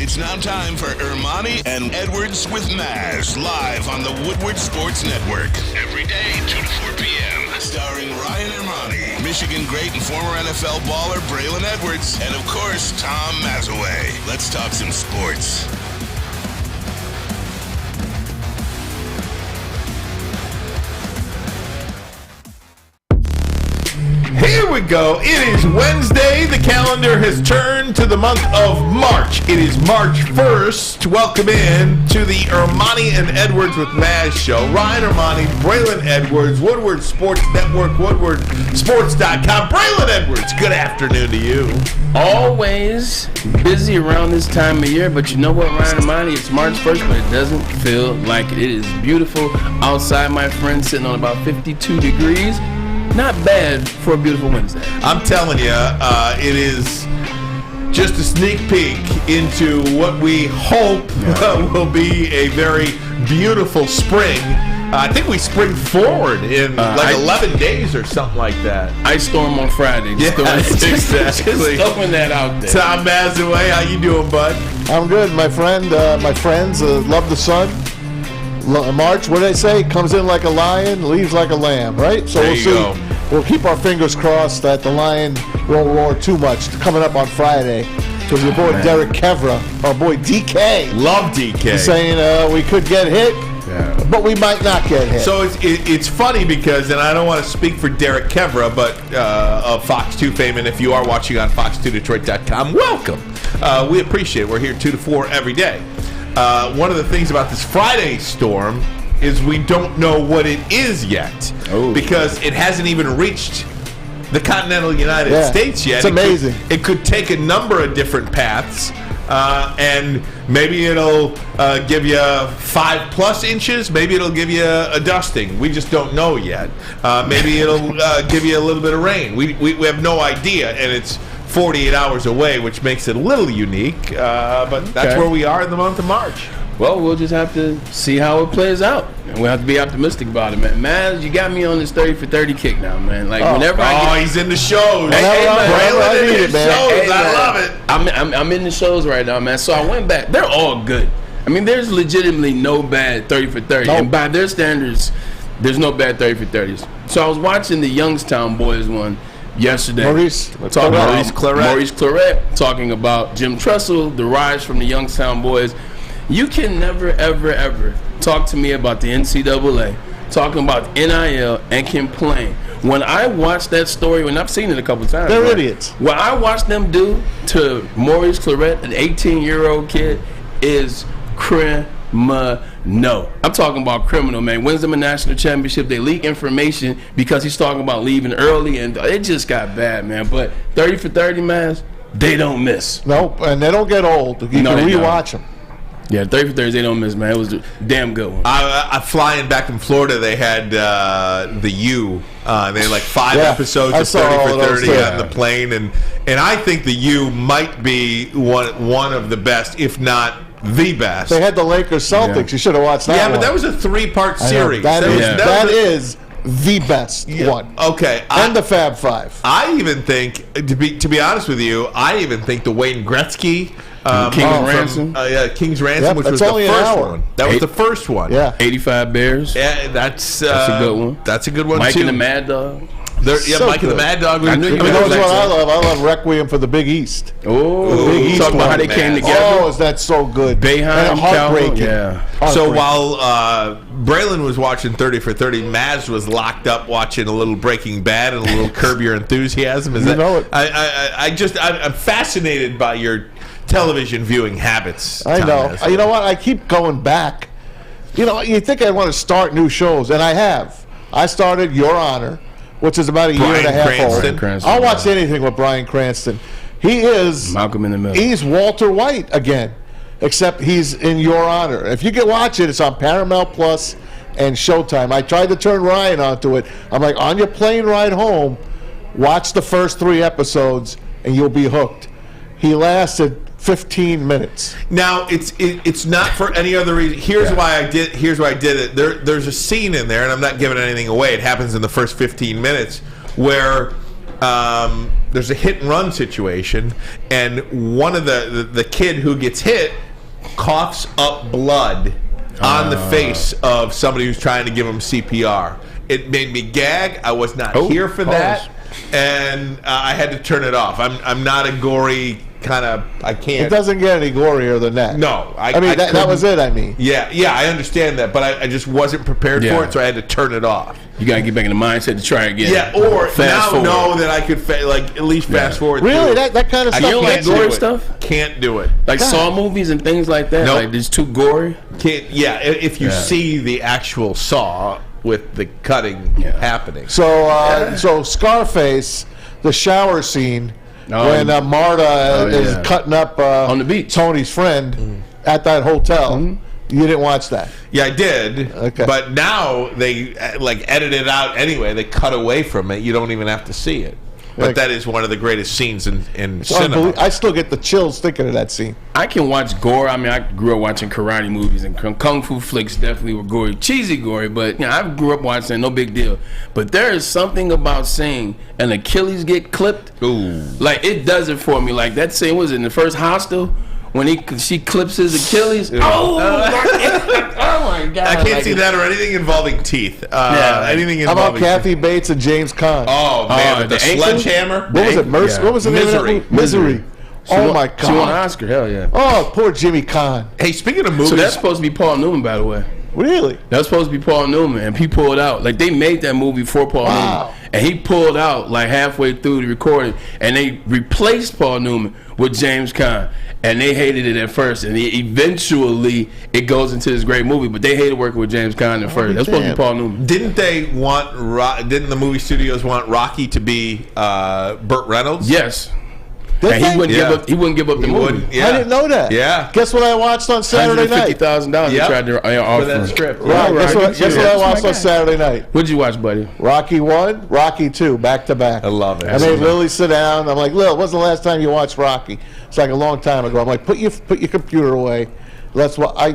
It's now time for Ermanni and Edwards with Maz, live on the Woodward Sports Network. Every day, 2 to 4 p.m. Starring Ryan Ermanni, Michigan great and former NFL baller Braylon Edwards, and of course, Tom Mazawey. Let's talk some sports. Here we go. It is Wednesday. The calendar has turned to the month of March. It is March 1st. Welcome in to the Ermanni and Edwards with Maz show. Ryan Ermanni, Braylon Edwards, Woodward Sports Network, woodwardsports.com. Braylon Edwards, good afternoon to you. Always busy around this time of year, but you know what, Ryan Ermanni? It's March 1st, but it doesn't feel like it. It is beautiful outside, my friend, sitting on about 52 degrees. Not bad for a beautiful Wednesday. I'm telling you, it is just a sneak peek into what we hope will be a very beautiful spring. I think we spring forward in 11 days or something like that. Ice storm on Friday. Yes, exactly. Just throwing that out there. Tom Mazawey, how you doing, bud? I'm good, my friend. My friends love the sun. March, what did I say? Comes in like a lion, leaves like a lamb, right? So we'll see. Go. We'll keep our fingers crossed that the lion won't roar too much coming up on Friday. Because your boy Derek Kevra, our boy DK, Love DK. is saying we could get hit, but we might not get hit. So it's funny because, and I don't want to speak for Derek Kevra, but of Fox 2 fame, and if you are watching on fox2detroit.com, welcome. We appreciate it. We're here 2 to 4 every day. One of the things about this Friday storm is we don't know what it is yet because it hasn't even reached the continental United States yet. It's amazing. It could take a number of different paths, and maybe it'll give you 5+ inches. Maybe it'll give you a dusting. We just don't know yet. Maybe it'll give you a little bit of rain. We have no idea, and it's 48 hours away, which makes it a little unique, but that's where we are in the month of March. Well, we'll just have to see how it plays out. And we'll have to be optimistic about it, man. Maz, you got me on this 30 for 30 kick now, man. Like, whenever he's in the shows. Braylon in the shows. I love it. I'm in the shows right now, man. So I went back. They're all good. I mean, there's legitimately no bad 30 for 30. Nope. And by their standards, there's no bad 30 for 30s. So I was watching the Youngstown boys one yesterday. Maurice Claret talking about Jim Tressel, the rise from the Youngstown boys. You can never, ever, ever talk to me about the NCAA, talking about NIL, and complain. When I watched that story, and I've seen it a couple times. They're idiots. What I watched them do to Maurice Claret, an 18-year-old kid, is criminal. I'm talking about criminal, man. Wins them a national championship. They leak information because he's talking about leaving early, and it just got bad, man. But 30 for 30, man, they don't miss. Nope, and they don't get old. You can rewatch them. Yeah, 30 for 30, they don't miss, man. It was a damn good one. I'm flying back from Florida. They had the U. They had like 5 episodes of 30 for 30 on the plane, and I think the U might be one of the best, if not the best. They had the Lakers Celtics. Yeah. You should have watched that. Yeah, one. but that was a 3-part series. That is the best one. Okay, and the Fab Five. I even think, to be honest with you, I even think the Wayne Gretzky. King's Ransom, which was the first one. That was the first one. Yeah, 85 Bears. Yeah, that's a good one. That's a good one Mike too. and the Mad Dog. Mike and the Mad Dog. I mean, that's what I love. I love Requiem for the Big East. Big East. Talking about how they came together. Oh, is that so good? Bayheim, heartbreaking. So while Braylon was watching 30 for 30, Maz was locked up watching a little Breaking Bad and a little Curb Your Enthusiasm. I'm fascinated by your television viewing habits. I know. You know what? I keep going back. You know, you think I want to start new shows, and I have. I started Your Honor, which is about a year and a half old. I'll watch anything with Bryan Cranston. He is Malcolm in the Middle. He's Walter White again, except he's in Your Honor. If you can watch it, it's on Paramount Plus and Showtime. I tried to turn Ryan onto it. I'm like, on your plane ride home, watch the first 3 episodes, and you'll be hooked. He lasted 15 minutes. Now it's not for any other reason. Here's why I did it. There's a scene in there, and I'm not giving anything away. It happens in the first 15 minutes where there's a hit and run situation, and one of the kid who gets hit coughs up blood on the face of somebody who's trying to give him CPR. It made me gag. I was not here for that, and I had to turn it off. I'm not a gory kind of. I can't. It doesn't get any gorier than that. No, I mean that was it. I mean, yeah, I understand that, but I just wasn't prepared for it, so I had to turn it off. You gotta get back in the mindset to try again. Yeah, or fast forward. know that I could at least fast forward. Really, that kind of stuff. You don't like gory stuff? Can't do it. Like Saw movies and things like that. Nope. Like it's too gory. Can't. Yeah, if you see the actual Saw with the cutting happening. So Scarface, the shower scene when Marta is cutting up on the beach, Tony's friend at that hotel. Mm-hmm. You didn't watch that? Yeah, I did. Okay. But now they edit it out anyway. They cut away from it. You don't even have to see it. But that is one of the greatest scenes in cinema. I still get the chills thinking of that scene. I can watch gore. I mean, I grew up watching karate movies, and kung fu flicks definitely were gory, cheesy gory. But I grew up watching it, no big deal. But there is something about seeing an Achilles get clipped. Ooh, like it does it for me. Like that scene was in the first Hostel. When she clips his Achilles, oh my God! I can't see that or anything involving teeth. Anything involving. How about Kathy Bates and James Caan? Oh man, with the sledgehammer. What was it? What was the name of that? Misery. Oh my God! She won an Oscar. Hell yeah! Oh, poor Jimmy Caan. Hey, speaking of movies, so that's supposed to be Paul Newman, by the way. Really? That was supposed to be Paul Newman, and he pulled out. Like they made that movie for Paul Newman, and he pulled out like halfway through the recording, and they replaced Paul Newman with James Caan, and they hated it at first, and eventually it goes into this great movie. But they hated working with James Caan at first. That's supposed to be Paul Newman. Didn't the movie studios want Rocky to be Burt Reynolds? Yes. And he wouldn't give up the movie. Yeah. I didn't know that. Yeah. Guess what I watched on Saturday night? $150,000 they tried to offer that script. Right. Guess what I watched on Saturday night? What'd you watch, buddy? Rocky 1, Rocky 2, back to back. I love it. I made Lily sit down. I'm like, Lil, when's the last time you watched Rocky? It's like a long time ago. I'm like, put your computer away. That's what I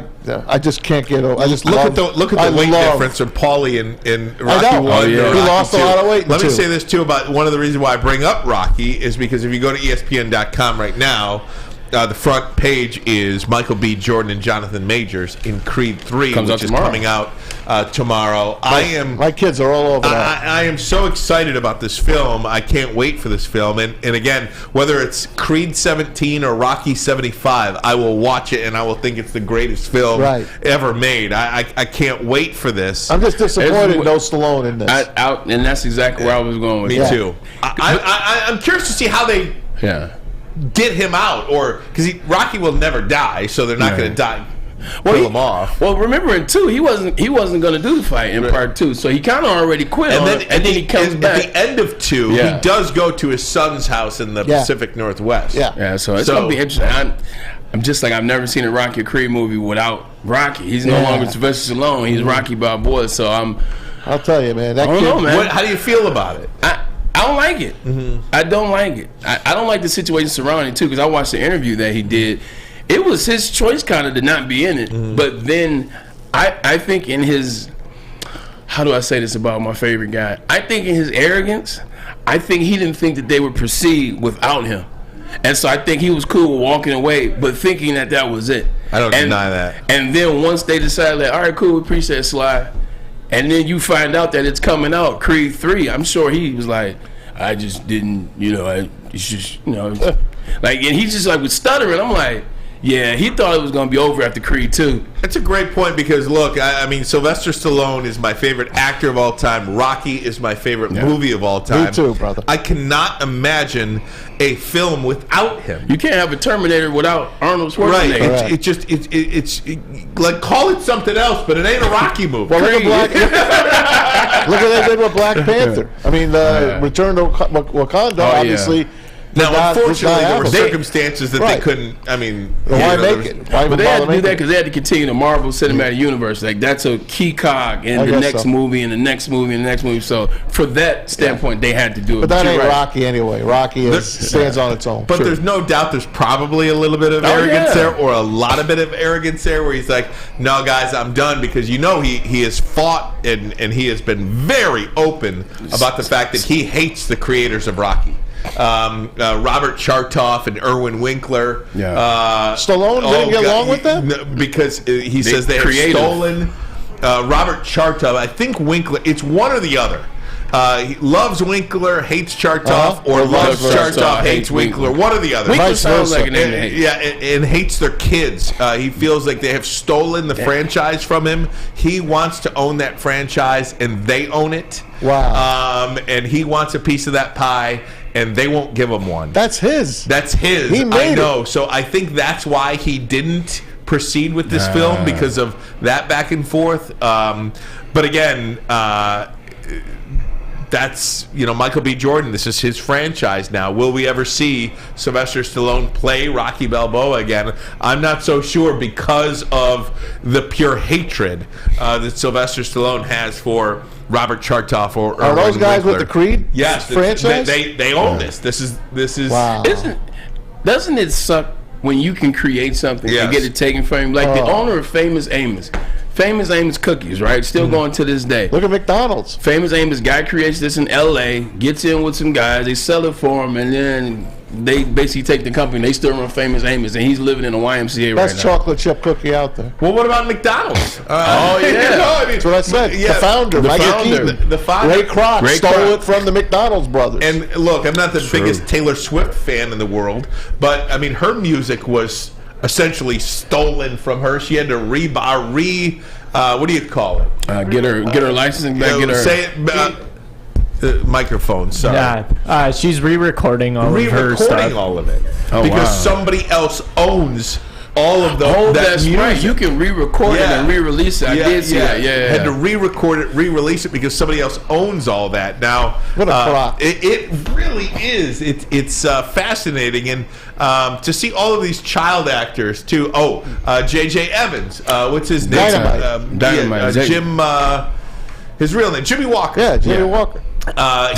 just can't get over. I just look at the weight difference of Paulie in Rocky I know. 1. He lost a lot of weight. Let me say this too about one of the reasons why I bring up Rocky is because if you go to ESPN.com right now, the front page is Michael B. Jordan and Jonathan Majors in Creed 3, which is coming out tomorrow. My kids are all over that. I am so excited about this film. I can't wait for this film. And again, whether it's Creed 17 or Rocky 75, I will watch it and I will think it's the greatest film ever made. I can't wait for this. I'm just disappointed no Stallone in this. And that's exactly where I was going with Me too. I'm curious to see how they get him out, or because Rocky will never die, so they're not going to die. Kill him off. Well, remember in 2, he wasn't going to do the fight in part 2, so he kind of already quit. And then he comes back at the end of 2. He does go to his son's house in the Pacific Northwest. So it's going to be interesting. I'm just like, I've never seen a Rocky or Creed movie without Rocky. He's no longer Sylvester Stallone. He's Rocky Balboa. So I'll tell you, man. I don't know, man. How do you feel about it? I don't like it. I don't like it. I don't like the situation surrounding it too, because I watched the interview that he did. It was his choice kind of to not be in it. But then I think in his, how do I say this about my favorite guy? I think in his arrogance, I think he didn't think that they would proceed without him. And so I think he was cool with walking away, but thinking that was it. I don't deny that. And then once they decided, like, all right, cool, we appreciate it, Sly. And then you find out that it's coming out, Creed 3. I'm sure he was like, I just didn't, it's just, like, and he's just like was stuttering. I'm like, yeah, he thought it was going to be over after Creed 2. That's a great point because, look, I mean, Sylvester Stallone is my favorite actor of all time. Rocky is my favorite movie of all time. Me too, brother. I cannot imagine a film without him. You can't have a Terminator without Arnold Schwarzenegger. Right. It's like, call it something else, but it ain't a Rocky movie. Well, look at what they did with Black Panther. I mean, Return to Wakanda, obviously. Now, unfortunately, there were happen. circumstances that they couldn't. I mean, why make it? Why But they had to do make that it? because they had to continue the Marvel Cinematic Universe. Like that's a key cog in I the guess next so. movie and the next movie and the next movie. So for that standpoint, they had to do it. But that you're ain't right. Rocky anyway. Rocky stands on its own. But there's no doubt there's probably a little bit of arrogance there, or a lot of bit of arrogance there, where he's like, "No, guys, I'm done," because he has fought and he has been very open about the fact that he hates the creators of Rocky. Robert Chartoff and Erwin Winkler. Stallone didn't get along with them? No, because he says they have stolen Robert Chartoff. I think Winkler. It's one or the other. He loves Winkler, hates Chartoff, or loves Chartoff, hates Winkler. One or the other. Winkler sounds like a name to hate. Yeah, and hates their kids. He feels like they have stolen the franchise from him. He wants to own that franchise, and they own it. Wow. And he wants a piece of that pie, and they won't give him one. That's his. That's his. He made I know. it. So I think that's why he didn't proceed with this film, because of that back and forth. But again, that's, Michael B. Jordan. This is his franchise now. Will we ever see Sylvester Stallone play Rocky Balboa again? I'm not so sure, because of the pure hatred that Sylvester Stallone has for Robert Chartoff or Are those Erwin guys Winkler. with the Creed Yes, franchise? They own this. This is. Wow. Doesn't it suck when you can create something and get it taken from you? Like the owner of Famous Amos. Famous Amos Cookies, right? Still going to this day. Look at McDonald's. Famous Amos guy creates this in L.A., gets in with some guys, they sell it for him, and then they basically take the company. They still run Famous Amos, and he's living in a YMCA Best right now. chocolate chip cookie out there. Well, what about McDonald's? Oh, yeah. That's what I said. The founder, the Michael founder. Keaton. The founder. Ray Kroc stole it from the McDonald's brothers. And look, I'm not the biggest Taylor Swift fan in the world, but I mean, her music was essentially stolen from her. She had to what do you call it? Get her licensing back. Get her. Say it. Microphone. Sorry. Yeah, she's re-recording all of her stuff. Re-recording all of it Oh, because wow. somebody else owns all of the. Oh, that that's music. right. You can re-record it and re-release it. I did see that. Yeah. Had to re-record it, re-release it because somebody else owns all that. Now, What a crock. it really is. It's fascinating, and to see all of these child actors too. J.J. Evans. What's his name? Dynamite. Jim. His real name, Jimmy Walker. Yeah, Jimmy Walker.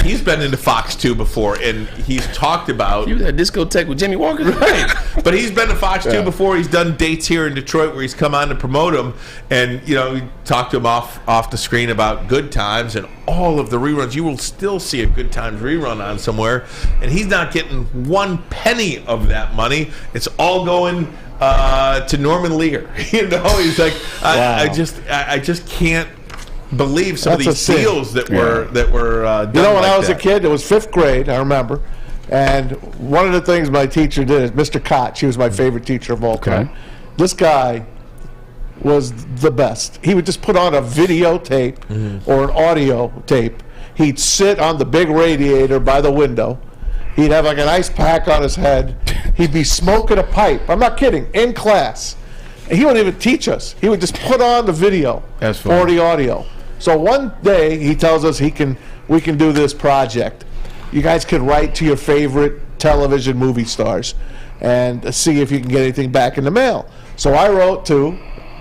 He's been into Fox 2 before, and he's talked about. You was at discotheque with Jimmy Walker, Right. But he's been to Fox 2 before. He's done dates here in Detroit where he's come on to promote them. And, we talked to him off the screen about Good Times and all of the reruns. You will still see a Good Times rerun on somewhere. And he's not getting one penny of that money. It's all going to Norman Lear. He's like, I just can't believe some That's of a these sin. deals that were done. When I was a kid, it was 5th grade, I remember. And one of the things my teacher did is Mr. Koch. He was my favorite teacher of all time. This guy was the best. He would just put on a videotape or an audio tape. He'd sit on the big radiator by the window. He'd have like an ice pack on his head. He'd be smoking a pipe. I'm not kidding. In class. And he wouldn't even teach us. He would just put on the video That's funny. or the audio. So one day he tells us we can do this project. You guys can write to your favorite television movie stars and see if you can get anything back in the mail. So I wrote to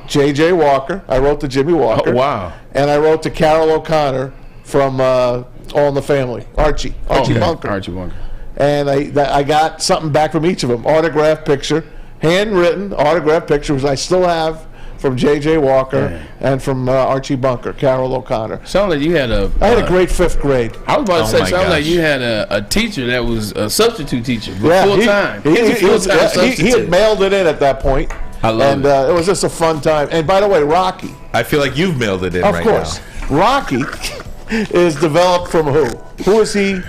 J.J. Walker. I wrote to Jimmy Walker. Oh, wow. And I wrote to Carol O'Connor from All in the Family. Archie Bunker. Archie Bunker. And I got something back from each of them. Autographed picture, handwritten autographed pictures I still have from J.J. Walker and from Archie Bunker, Carol O'Connor. Sound like you had I had a great 5th grade. I was about to say, my sound like gosh. you had a teacher that was a substitute teacher, but Yeah, full time. He had mailed it in at that point. I love it. It was just a fun time. And by the way, Rocky. I feel like you've mailed it in Of right course. now. Rocky is developed from who? Who is he?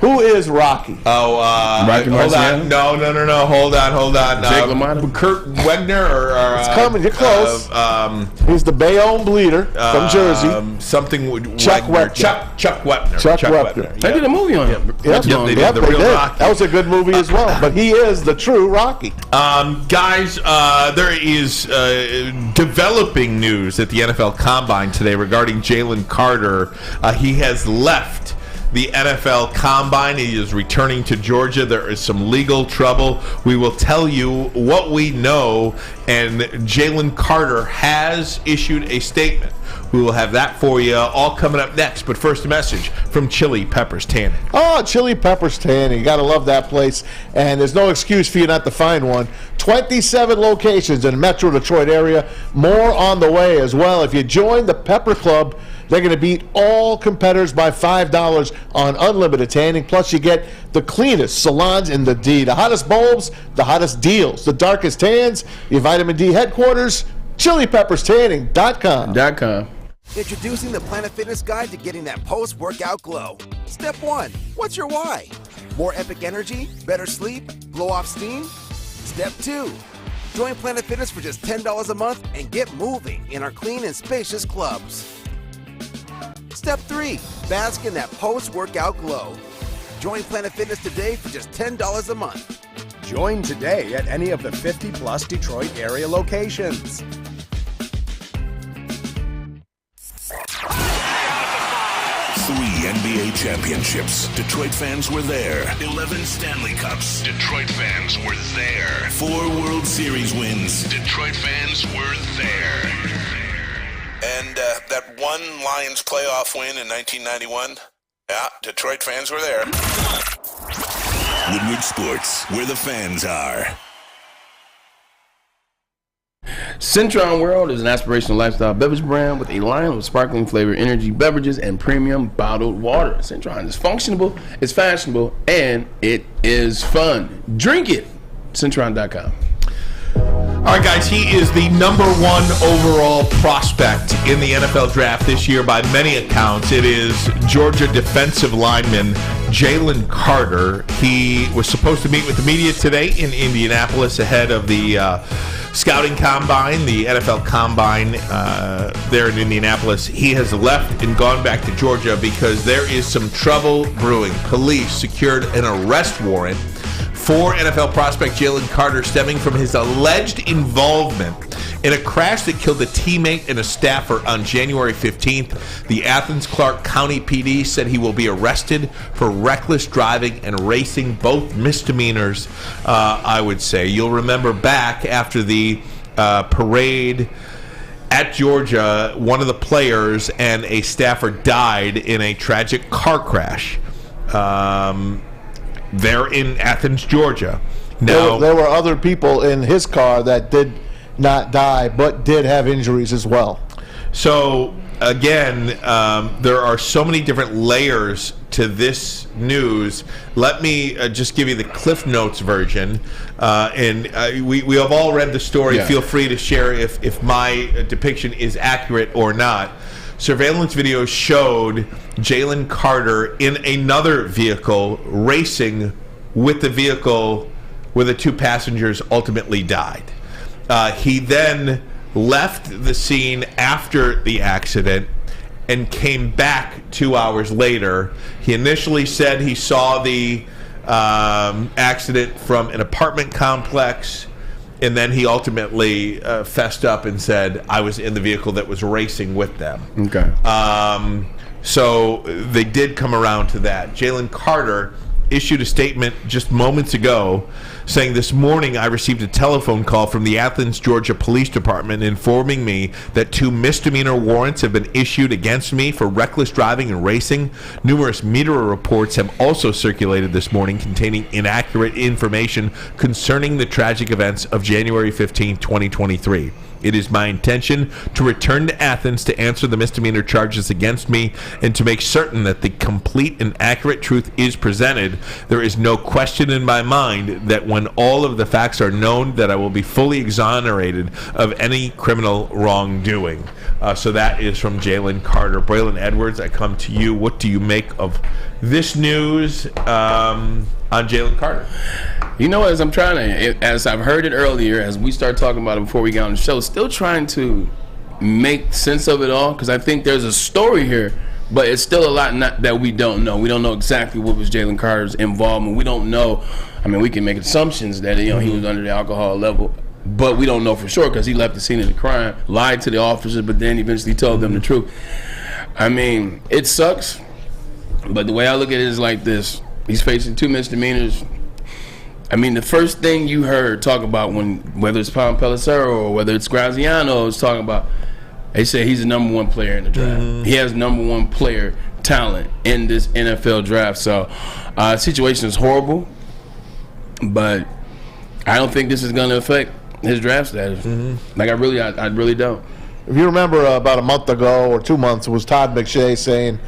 Who is Rocky? Rocky Hold Marciano? on. No. Hold on. Jake LaMotta? Kurt Wagner or It's coming. You're close. He's the Bayonne bleeder from Jersey. Something with Chuck Wagner. Webner. Chuck Webner. Chuck Webner. They did a movie on him. Yep, they did. yep, The they real did. Rocky. That was a good movie as well. But he is the true Rocky. Guys, there is developing news at the NFL Combine today regarding Jalen Carter. He has left the NFL Combine. He is returning to Georgia. There is some legal trouble. We will tell you what we know, and Jalen Carter has issued a statement. We will have that for you all coming up next. But first, a message from Chili Peppers Tanning. Oh, Chili Peppers Tanning. You got to love that place. And there's no excuse for you not to find one. 27 locations in the Metro Detroit area. More on the way as well. If you join the Pepper Club, they're going to beat all competitors by $5 on unlimited tanning. Plus, you get the cleanest salons in the D. The hottest bulbs, the hottest deals, the darkest tans, your vitamin D headquarters, ChiliPeppersTanning.com. Introducing the Planet Fitness Guide to getting that post-workout glow. Step 1. What's your why? More epic energy? Better sleep? Blow off steam? Step 2. Join Planet Fitness for just $10 a month and get moving in our clean and spacious clubs. Step 3. Bask in that post-workout glow. Join Planet Fitness today for just $10 a month. Join today at any of the 50-plus Detroit area locations. 3 NBA championships. Detroit fans were there. 11 Stanley Cups. Detroit fans were there. 4 World Series wins. Detroit fans were there. And that one Lions playoff win in 1991? Yeah, Detroit fans were there. Woodward Sports, where the fans are. Citron World is an aspirational lifestyle beverage brand with a line of sparkling flavored energy beverages and premium bottled water. Citron is functional, it's fashionable, and it is fun. Drink it. Citron.com. All right, guys, he is the number 1 overall prospect in the NFL draft this year by many accounts. It is Georgia defensive lineman Jalen Carter. He was supposed to meet with the media today in Indianapolis ahead of the scouting combine, the NFL combine there in Indianapolis. He has left and gone back to Georgia because there is some trouble brewing. Police secured an arrest warrant for NFL prospect Jalen Carter stemming from his alleged involvement in a crash that killed a teammate and a staffer on January 15th. The Athens-Clarke County PD said he will be arrested for reckless driving and racing, both misdemeanors, I would say. You'll remember back after the parade at Georgia, one of the players and a staffer died in a tragic car crash. There in Athens, Georgia. Now, There were other people in his car that did not die, but did have injuries as well. So, again, there are so many different layers to this news. Let me just give you the Cliff Notes version. We have all read the story. Yeah. Feel free to share if my depiction is accurate or not. Surveillance video showed Jalen Carter in another vehicle racing with the vehicle where the 2 passengers ultimately died. He then left the scene after the accident and came back 2 hours later. He initially said he saw the accident from an apartment complex, and then he ultimately fessed up and said, I was in the vehicle that was racing with them. Okay. So they did come around to that. Jalen Carter issued a statement just moments ago saying, this morning I received a telephone call from the Athens, Georgia Police Department informing me that 2 misdemeanor warrants have been issued against me for reckless driving and racing. Numerous media reports have also circulated this morning containing inaccurate information concerning the tragic events of January 15, 2023. It is my intention to return to Athens to answer the misdemeanor charges against me and to make certain that the complete and accurate truth is presented. There is no question in my mind that when all of the facts are known, that I will be fully exonerated of any criminal wrongdoing. So that is from Jalen Carter. Braylon Edwards, I come to you. What do you make of this news on Jalen Carter? You know, as I've heard it earlier, as we start talking about it before we got on the show, still trying to make sense of it all, because I think there's a story here, but it's still a lot that we don't know. We don't know exactly what was Jalen Carter's involvement. We don't know. I mean, we can make assumptions that he was under the alcohol level, but we don't know for sure because he left the scene of the crime, lied to the officers, but then eventually told them the truth. I mean, it sucks. But the way I look at it is like this. He's facing 2 misdemeanors. I mean, the first thing you heard talk about whether it's Palm Pelissero or whether it's Graziano is talking about, they say he's the number 1 player in the draft. He has number 1 player talent in this NFL draft. So, situation is horrible, but I don't think this is going to affect his draft status. Like I really don't. If you remember about a month ago or 2 months, it was Todd McShay saying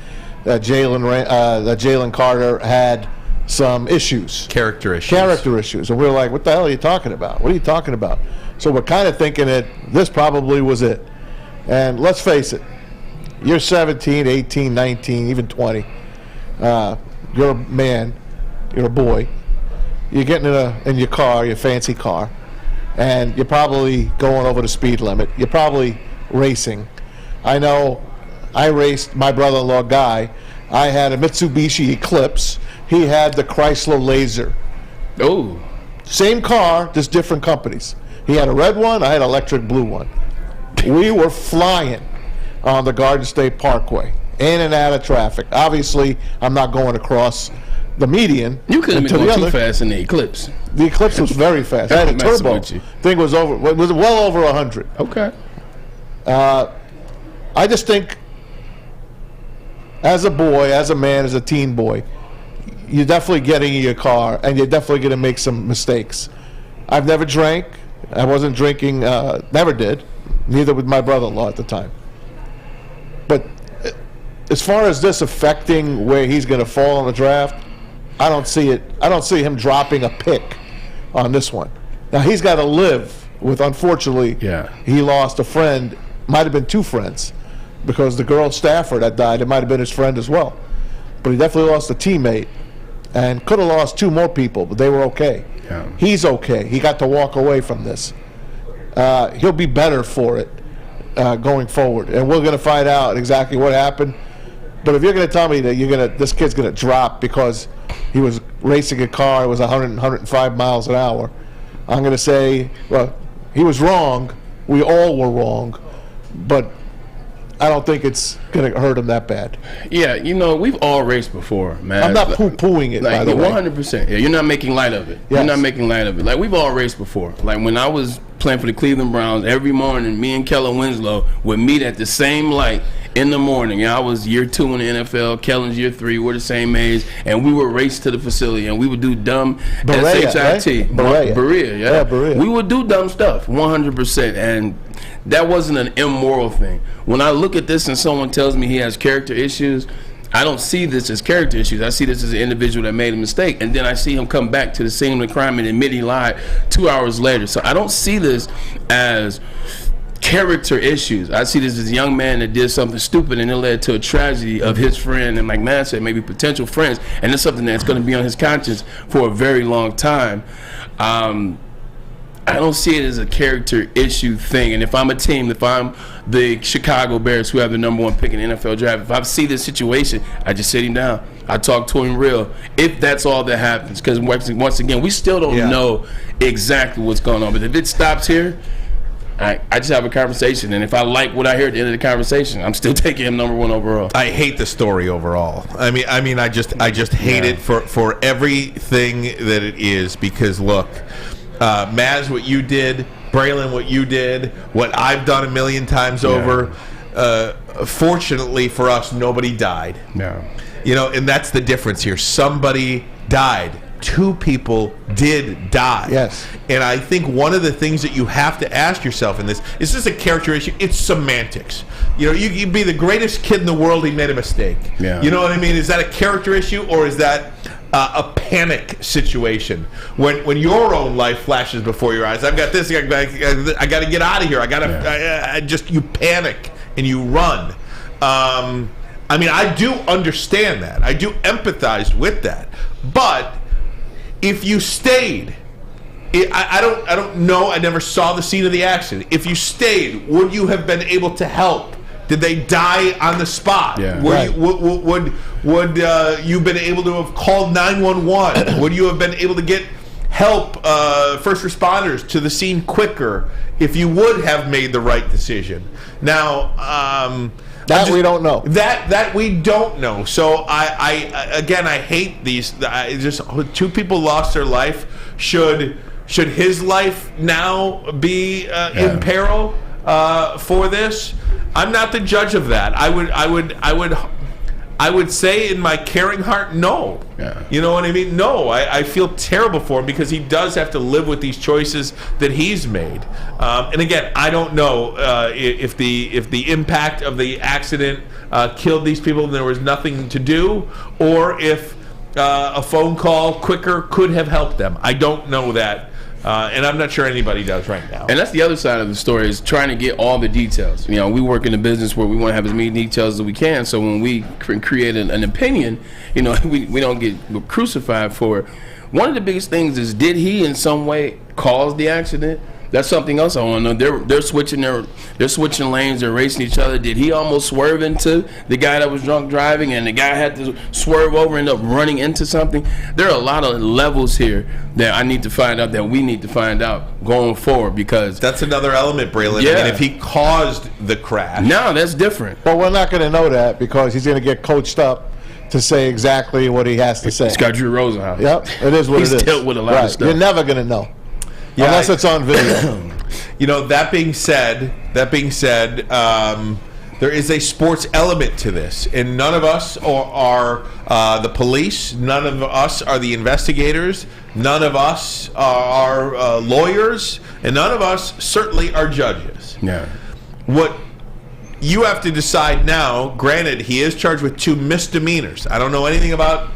that Jalen Carter had some issues. Character issues. And we were like, what the hell are you talking about? What are you talking about? So we're kind of thinking that this probably was it. And let's face it, you're 17, 18, 19, even 20. You're a man. You're a boy. You're getting in your car, your fancy car, and you're probably going over the speed limit. You're probably racing. I know I raced my brother-in-law Guy. I had a Mitsubishi Eclipse. He had the Chrysler Laser. Oh. Same car, just different companies. He had a red one, I had an electric blue one. We were flying on the Garden State Parkway, in and out of traffic. Obviously, I'm not going across the median. You couldn't have been going too fast in the Eclipse. The Eclipse was very fast. I had a turbo. Thing was well over 100. Okay. I just think, as a boy, as a man, as a teen boy, you're definitely getting in your car, and you're definitely going to make some mistakes. I've never drank. I wasn't drinking. Never did. Neither with my brother-in-law at the time. But as far as this affecting where he's going to fall in the draft, I don't see it. I don't see him dropping a pick on this one. Now he's got to live with. Unfortunately, he lost a friend. Might have been 2 friends, because the girl staffer that died, it might have been his friend as well. But he definitely lost a teammate, and could have lost 2 more people, but they were okay. Yeah. He's okay. He got to walk away from this. He'll be better for it going forward, and we're going to find out exactly what happened. But if you're going to tell me that this kid's going to drop because he was racing a car, it was 100, 105 miles an hour, I'm going to say, well, he was wrong. We all were wrong, but I don't think it's going to hurt him that bad. Yeah, we've all raced before, man. I'm not poo-pooing it, by the way. 100%. Yeah, you're not making light of it. Yes. You're not making light of it. Like, we've all raced before. Like, when I was playing for the Cleveland Browns, every morning, me and Kellen Winslow would meet at the same light in the morning. I was year 2 in the NFL. Kellen's year 3. We're the same age. And we would race to the facility, and we would do dumb Berea, SHIT. right? Berea, yeah. Berea. We would do dumb stuff, 100%. And that wasn't an immoral thing. When I look at this and someone tells me he has character issues, I don't see this as character issues. I see this as an individual that made a mistake, and then I see him come back to the scene of the crime and admit he lied 2 hours later. So I don't see this as character issues. I see this as a young man that did something stupid, and it led to a tragedy of his friend, and like man said, maybe potential friends, and it's something that's going to be on his conscience for a very long time. I don't see it as a character issue thing. And if I'm a team, if I'm the Chicago Bears, who have the number 1 pick in the NFL draft, if I see this situation, I just sit him down. I talk to him real, if that's all that happens. Because once again, we still don't know exactly what's going on. But if it stops here, I just have a conversation. And if I like what I hear at the end of the conversation, I'm still taking him number 1 overall. I hate the story overall. I mean, I just hate it for everything that it is. Because look, Maz, what you did, Braylon, what you did, what I've done a million times over. Fortunately for us, nobody died. No. And that's the difference here. Somebody died. 2 people did die. Yes. And I think one of the things that you have to ask yourself in this, is this a character issue? It's semantics. You can be the greatest kid in the world, he made a mistake. Yeah. You know what I mean? Is that a character issue, or is that a panic situation? When your own life flashes before your eyes, I've got this, I got to get out of here. You panic and you run. I do understand that. I do empathize with that. But if you stayed, I don't know. I never saw the scene of the accident. If you stayed, would you have been able to help? Did they die on the spot? Yeah. Would you been able to have called 911? Would you have been able to get help, first responders, to the scene quicker if you would have made the right decision? Now, That we don't know. That we don't know. So I hate these. Just two people lost their life. Should his life now be in peril for this? I'm not the judge of that. I would say in my caring heart, no. Yeah. You know what I mean? No, I feel terrible for him because he does have to live with these choices that he's made. And again, I don't know if the impact of the accident killed these people and there was nothing to do, or if a phone call quicker could have helped them. I don't know that. And I'm not sure anybody does right now. And that's the other side of the story, is trying to get all the details. You know, we work in a business where we want to have as many details as we can, so when we create an opinion, you know, we don't get crucified for it. One of the biggest things is, did he in some way cause the accident? That's something else I want to know. They're switching lanes. They're racing each other. Did he almost swerve into the guy that was drunk driving, and the guy had to swerve over and end up running into something? There are a lot of levels here that I need to find out, that we need to find out going forward, because that's another element, Braylon. Yeah. I mean, if he caused the crash, no, that's different. But we're not going to know that because he's going to get coached up to say exactly what he has to say. It's got Drew Rosenhaus. Yep, it is what it is. He's dealt with a lot of stuff. You're never going to know. Yeah, unless it's on video. You know, that being said, there is a sports element to this, and none of us are the police. None of us are the investigators. None of us are lawyers, and none of us certainly are judges. Yeah. What you have to decide now, granted, he is charged with 2 misdemeanors. I don't know anything about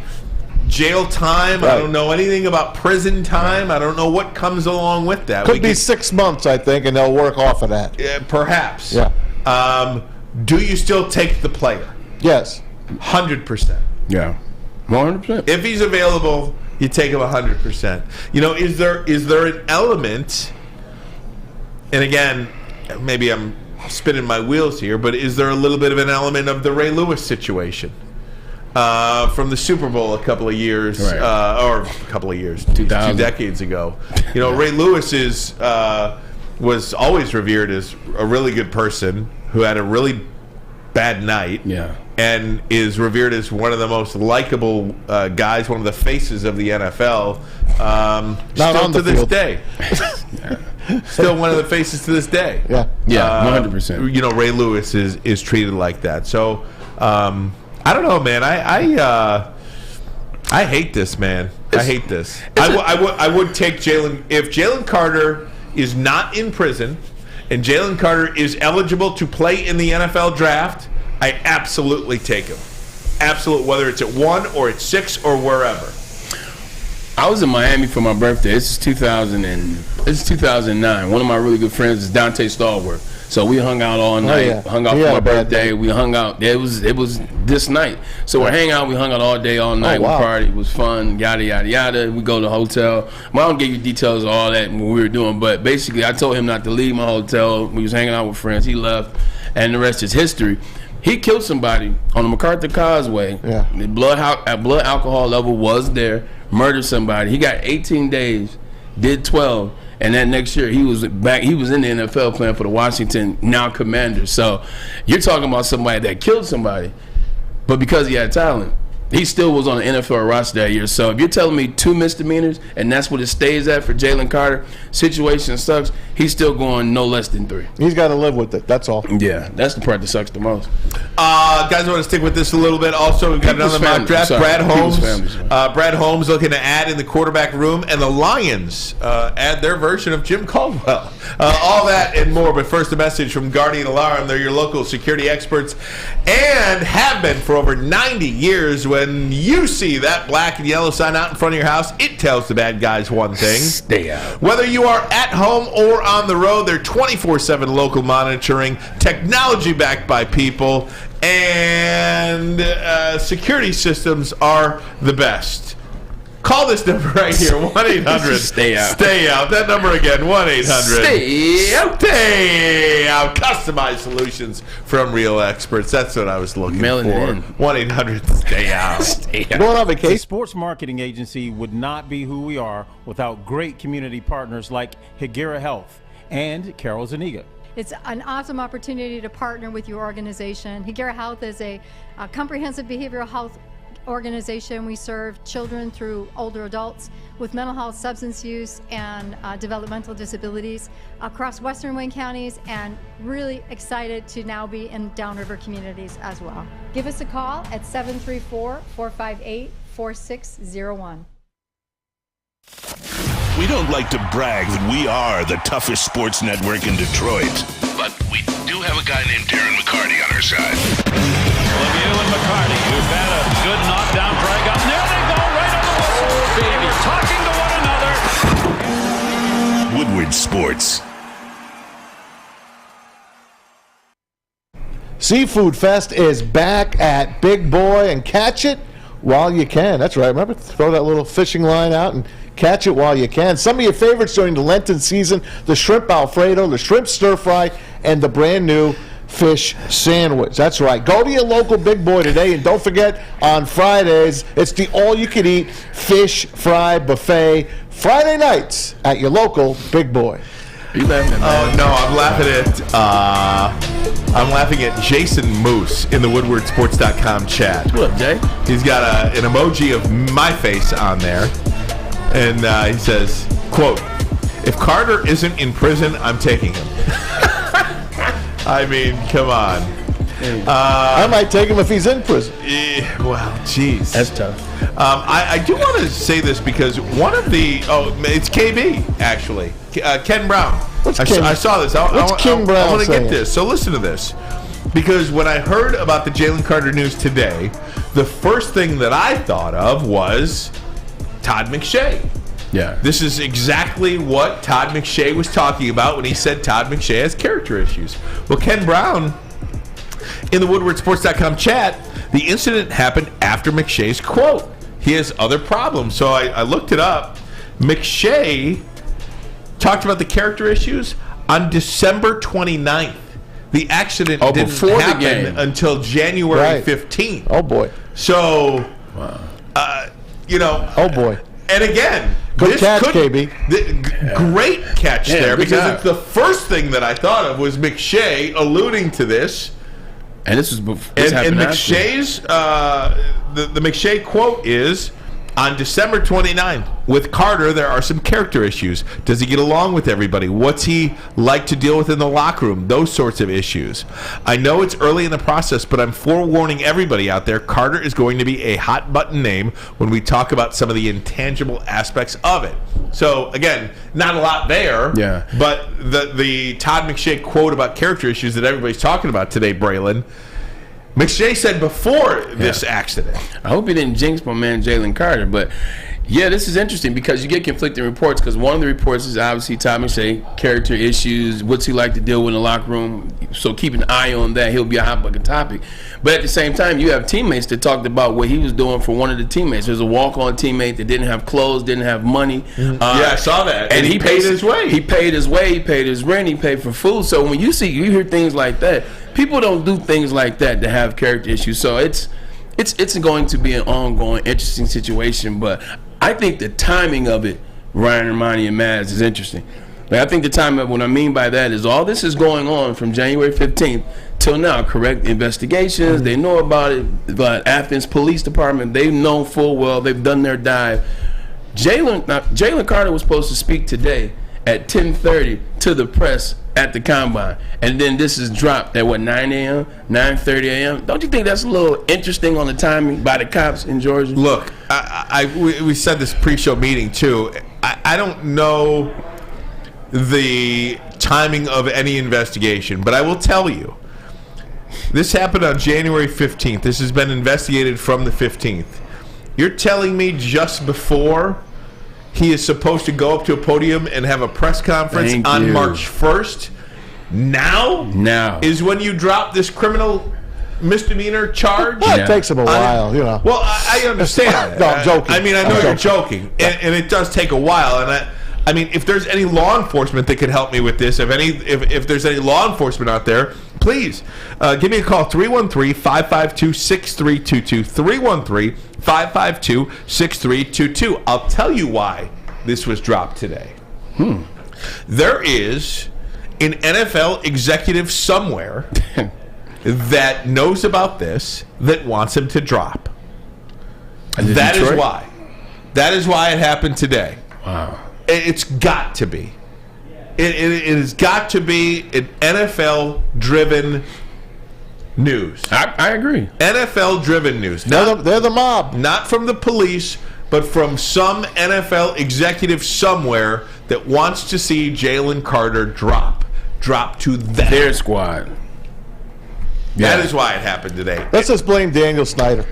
jail time. Right. I don't know anything about prison time. I don't know what comes along with that. Could be 6 months, I think, and they'll work off of that. Perhaps. Yeah. Do you still take the player? Yes. 100%. Yeah. 100%. If he's available, you take him 100%. You know, is there an element, and again, maybe I'm spinning my wheels here, but is there a little bit of an element of the Ray Lewis situation? From the Super Bowl a couple of years, right. Or a couple of years, 2 2000. decades ago. You know, Ray Lewis was always revered as a really good person who had a really bad night, and is revered as one of the most likable guys, one of the faces of the NFL. Still to this day. Still one of the faces to this day. Yeah. Yeah, 100%. You know, Ray Lewis is treated like that. So, I don't know, man. I hate this, man. I hate this. I would take Jalen. If Jalen Carter is not in prison and Jalen Carter is eligible to play in the NFL draft, I absolutely take him. Absolute, whether it's at 1 or at 6 or wherever. I was in Miami for my birthday. This is 2009. One of my really good friends is Dante Stallworth. So we hung out all night, hung out for my birthday. We hung out. It was this night. So we're hanging out. We hung out all day, all night. We partied. It was fun, yada, yada, yada. We go to the hotel. I don't give you details of all that and what we were doing, but basically I told him not to leave my hotel. We was hanging out with friends. He left, and the rest is history. He killed somebody on the MacArthur Causeway. Yeah. The blood alcohol level was there. Murdered somebody. He got 18 days, did 12. And that next year, he was back. He was in the NFL playing for the Washington now Commanders. So you're talking about somebody that killed somebody, but because he had talent, he still was on the NFL roster that year. So if you're telling me 2 misdemeanors and that's what it stays at for Jalen Carter, situation sucks. He's still going no less than 3. He's got to live with it. That's all. Yeah, that's the part that sucks the most. Guys, I want to stick with this a little bit. Also, we've got another mock draft. Brad Holmes. Brad Holmes looking to add in the quarterback room, and the Lions add their version of Jim Caldwell. All that and more. But first, a message from Guardian Alarm. They're your local security experts and have been for over 90 years. When you see that black and yellow sign out in front of your house, it tells the bad guys one thing: stay out. Whether you are at home or on the road, they're 24/7 local monitoring, technology backed by people, and security systems are the best. Call this number right here, 1-800. Stay out. Stay out. That number again, 1-800. Stay out. Stay out. Customized solutions from real experts. That's what I was looking for. 1-800. Stay out. Stay out. Going on vacation. A sports marketing agency would not be who we are without great community partners like Hagera Health and Carol Zaniga. It's an awesome opportunity to partner with your organization. Higuera Health is a comprehensive behavioral health organization. We serve children through older adults with mental health, substance use, and developmental disabilities across Western Wayne counties, and really excited to now be in downriver communities as well. Give us a call at 734-458-4601. We don't like to brag that we are the toughest sports network in Detroit, but we do have a guy named Darren McCarty on our side. Lemieux and McCarty, who've had a good knockdown drag up. There they go, right on the whistle. They were talking to one another. Woodward Sports. Seafood Fest is back at Big Boy, and catch it while you can. That's right. Remember, throw that little fishing line out and catch it while you can. Some of your favorites during the Lenten season: the shrimp Alfredo, the shrimp stir fry, and the brand new fish sandwich. That's right. Go to your local Big Boy today, and don't forget, on Fridays, it's the all-you-can-eat fish fry buffet. Friday nights at your local Big Boy. Are you laughing at me? Oh no, I'm laughing at Jason Moose in the WoodwardSports.com chat. What up, Jay? He's got an emoji of my face on there, and he says, quote, "If Carter isn't in prison, I'm taking him." I mean, come on. I might take him if he's in prison. Well, geez. That's tough. I do want to say this because one of the it's KB actually, Ken Brown. I saw this. What's Ken Brown I want to saying? get this. So listen to this, because when I heard about the Jalen Carter news today, the first thing that I thought of was Todd McShay. Yeah. This is exactly what Todd McShay was talking about when he said Todd McShay has character issues. Well, Ken Brown, in the WoodwardSports.com chat, the incident happened after McShay's quote. He has other problems. So I looked it up. McShay talked about the character issues on December 29th. The accident didn't happen until January 15th. Oh, boy. So, oh, boy. And again, good catch, KB. Great catch there, because job. it's the first thing that I thought of was McShay alluding to this. And this was before. And McShay's the McShay quote is, on December 29th, with Carter, there are some character issues. Does he get along with everybody? What's he like to deal with in the locker room? Those sorts of issues. I know it's early in the process, but I'm forewarning everybody out there, Carter is going to be a hot button name when we talk about some of the intangible aspects of it. So, again, not a lot there. Yeah. But the Todd McShay quote about character issues that everybody's talking about today, Braylon, McShay said before this accident. I hope he didn't jinx my man Jalen Carter, but yeah, this is interesting because you get conflicting reports, because one of the reports is obviously Todd McShay, character issues, what's he like to deal with in the locker room, so keep an eye on that. He'll be a hot bucket topic. But at the same time, you have teammates that talked about what he was doing for one of the teammates. There's a walk-on teammate that didn't have clothes, didn't have money. I saw that. And he paid his way. He paid his way, he paid his rent, he paid for food. So when you hear things like that, people don't do things like that to have character issues. So it's going to be an ongoing, interesting situation. But I think the timing of it, Ryan, Ermanni, and Maz, is interesting. I think the timing of what I mean by that is all this is going on from January 15th till now, correct? Investigations, they know about it. But Athens Police Department, they know full well, they've done their dive. Jalen Carter was supposed to speak today at 10:30 to the press at the combine, and then this is dropped at 9 a.m., 9:30 a.m. Don't you think that's a little interesting on the timing by the cops in Georgia? Look, we said this pre-show meeting too. I don't know the timing of any investigation, but I will tell you, this happened on January 15th. This has been investigated from the 15th. You're telling me just before he is supposed to go up to a podium and have a press conference on March 1st. Now is when you drop this criminal misdemeanor charge? Well, it takes him a while, you know. Well, I understand. No, I'm joking. I mean, I know you're joking, and it does take a while. And I mean, if there's any law enforcement that could help me with this, if there's any law enforcement out there, please give me a call, 313-552-6322, 313-552-6322. I'll tell you why this was dropped today. There is an NFL executive somewhere that knows about this that wants him to drop. That is why. That is why it happened today. Wow. It's got to be. It has got to be an NFL-driven news. I agree. NFL-driven news. They're the mob. Not from the police, but from some NFL executive somewhere that wants to see Jalen Carter drop to their squad. That is why it happened today. Let's just blame Daniel Snyder.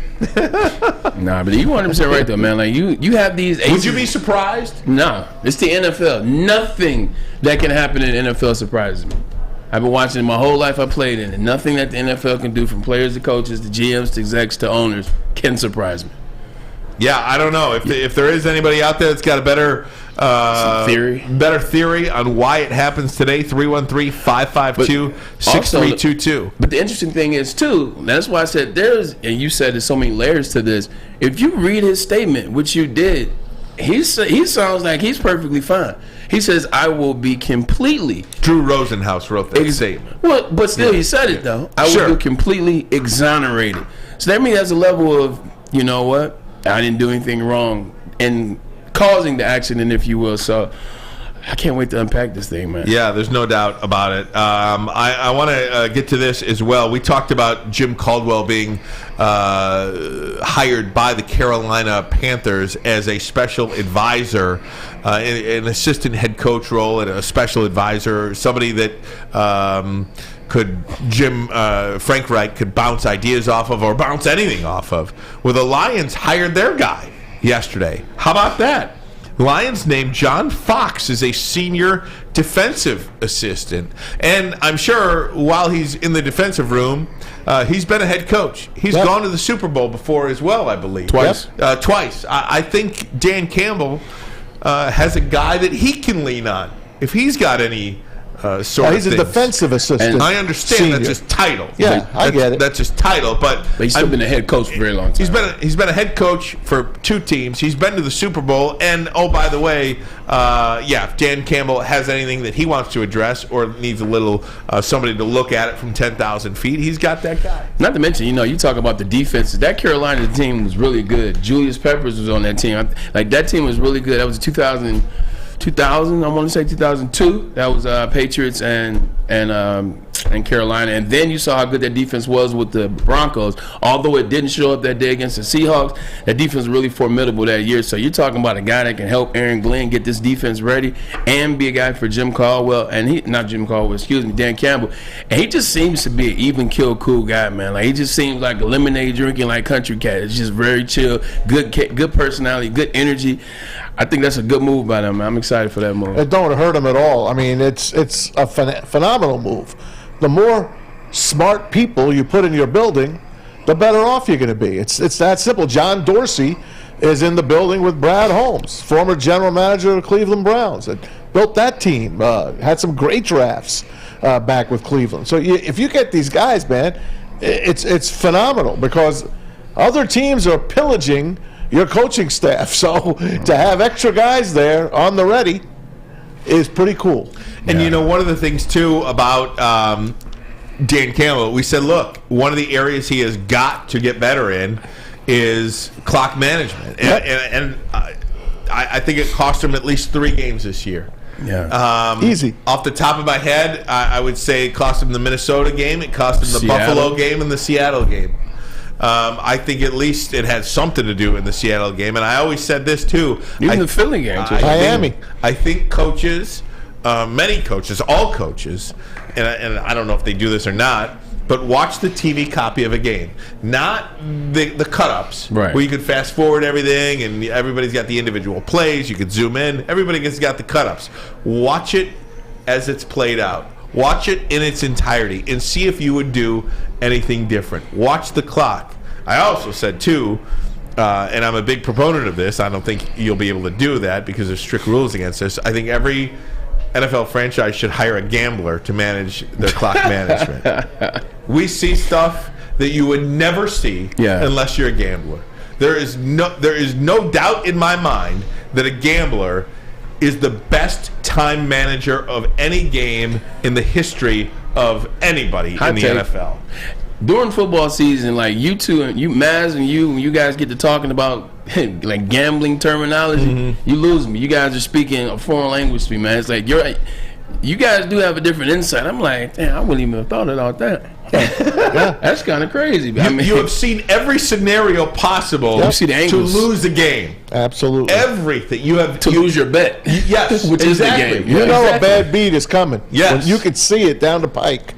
Nah, but you 100% right though, man. Like you have these. Would you be surprised? No, it's the NFL. Nothing that can happen in the NFL surprises me. I've been watching it my whole life. I played in it. Nothing that the NFL can do, from players to coaches to GMs to execs to owners, can surprise me. Yeah, I don't know if there is anybody out there that's got a better theory on why it happens today. 313-552-6322. But the interesting thing is too, that's why I said and you said there's so many layers to this. If you read his statement, which you did, he sounds like he's perfectly fine. He says, "I will be completely." Drew Rosenhaus wrote that statement. Well, but still, he said it though. I will be completely exonerated. So that means there's a level of, you know what, I didn't do anything wrong in causing the accident, if you will. So I can't wait to unpack this thing, man. Yeah, there's no doubt about it. I want to get to this as well. We talked about Jim Caldwell being hired by the Carolina Panthers as a special advisor, an assistant head coach role, and a special advisor, somebody that Frank Reich could bounce ideas off of or bounce anything off of. Well, the Lions hired their guy yesterday. How about that? Lions named John Fox as a senior defensive assistant. And I'm sure while he's in the defensive room, he's been a head coach. He's gone to the Super Bowl before as well, I believe. Twice. Twice. I think Dan Campbell has a guy that he can lean on if he's got any he's a defensive assistant. And I understand senior. That's his title. Yeah, I get it. That's his title, but he's still been a head coach for a very long time. He's been a head coach for 2 teams. He's been to the Super Bowl, and oh, by the way, if Dan Campbell has anything that he wants to address or needs a little somebody to look at it from 10,000 feet, he's got that guy. Not to mention, you talk about the defenses. That Carolina team was really good. Julius Peppers was on that team. That team was really good. That was 2000, I want to say 2002. That was Patriots and Carolina. And then you saw how good that defense was with the Broncos. Although it didn't show up that day against the Seahawks, that defense was really formidable that year. So you're talking about a guy that can help Aaron Glenn get this defense ready and be a guy for Jim Caldwell. And Dan Campbell. And he just seems to be an even kill, cool guy, man. Like, he just seems like a lemonade drinking like country cat. It's just very chill, good personality, good energy. I think that's a good move by them, man. I'm excited for that move. It don't hurt him at all. I mean, it's a phenomenal move. The more smart people you put in your building, the better off you're going to be. It's that simple. John Dorsey is in the building with Brad Holmes, former general manager of the Cleveland Browns, that built that team, had some great drafts back with Cleveland. So if you get these guys, man, it's phenomenal, because other teams are pillaging your coaching staff. So to have extra guys there on the ready is pretty cool. And one of the things too about Dan Campbell, we said, look, one of the areas he has got to get better in is clock management. And I think it cost him at least 3 games this year. Yeah, easy. Off the top of my head, I would say it cost him the Minnesota game, it cost him the Buffalo game, and the Seattle game. I think at least it had something to do in the Seattle game. And I always said this too. Even the Philly game too. Miami. I think coaches, many coaches, all coaches, and I don't know if they do this or not, but watch the TV copy of a game, not the cut-ups, right, where you could fast forward everything and everybody's got the individual plays, you could zoom in, everybody's got the cut-ups. Watch it as it's played out. Watch it in its entirety and see if you would do anything different. Watch the clock. I also said, too, and I'm a big proponent of this, I don't think you'll be able to do that because there's strict rules against this. I think every NFL franchise should hire a gambler to manage their clock management. We see stuff that you would never see unless you're a gambler. There is no doubt in my mind that a gambler is the best time manager of any game in the history of anybody in the NFL. During football season, like you two, Maz and you guys get to talking about like gambling terminology, you lose me. You guys are speaking a foreign language to me, man. It's like you guys do have a different insight. I'm like, damn, I wouldn't even have thought about that. Yeah, that's kind of crazy. You have seen every scenario possible to lose a game. Absolutely. Everything. You have to lose your bet. Yes, which is the game. You know a bad beat is coming. Yes. You can see it down the pike.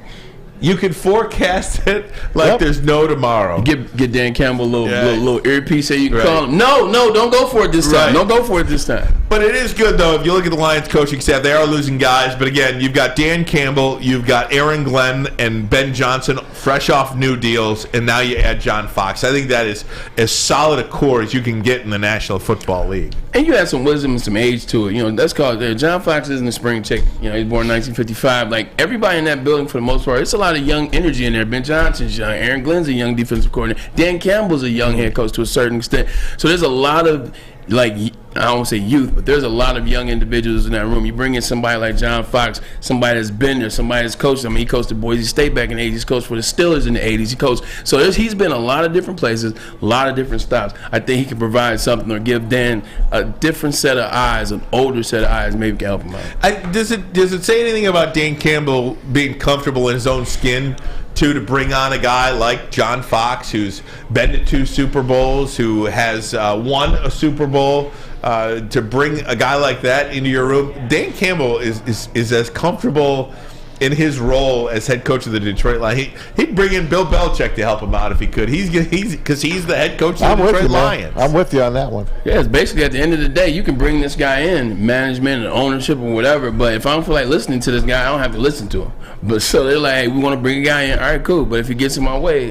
You can forecast it like there's no tomorrow. Get Dan Campbell a little earpiece so you can call him. No, don't go for it this time. Don't go for it this time. But it is good, though, if you look at the Lions coaching staff, they are losing guys. But again, you've got Dan Campbell, you've got Aaron Glenn and Ben Johnson fresh off new deals, and now you add John Fox. I think that is as solid a core as you can get in the National Football League. And you add some wisdom and some age to it. You know, that's called John Fox isn't a spring chicken. You know, he's born in 1955. Like, everybody in that building, for the most part, it's a lot of young energy in there. Ben Johnson's young. Aaron Glenn's a young defensive coordinator. Dan Campbell's a young head coach to a certain extent. So there's a lot of, like, I don't want to say youth, but there's a lot of young individuals in that room. You bring in somebody like John Fox, somebody that's been there, somebody that's coached. I mean, he coached at Boise State back in the 80s. He's coached for the Steelers in the 80s. He coached. So he's been a lot of different places, a lot of different stops. I think he can provide something or give Dan a different set of eyes, an older set of eyes, maybe can help him out. Does it say anything about Dan Campbell being comfortable in his own skin, to bring on a guy like John Fox, who's been to 2 Super Bowls, who has won a Super Bowl, to bring a guy like that into your room? Dan Campbell is as comfortable in his role as head coach of the Detroit Lions. He'd bring in Bill Belichick to help him out if he could. He's because he's the head coach of the Detroit Lions. I'm with you on that one. Yeah, it's basically at the end of the day, you can bring this guy in, management and ownership or whatever, but if I don't feel like listening to this guy, I don't have to listen to him. But so they're like, hey, we want to bring a guy in. All right, cool. But if he gets in my way,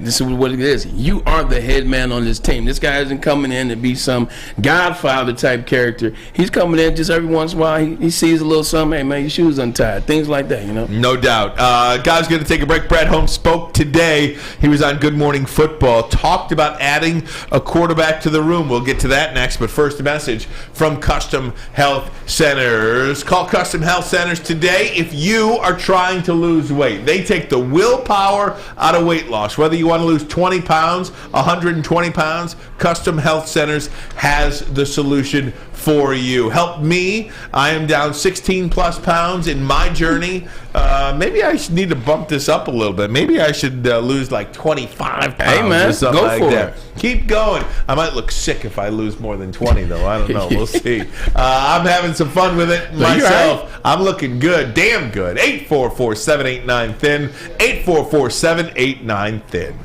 this is what it is. You are the head man on this team. This guy isn't coming in to be some Godfather type character. He's coming in just every once in a while. He sees a little something. Hey, man, your shoes untied. Things like that, you know? No doubt. Guys, going to take a break. Brad Holmes spoke today. He was on Good Morning Football. Talked about adding a quarterback to the room. We'll get to that next. But first, a message from Custom Health Centers. Call Custom Health Centers today if you are trying to lose weight. They take the willpower out of weight loss. Whether you want to lose 20 pounds, 120 pounds, Custom Health Centers has the solution for you. Help me. I am down 16 plus pounds in my journey. Maybe I need to bump this up a little bit. Maybe I should lose like 25 pounds. Hey, man, or something go like for that. it. Keep going. I might look sick if I lose more than 20, though. I don't know. We'll see. I'm having some fun with it myself. Right. I'm looking good. Damn good. 844-789-THIN. 844-789-THIN.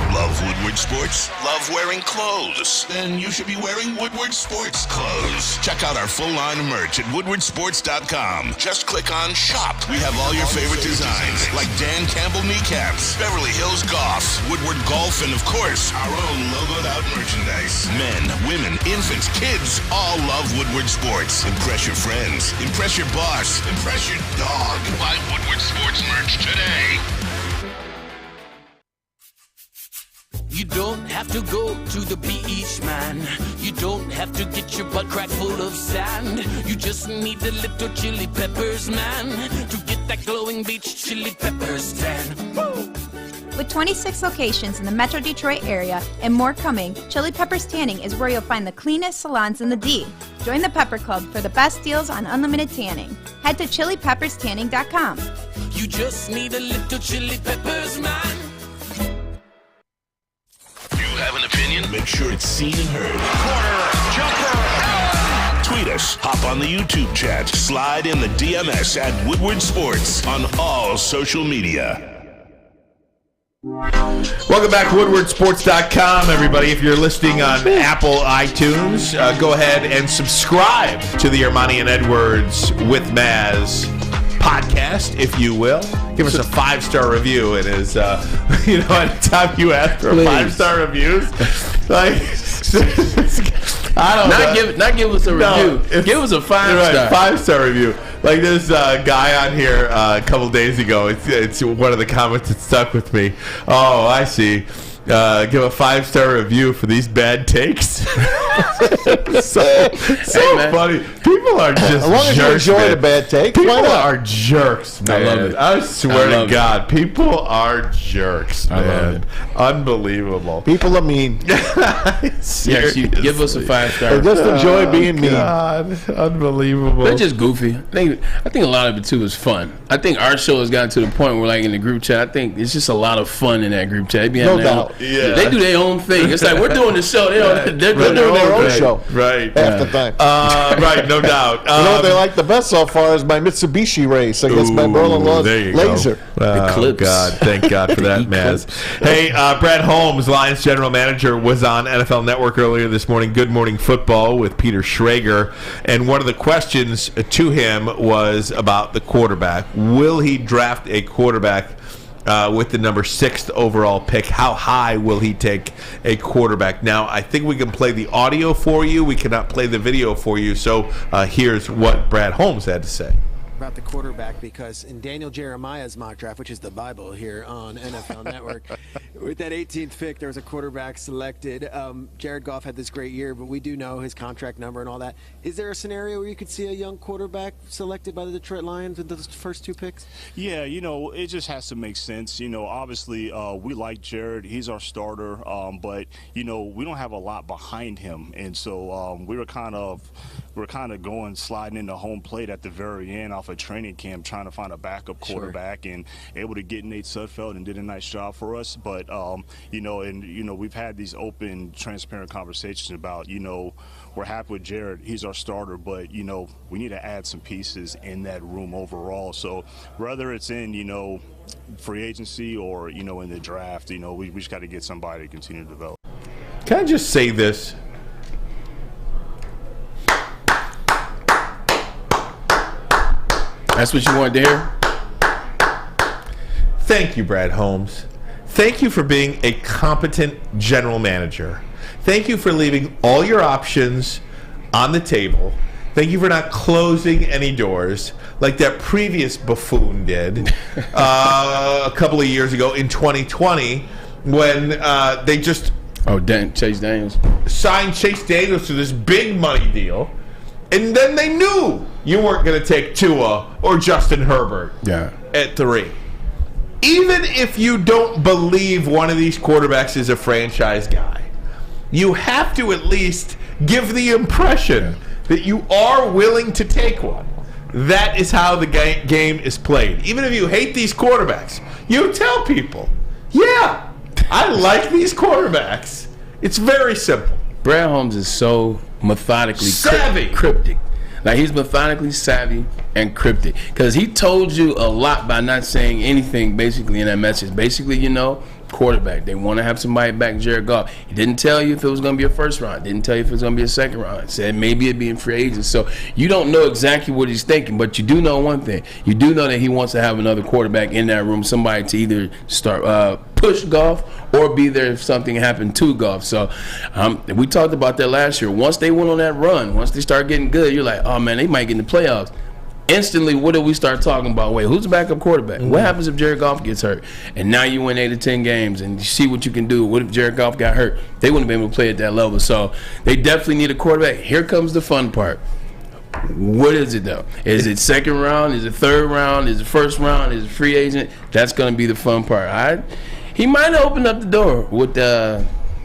Love Woodward Sports? Love wearing clothes? Then you should be wearing Woodward Sports clothes. Check out our full line of merch at woodwardsports.com. Just click on Shop. We have all your favorite designs, like Dan Campbell kneecaps, Beverly Hills Golf, Woodward Golf, and of course, our own logoed out merchandise. Men, women, infants, kids all love Woodward Sports. Impress your friends. Impress your boss. Impress your dog. Buy Woodward Sports merch today. You don't have to go to the beach, man. You don't have to get your butt crack full of sand. You just need a little chili peppers, man, to get that glowing beach chili peppers tan. Woo! With 26 locations in the Metro Detroit area and more coming, Chili Peppers Tanning is where you'll find the cleanest salons in the D. Join the Pepper Club for the best deals on unlimited tanning. Head to chilipepperstanning.com. You just need a little chili peppers, man. Have an opinion? Make sure it's seen and heard. Corner, jumper. Tweet us, hop on the YouTube chat, slide in the DMS at Woodward Sports on all social media. Welcome back, woodwardsports.com, everybody. If you're listening on Apple iTunes, go ahead and subscribe to the Ermanni and Edwards with Maz podcast, if you will. Give us a 5-star review. It is, anytime you ask for 5-star reviews, like, I don't know. Not give us a review. Give us a 5-star. 5-star review. Like this guy on here a couple days ago, it's one of the comments that stuck with me. Oh, I see. give a 5-star review for these bad takes. so funny. People are just as long as jerks, you enjoy man. the bad take, People why not? are jerks, man. I love it. I swear I to God, people are jerks, I man. love it. Unbelievable. People are mean. Yes, you give us a 5-star. They just enjoy being mean. God, unbelievable. They're just goofy. I think a lot of it too is fun. I think our show has gotten to the point where, like in the group chat, I think it's just a lot of fun in that group chat. They be having No their doubt. own- Yeah. They do their own thing. It's like we're doing the show. They're They're doing their own show. Right. Half the time. Right, no doubt. You know what they like the best so far is my Mitsubishi race against my brother-in-law's there you Laser. Go. Eclipse. God, thank God for that, Maz. Hey, Brad Holmes, Lions general manager, was on NFL Network earlier this morning, Good Morning Football with Peter Schrager, and one of the questions to him was about the quarterback. Will he draft a quarterback with the number 6th overall pick? How high will he take a quarterback? Now, I think we can play the audio for you. We cannot play the video for you. So here's what Brad Holmes had to say. About the quarterback, because in Daniel Jeremiah's mock draft, which is the Bible here on NFL Network, with that 18th pick, there was a quarterback selected. Jared Goff had this great year, but we do know his contract number and all that. Is there a scenario where you could see a young quarterback selected by the Detroit Lions with those first 2 picks? Yeah, it just has to make sense. Obviously, we like Jared. He's our starter, but, we don't have a lot behind him. And so we're kind of sliding into home plate at the very end off a training camp, trying to find a backup quarterback, and able to get Nate Sudfeld and did a nice job for us. But we've had these open, transparent conversations about we're happy with Jared. He's our starter, but we need to add some pieces in that room overall. So whether it's in free agency or in the draft, we just got to get somebody to continue to develop. Can I just say this? That's what you wanted to hear? Thank you, Brad Holmes. Thank you for being a competent general manager. Thank you for leaving all your options on the table. Thank you for not closing any doors like that previous buffoon did a couple of years ago in 2020 when they just Chase Daniels signed Chase Daniels to this big money deal. And then they knew you weren't going to take Tua or Justin Herbert at 3. Even if you don't believe one of these quarterbacks is a franchise guy, you have to at least give the impression that you are willing to take one. That is how the game is played. Even if you hate these quarterbacks, you tell people, yeah, I like these quarterbacks. It's very simple. Brad Holmes is so methodically savvy, cryptic. Like, he's methodically savvy and cryptic, because he told you a lot by not saying anything basically in that message. Basically, quarterback. They want to have somebody back, Jared Goff. He didn't tell you if it was going to be a first round. Didn't tell you if it was going to be a second round. He said maybe it'd be in free agents. So you don't know exactly what he's thinking, but you do know one thing. You do know that he wants to have another quarterback in that room, somebody to either start push Goff or be there if something happened to Goff. So we talked about that last year. Once they went on that run, once they start getting good, you're like, oh man, they might get in the playoffs. Instantly, what do we start talking about? Wait, who's the backup quarterback? What happens if Jared Goff gets hurt? And now you win 8 or 10 games and you see what you can do. What if Jared Goff got hurt? They wouldn't be able to play at that level. So they definitely need a quarterback. Here comes the fun part. What is it, though? Is it second round? Is it third round? Is it first round? Is it free agent? That's going to be the fun part. He might have opened up the door with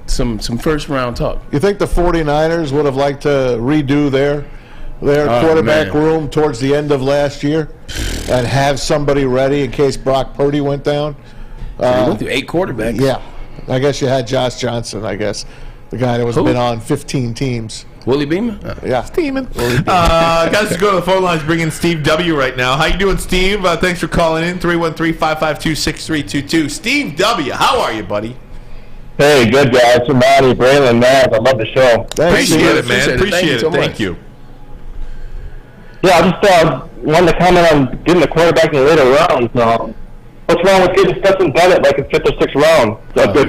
some first round talk. You think the 49ers would have liked to redo their quarterback room towards the end of last year and have somebody ready in case Brock Purdy went down? They went through 8 quarterbacks. Yeah. I guess you had Josh Johnson, the guy that was been on 15 teams. Willie Beeman? Yeah. Steaming. Guys, let's go to the phone lines. Bring in Steve W. right now. How you doing, Steve? Thanks for calling in. 313-552-6322. Steve W., how are you, buddy? Hey, good guys. Ermanni, Braylon, Naz. I love the show. Appreciate it, man. Appreciate it. Thank you. Yeah, I just wanted to comment on getting the quarterback in the later rounds. What's wrong with getting Stetson Bennett like in 5th or 6th round? A good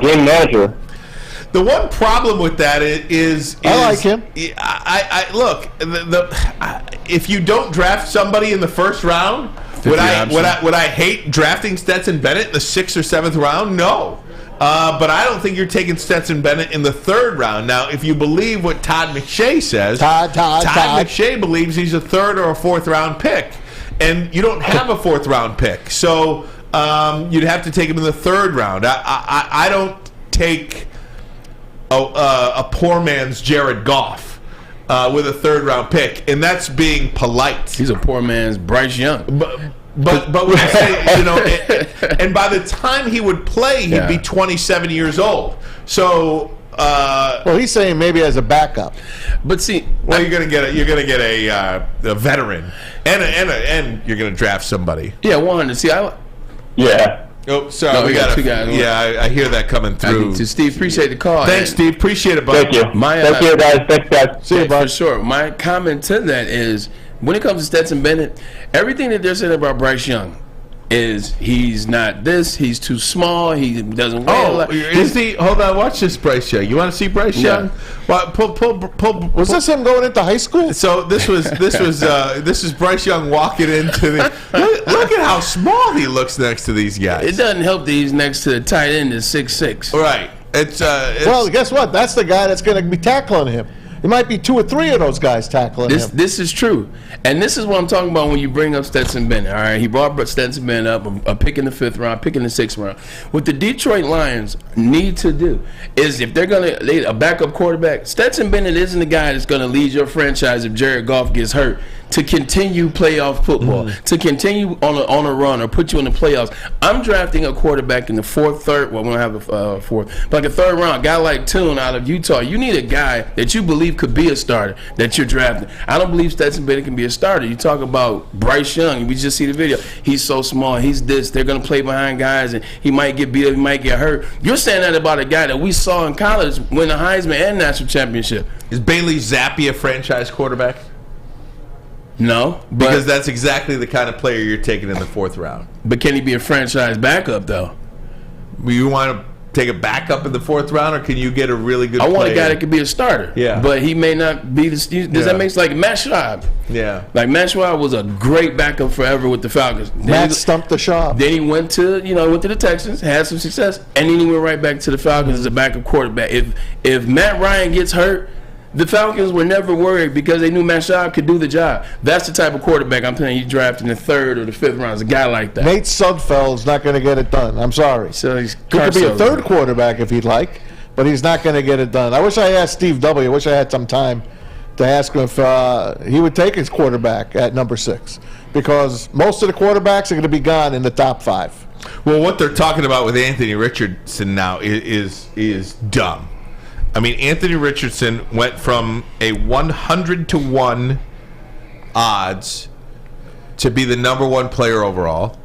game manager. The one problem with that is I like him. I look. If you don't draft somebody in the first round, would I hate drafting Stetson Bennett in the 6th or 7th round? No. But I don't think you're taking Stetson Bennett in the 3rd round. Now, if you believe what Todd McShay says, Todd McShay believes he's a 3rd or a 4th round pick. And you don't have a 4th round pick. So you'd have to take him in the 3rd round. I don't take a poor man's Jared Goff with a 3rd round pick. And that's being polite. He's a poor man's Bryce Young. But when you say, you know, and by the time he would play, he'd be 27 years old. So, well, he's saying maybe as a backup. But see, well, you're gonna get a veteran, and you're gonna draft somebody. Yeah, 100. See, Oh, sorry, No, we got 2 guys. Yeah, I hear that coming through. Steve, appreciate the call. Thanks, Steve. Appreciate it, buddy. Thank you. Thank you, guys. Thanks, guys. See you, bud. For sure. My comment to that is, when it comes to Stetson Bennett, everything that they're saying about Bryce Young is he's not this, he's too small, he doesn't weigh a lot. Hold on, watch this Bryce Young. You want to see Bryce Young? Well, pull. Was this him going into high school? So this is Bryce Young walking into the. Look at how small he looks next to these guys. It doesn't help that he's next to the tight end is 6'6". Right. Well, guess what? That's the guy that's going to be tackling him. It might be 2 or 3 of those guys tackling him. This is true. And this is what I'm talking about when you bring up Stetson Bennett. All right, he brought Stetson Bennett up, a pick in the 5th round, pick in the 6th round. What the Detroit Lions need to do is, if they're going to a backup quarterback, Stetson Bennett isn't the guy that's going to lead your franchise if Jared Goff gets hurt to continue playoff football, to continue on a run or put you in the playoffs. I'm drafting a quarterback in the 4th, 3rd. Well, we don't have a 4th, but like a 3rd round. A guy like Tune out of Utah. You need a guy that you believe could be a starter that you're drafting. I don't believe Stetson Bennett can be a starter. You talk about Bryce Young. We just see the video. He's so small. He's this. They're going to play behind guys, and he might get beat up. He might get hurt. You're saying that about a guy that we saw in college win the Heisman and national championship. Is Bailey Zappi a franchise quarterback? No, because that's exactly the kind of player you're taking in the 4th round. But can he be a franchise backup, though? You want to take a backup in the 4th round, or can you get a really good player? I want a guy that could be a starter. Yeah. But he may not be the... Does that make sense? Like Matt Schwab. Yeah. Like Matt Schwab was a great backup forever with the Falcons. Matt stumped the shop. Then he went to the Texans, had some success, and then he went right back to the Falcons as a backup quarterback. If Matt Ryan gets hurt, the Falcons were never worried because they knew Matt Schaub could do the job. That's the type of quarterback I'm telling you draft in the 3rd or the 5th round. Is a guy like that. Nate Sudfeld's not going to get it done. I'm sorry. So he could be a 3rd quarterback if he'd like, but he's not going to get it done. I wish I asked Steve W. I wish I had some time to ask him if he would take his quarterback at number 6, because most of the quarterbacks are going to be gone in the top 5. Well, what they're talking about with Anthony Richardson now is dumb. I mean, Anthony Richardson went from a 100-1 odds to be the number 1 player overall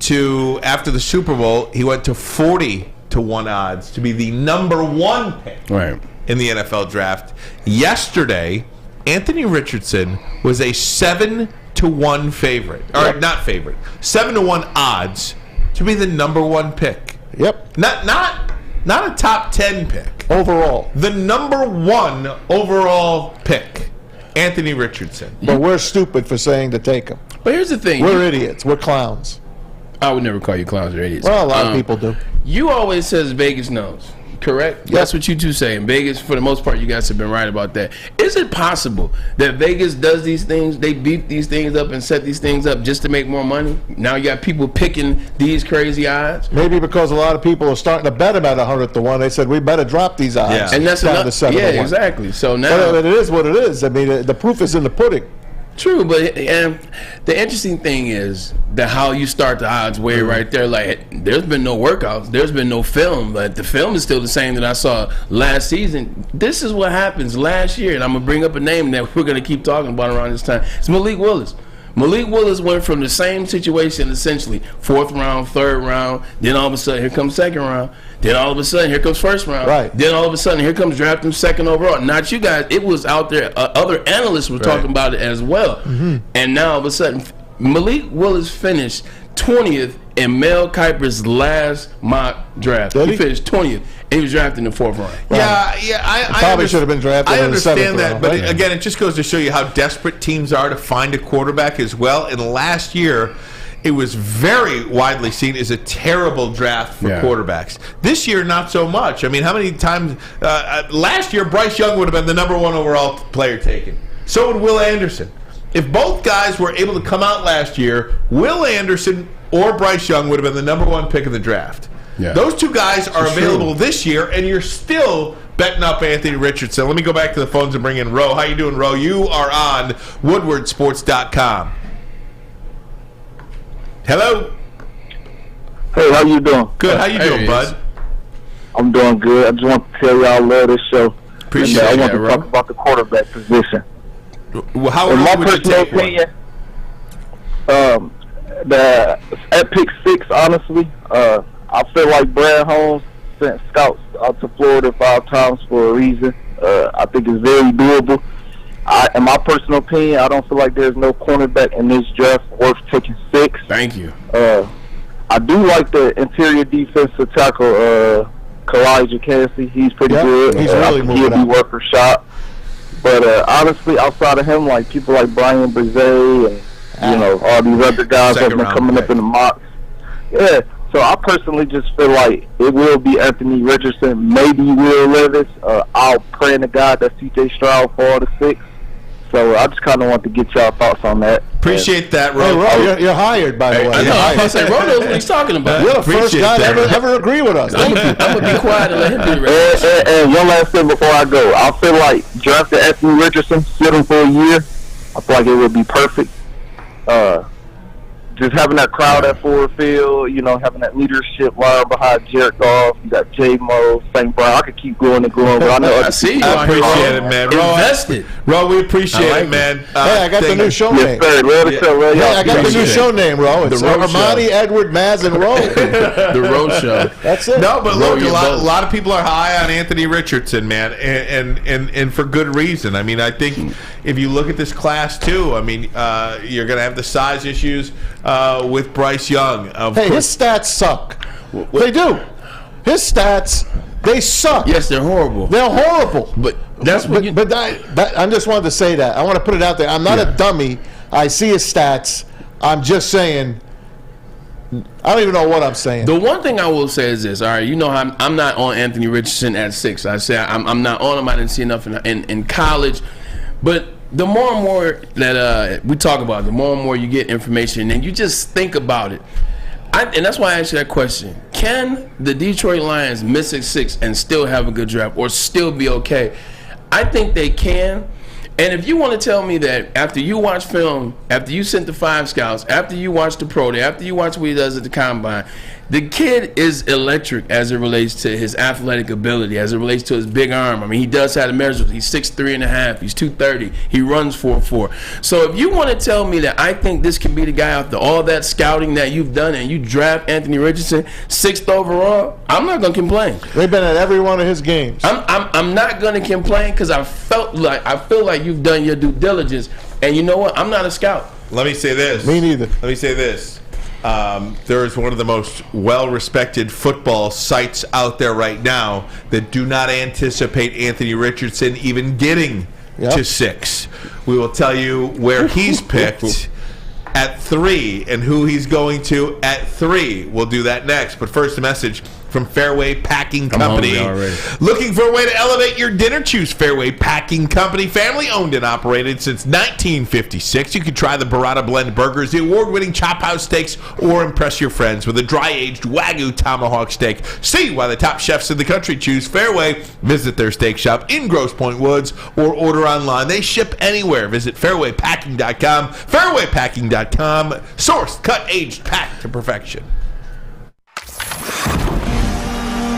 to, after the Super Bowl, he went to 40-1 odds to be the number 1 pick in the NFL draft. Yesterday, Anthony Richardson was a 7-1 favorite, or not favorite, 7-1 odds to be the number 1 pick. Yep. Not a top 10 pick. Overall. The number 1 overall pick, Anthony Richardson. But we're stupid for saying to take him. But here's the thing. We're idiots. We're clowns. I would never call you clowns or idiots. Well, a lot of people do. You always says Vegas knows. Correct? Yep. That's what you two say. In Vegas, for the most part, you guys have been right about that. Is it possible that Vegas does these things, they beat these things up and set these things up just to make more money? Now you got people picking these crazy odds? Maybe because a lot of people are starting to bet about 100-1. They said, we better drop these odds. Yeah. And that's down to 7-1. Yeah, exactly. So now... But it is what it is. I mean, the proof is in the pudding. True, but the interesting thing is that how you start the odds way right there. Like, there's been no workouts, there's been no film, but the film is still the same that I saw last season. This is what happens last year, and I'm gonna bring up a name that we're gonna keep talking about around this time. It's Malik Willis. Malik Willis went from the same situation, essentially 4th round, 3rd round, then all of a sudden here comes 2nd round, then all of a sudden here comes 1st round, then all of a sudden here comes drafting 2nd overall. Not you guys, it was out there, other analysts were talking about it as well. And now all of a sudden Malik Willis finished 20th in Mel Kiper's last mock draft. He finished 20th, and he was drafted in the 4th round. I probably should have been drafted in the 7th round. I understand that, but again, it just goes to show you how desperate teams are to find a quarterback as well. And last year, it was very widely seen as a terrible draft for quarterbacks. This year, not so much. I mean, how many times last year Bryce Young would have been the number 1 overall player taken. So would Will Anderson. If both guys were able to come out last year, Will Anderson or Bryce Young would have been the number 1 pick in the draft. Yeah. Those two guys are available this year, and you're still betting up Anthony Richardson. Let me go back to the phones and bring in Ro. How you doing, Ro? You are on WoodwardSports.com. Hello. Hey, how you doing? Good. How you doing, bud? I'm doing good. I just want to tell you I love this show. Appreciate it. I want to talk about the quarterback position. Well, how in my would you personal take opinion, at pick 6, honestly, I feel like Brad Holmes sent scouts out to Florida 5 times for a reason. I think it's very doable. In my personal opinion, I don't feel like there's no cornerback in this draft worth taking 6. Thank you. I do like the interior defensive tackle, Kalijah Casey. He's pretty good. He's really moving he'll be worth a shot. But honestly, outside of him, like people like Brian Brzee and all these other guys that have been coming up in the mocks. Yeah. So I personally just feel like it will be Anthony Richardson, maybe Will Levis. I'll pray to God that C.J. Stroud fall to 6. So I just kind of want to get y'all thoughts on that. Appreciate that, Ro. Hey, Ro, you're hired, by the way. I know. I was going to say, Ro knows what he's talking about. You're the first guy to ever agree with us. I'm going to be quiet and let him do the rest. And one last thing before I go. I feel like drafting Anthony Richardson, sit him for a year, I feel like it would be perfect. Just having that crowd at Ford Field, having that leadership line behind Jared Goff. You got J-Mo, St. Brown. I could keep going and going, but I know I see you. I appreciate it, man. Invested. Ro, we appreciate it, man. Hey, I got the new show name. Yes, sir. I got the new show name, Ro. It's Ermanni, Edwards, Maz, and Ro. The Ro Show. That's it. No, but look, a lot of people are high on Anthony Richardson, man, and for good reason. I mean, I think if you look at this class too, I mean, you're going to have the size issues with Bryce Young. His stats suck. They do. His stats, they suck. Yes, they're horrible. They're horrible. But that's what I just wanted to say that. I want to put it out there. I'm not a dummy. I see his stats. I'm just saying. I don't even know what I'm saying. The one thing I will say is this. All right, I'm not on Anthony Richardson at 6. I say I'm not on him. I didn't see enough in college, but the more and more that we talk about it, the more and more you get information, and you just think about it. And that's why I asked you that question. Can the Detroit Lions miss at 6 and still have a good draft or still be okay? I think they can. And if you want to tell me that after you watch film, after you sent the 5 scouts, after you watch the pro day, after you watch what he does at the combine, the kid is electric as it relates to his athletic ability, as it relates to his big arm. I mean, he does have the measures. He's 6'3.5". He's 230. He runs 4.4. So if you want to tell me that I think this can be the guy after all that scouting that you've done and you draft Anthony Richardson 6th overall, I'm not going to complain. They've been at every one of his games. I'm not going to complain because I feel like you've done your due diligence. And you know what? I'm not a scout. Let me say this. Me neither. Let me say this. There is one of the most well-respected football sites out there right now that do not anticipate Anthony Richardson even getting to 6. We will tell you where he's picked at 3 and who he's going to at 3. We'll do that next. But first, a message from Fairway Packing Company. Looking for a way to elevate your dinner? Choose Fairway Packing Company. Family owned and operated since 1956. You can try the Burrata Blend Burgers, the award-winning Chop House Steaks, or impress your friends with a dry-aged Wagyu Tomahawk Steak. See why the top chefs in the country choose Fairway. Visit their steak shop in Grosse Pointe Woods or order online. They ship anywhere. Visit fairwaypacking.com. Fairwaypacking.com. Sourced, cut, aged, packed to perfection.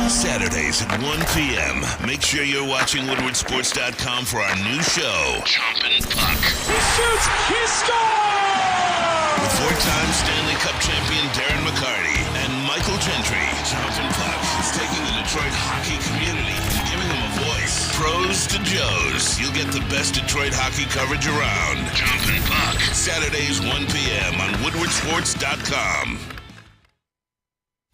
Saturdays at 1 p.m. Make sure you're watching WoodwardSports.com for our new show, Chompin' Puck. He shoots! He scores! With 4-time Stanley Cup champion Darren McCarty and Michael Gentry, Chompin' Puck is taking the Detroit hockey community and giving them a voice. Pros to Joes. You'll get the best Detroit hockey coverage around. Chompin' Puck. Saturdays 1 p.m. on WoodwardSports.com.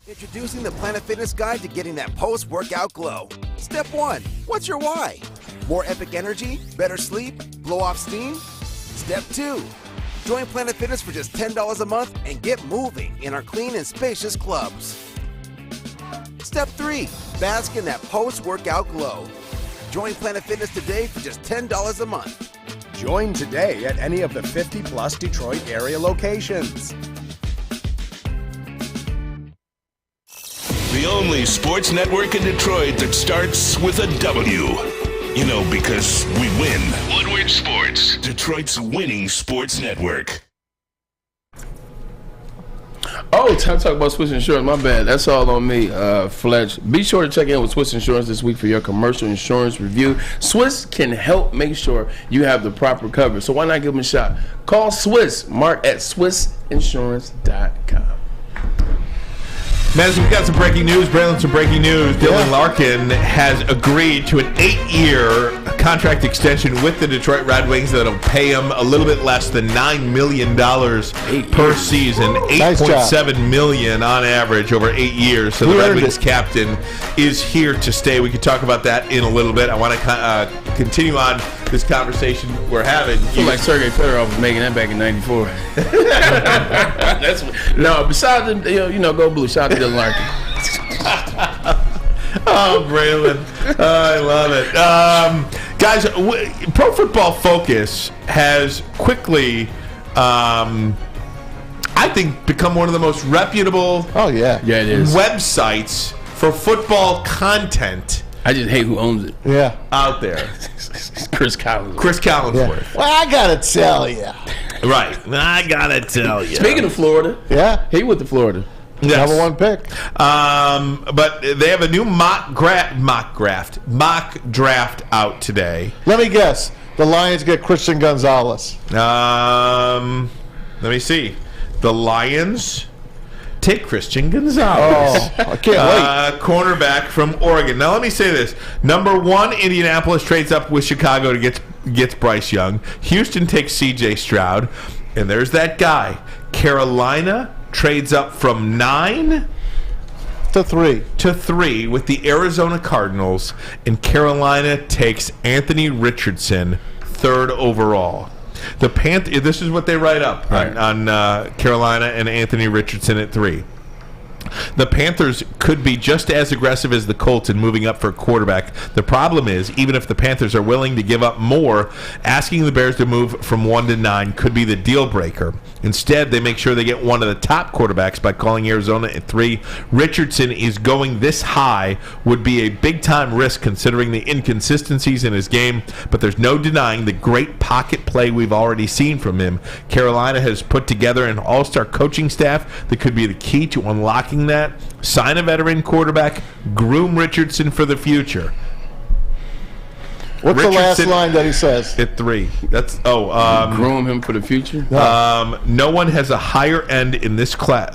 Introducing the Planet Fitness Guide to getting that post-workout glow. Step 1. What's your why? More epic energy? Better sleep? Blow off steam? Step 2. Join Planet Fitness for just $10 a month and get moving in our clean and spacious clubs. Step 3. Bask in that post-workout glow. Join Planet Fitness today for just $10 a month. Join today at any of the 50-plus Detroit area locations. The only sports network in Detroit that starts with a W. You know, because we win. Woodward Sports, Detroit's winning sports network. Oh, time to talk about Swiss Insurance. My bad. That's all on me, Fletch. Be sure to check in with Swiss Insurance this week for your commercial insurance review. Swiss can help make sure you have the proper coverage. So why not give them a shot? Call Swiss. Mark at SwissInsurance.com. Man, we've got some breaking news. Braylon, some breaking news. Dylan Larkin has agreed to an 8-year contract extension with the Detroit Red Wings that'll pay him a little bit less than $9 million per season. $8.7 million on average over 8 years. So the Red Wings captain is here to stay. We can talk about that in a little bit. I want to continue on this conversation we're having. I feel like Sergei Fedorov was making that back in '94. Besides the, go blue. Shout out to Dylan Larkin. Oh, Braylon. I love it. Guys, Pro Football Focus has quickly, I think, become one of the most reputable websites for football content. I just hate who owns it. Yeah. Out there. Chris Collinsworth. Chris Collinsworth. Yeah. Well, I got to tell you. Right. I got to tell you. Speaking of Florida. Yeah. He went to Florida. Yes. Number 1 pick. But they have a new mock draft out today. Let me guess. The Lions get Christian Gonzalez. Let me see. The Lions take Christian Gonzalez. Oh, I can't wait. Cornerback from Oregon. Now, let me say this. Number 1, Indianapolis trades up with Chicago to gets Bryce Young. Houston takes C.J. Stroud. And there's that guy. Carolina trades up from 9 to 3 with the Arizona Cardinals. And Carolina takes Anthony Richardson 3rd overall. The this is what they write up on Carolina and Anthony Richardson at 3. The Panthers could be just as aggressive as the Colts in moving up for a quarterback. The problem is, even if the Panthers are willing to give up more, asking the Bears to move from 1 to 9 could be the deal breaker. Instead, they make sure they get one of the top quarterbacks by calling Arizona at 3. Richardson is going this high would be a big-time risk considering the inconsistencies in his game, but there's no denying the great pocket play we've already seen from him. Carolina has put together an all-star coaching staff that could be the key to unlocking that. Sign a veteran quarterback, groom Richardson for the future. What's Richardson, the last line that he says? At 3. That's groom him for the future. No one has a higher end in this class.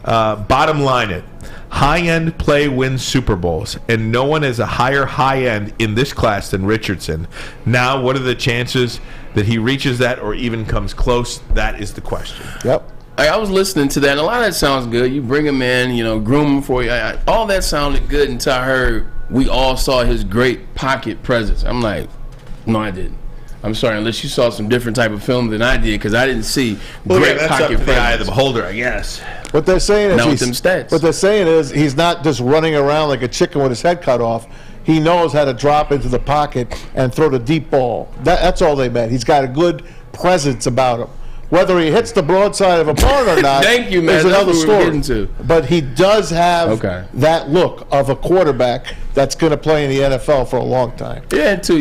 Bottom line it. High-end play wins Super Bowls, and no one has a higher high-end in this class than Richardson. Now, what are the chances that he reaches that or even comes close? That is the question. Yep. I was listening to that, and a lot of that sounds good. You bring him in, groom him for you. All that sounded good until I heard we all saw his great pocket presence. I'm like, no, I didn't. I'm sorry, unless you saw some different type of film than I did, because I didn't see great pocket presence. The eye of the beholder, I guess. What they're saying is now with them stats. What they're saying is he's not just running around like a chicken with his head cut off. He knows how to drop into the pocket and throw the deep ball. That's all they meant. He's got a good presence about him. Whether he hits the broadside of a barn or not Thank you, man. is another story. But he does have that look of a quarterback that's going to play in the NFL for a long time. Yeah, and too,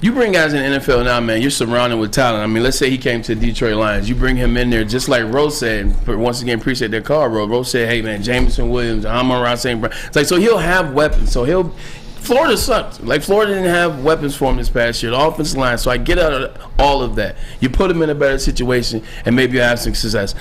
you bring guys in the NFL now, man, you're surrounded with talent. I mean, let's say he came to the Detroit Lions. You bring him in there, just like Rose said, once again, appreciate their call, bro. Rose said, hey, man, Jameson Williams, Amon-Ra St. Brown. It's like, so he'll have weapons. So Florida sucked. Like, Florida didn't have weapons for him this past year. The offensive line. So I get out of all of that. You put him in a better situation, and maybe you'll have some success.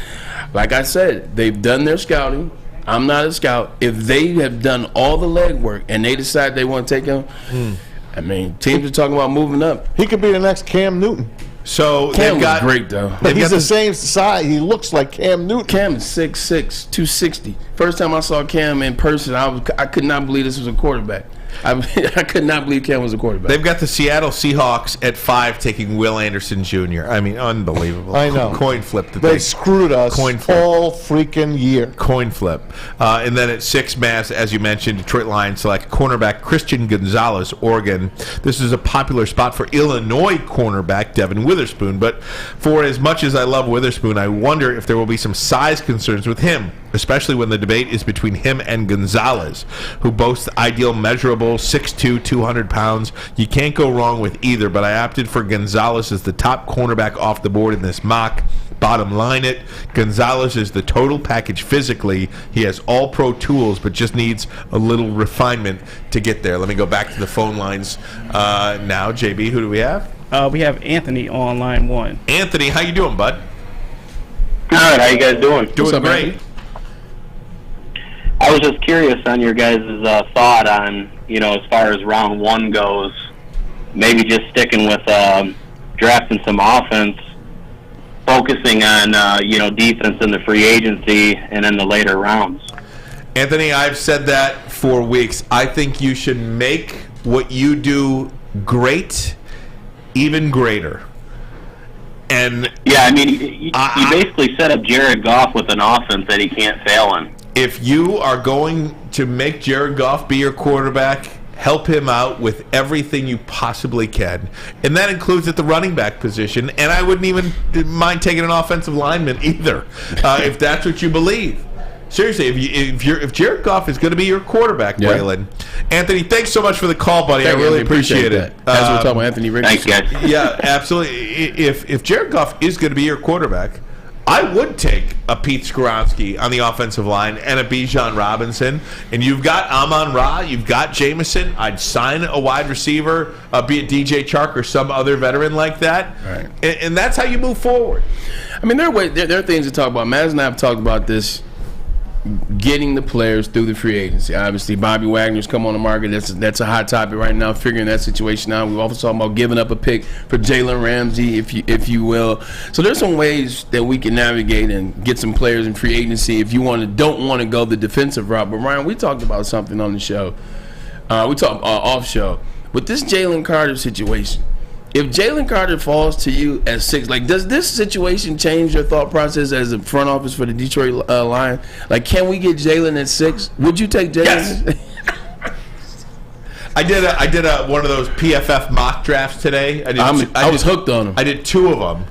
Like I said, they've done their scouting. I'm not a scout. If they have done all the legwork and they decide they want to take him, I mean, teams are talking about moving up. He could be the next Cam Newton. So Cam was great, though. He's the same size. He looks like Cam Newton. Cam is 6'6", 260. First time I saw Cam in person, I could not believe this was a quarterback. I could not believe Cam was a quarterback. They've got the Seattle Seahawks at 5 taking Will Anderson Jr. I mean, unbelievable. I know. Coin flip. They screwed us all freaking year. Coin flip. And then at 6, Mass, as you mentioned, Detroit Lions select cornerback Christian Gonzalez, Oregon. This is a popular spot for Illinois cornerback Devin Witherspoon. But for as much as I love Witherspoon, I wonder if there will be some size concerns with him, especially when the debate is between him and Gonzalez, who boasts the ideal measurable 6'2", 200 pounds. You can't go wrong with either, but I opted for Gonzalez as the top cornerback off the board in this mock. Bottom line it, Gonzalez is the total package physically. He has all pro tools, but just needs a little refinement to get there. Let me go back to the phone lines now. JB, who do we have? We have Anthony on line 1. Anthony, how you doing, bud? Good. How you guys doing? Doing great. I was just curious on your guys' thought on, as far as round 1 goes, maybe just sticking with drafting some offense, focusing on, defense in the free agency and in the later rounds. Anthony, I've said that for weeks. I think you should make what you do great even greater. And yeah, I mean, you basically set up Jared Goff with an offense that he can't fail in. If you are going to make Jared Goff be your quarterback, help him out with everything you possibly can. And that includes at the running back position. And I wouldn't even mind taking an offensive lineman either, if that's what you believe. Seriously, if Jared Goff is going to be your quarterback, Braylon. Anthony, thanks so much for the call, buddy. I really appreciate it. As we're talking about Anthony Richardson. Thanks, guys. Yeah, absolutely. If Jared Goff is going to be your quarterback, I would take a Pete Skoronski on the offensive line and a Bijan Robinson. And you've got Amon-Ra, you've got Jameson. I'd sign a wide receiver, be it DJ Chark or some other veteran like that. Right. And that's how you move forward. I mean, there are things to talk about. Maz and I have talked about this, getting the players through the free agency. Obviously, Bobby Wagner's come on the market. That's a hot topic right now, figuring that situation out. We've also talked about giving up a pick for Jalen Ramsey, if you will. So there's some ways that we can navigate and get some players in free agency if you don't want to go the defensive route. But Ryan, we talked about something on the show. We talked off show with this Jalen Carter situation. If Jalen Carter falls to you at 6, does this situation change your thought process as a front office for the Detroit Lions? Can we get Jalen at 6? Would you take Jalen? Yes. I did one of those PFF mock drafts today. I was hooked on them. I did 2 of them.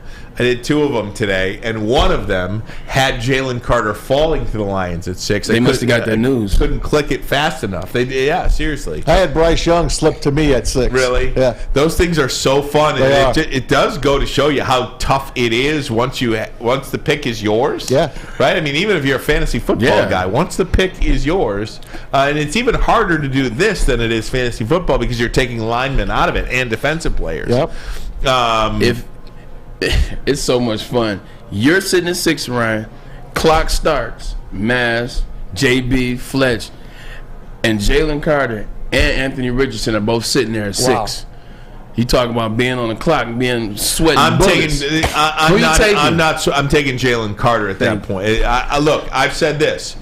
Today, and one of them had Jalen Carter falling to the Lions at 6. They must have got that news. Couldn't click it fast enough. Seriously. I had Bryce Young slip to me at 6. Really? Yeah. Those things are so fun. It does go to show you how tough it is once the pick is yours. Yeah. Right? I mean, even if you're a fantasy football guy, once the pick is yours, and it's even harder to do this than it is fantasy football because you're taking linemen out of it and defensive players. Yep. It's so much fun. You're sitting at 6, Ryan. Clock starts. Maz, JB, Fletch, and Jalen Carter and Anthony Richardson are both sitting there at 6. You talking about being on the clock and being sweating. I'm bullets. taking Jalen Carter at that point. Look, I've said this.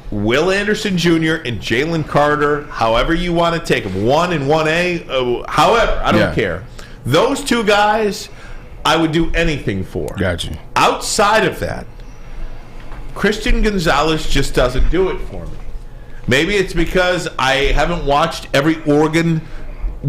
Will Anderson Jr. and Jalen Carter, however you want to take them, 1 and 1A, however, I don't care. Those 2 guys, I would do anything for. Gotcha. Outside of that, Christian Gonzalez just doesn't do it for me. Maybe it's because I haven't watched every Oregon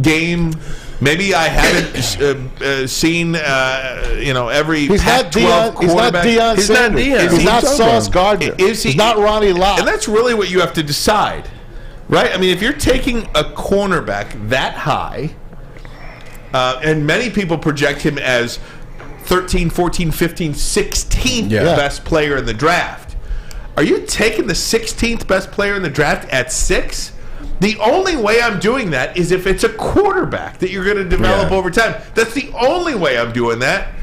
game. Maybe I haven't seen every Pac-12 quarterback. He's not Deion. He's not Sauce Gardner. He's not Ronnie Lott. And that's really what you have to decide, right? I mean, if you're taking a cornerback that high, and many people project him as 13, 14, 15, 16th best player in the draft. Are you taking the 16th best player in the draft at 6? The only way I'm doing that is if it's a quarterback that you're going to develop over time. That's the only way I'm doing that,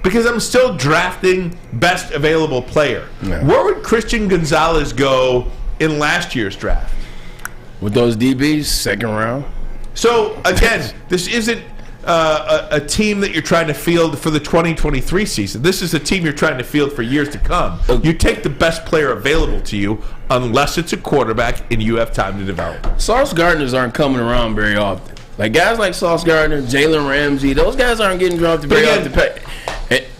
because I'm still drafting best available player. Yeah. Where would Christian Gonzalez go in last year's draft? With those DBs, 2nd round. So, again, this isn't a team that you're trying to field for the 2023 season. This is a team you're trying to field for years to come. You take the best player available to you, unless it's a quarterback and you have time to develop. Sauce Gardners aren't coming around very often. Like guys like Sauce Gardner, Jalen Ramsey, those guys aren't getting drafted very often.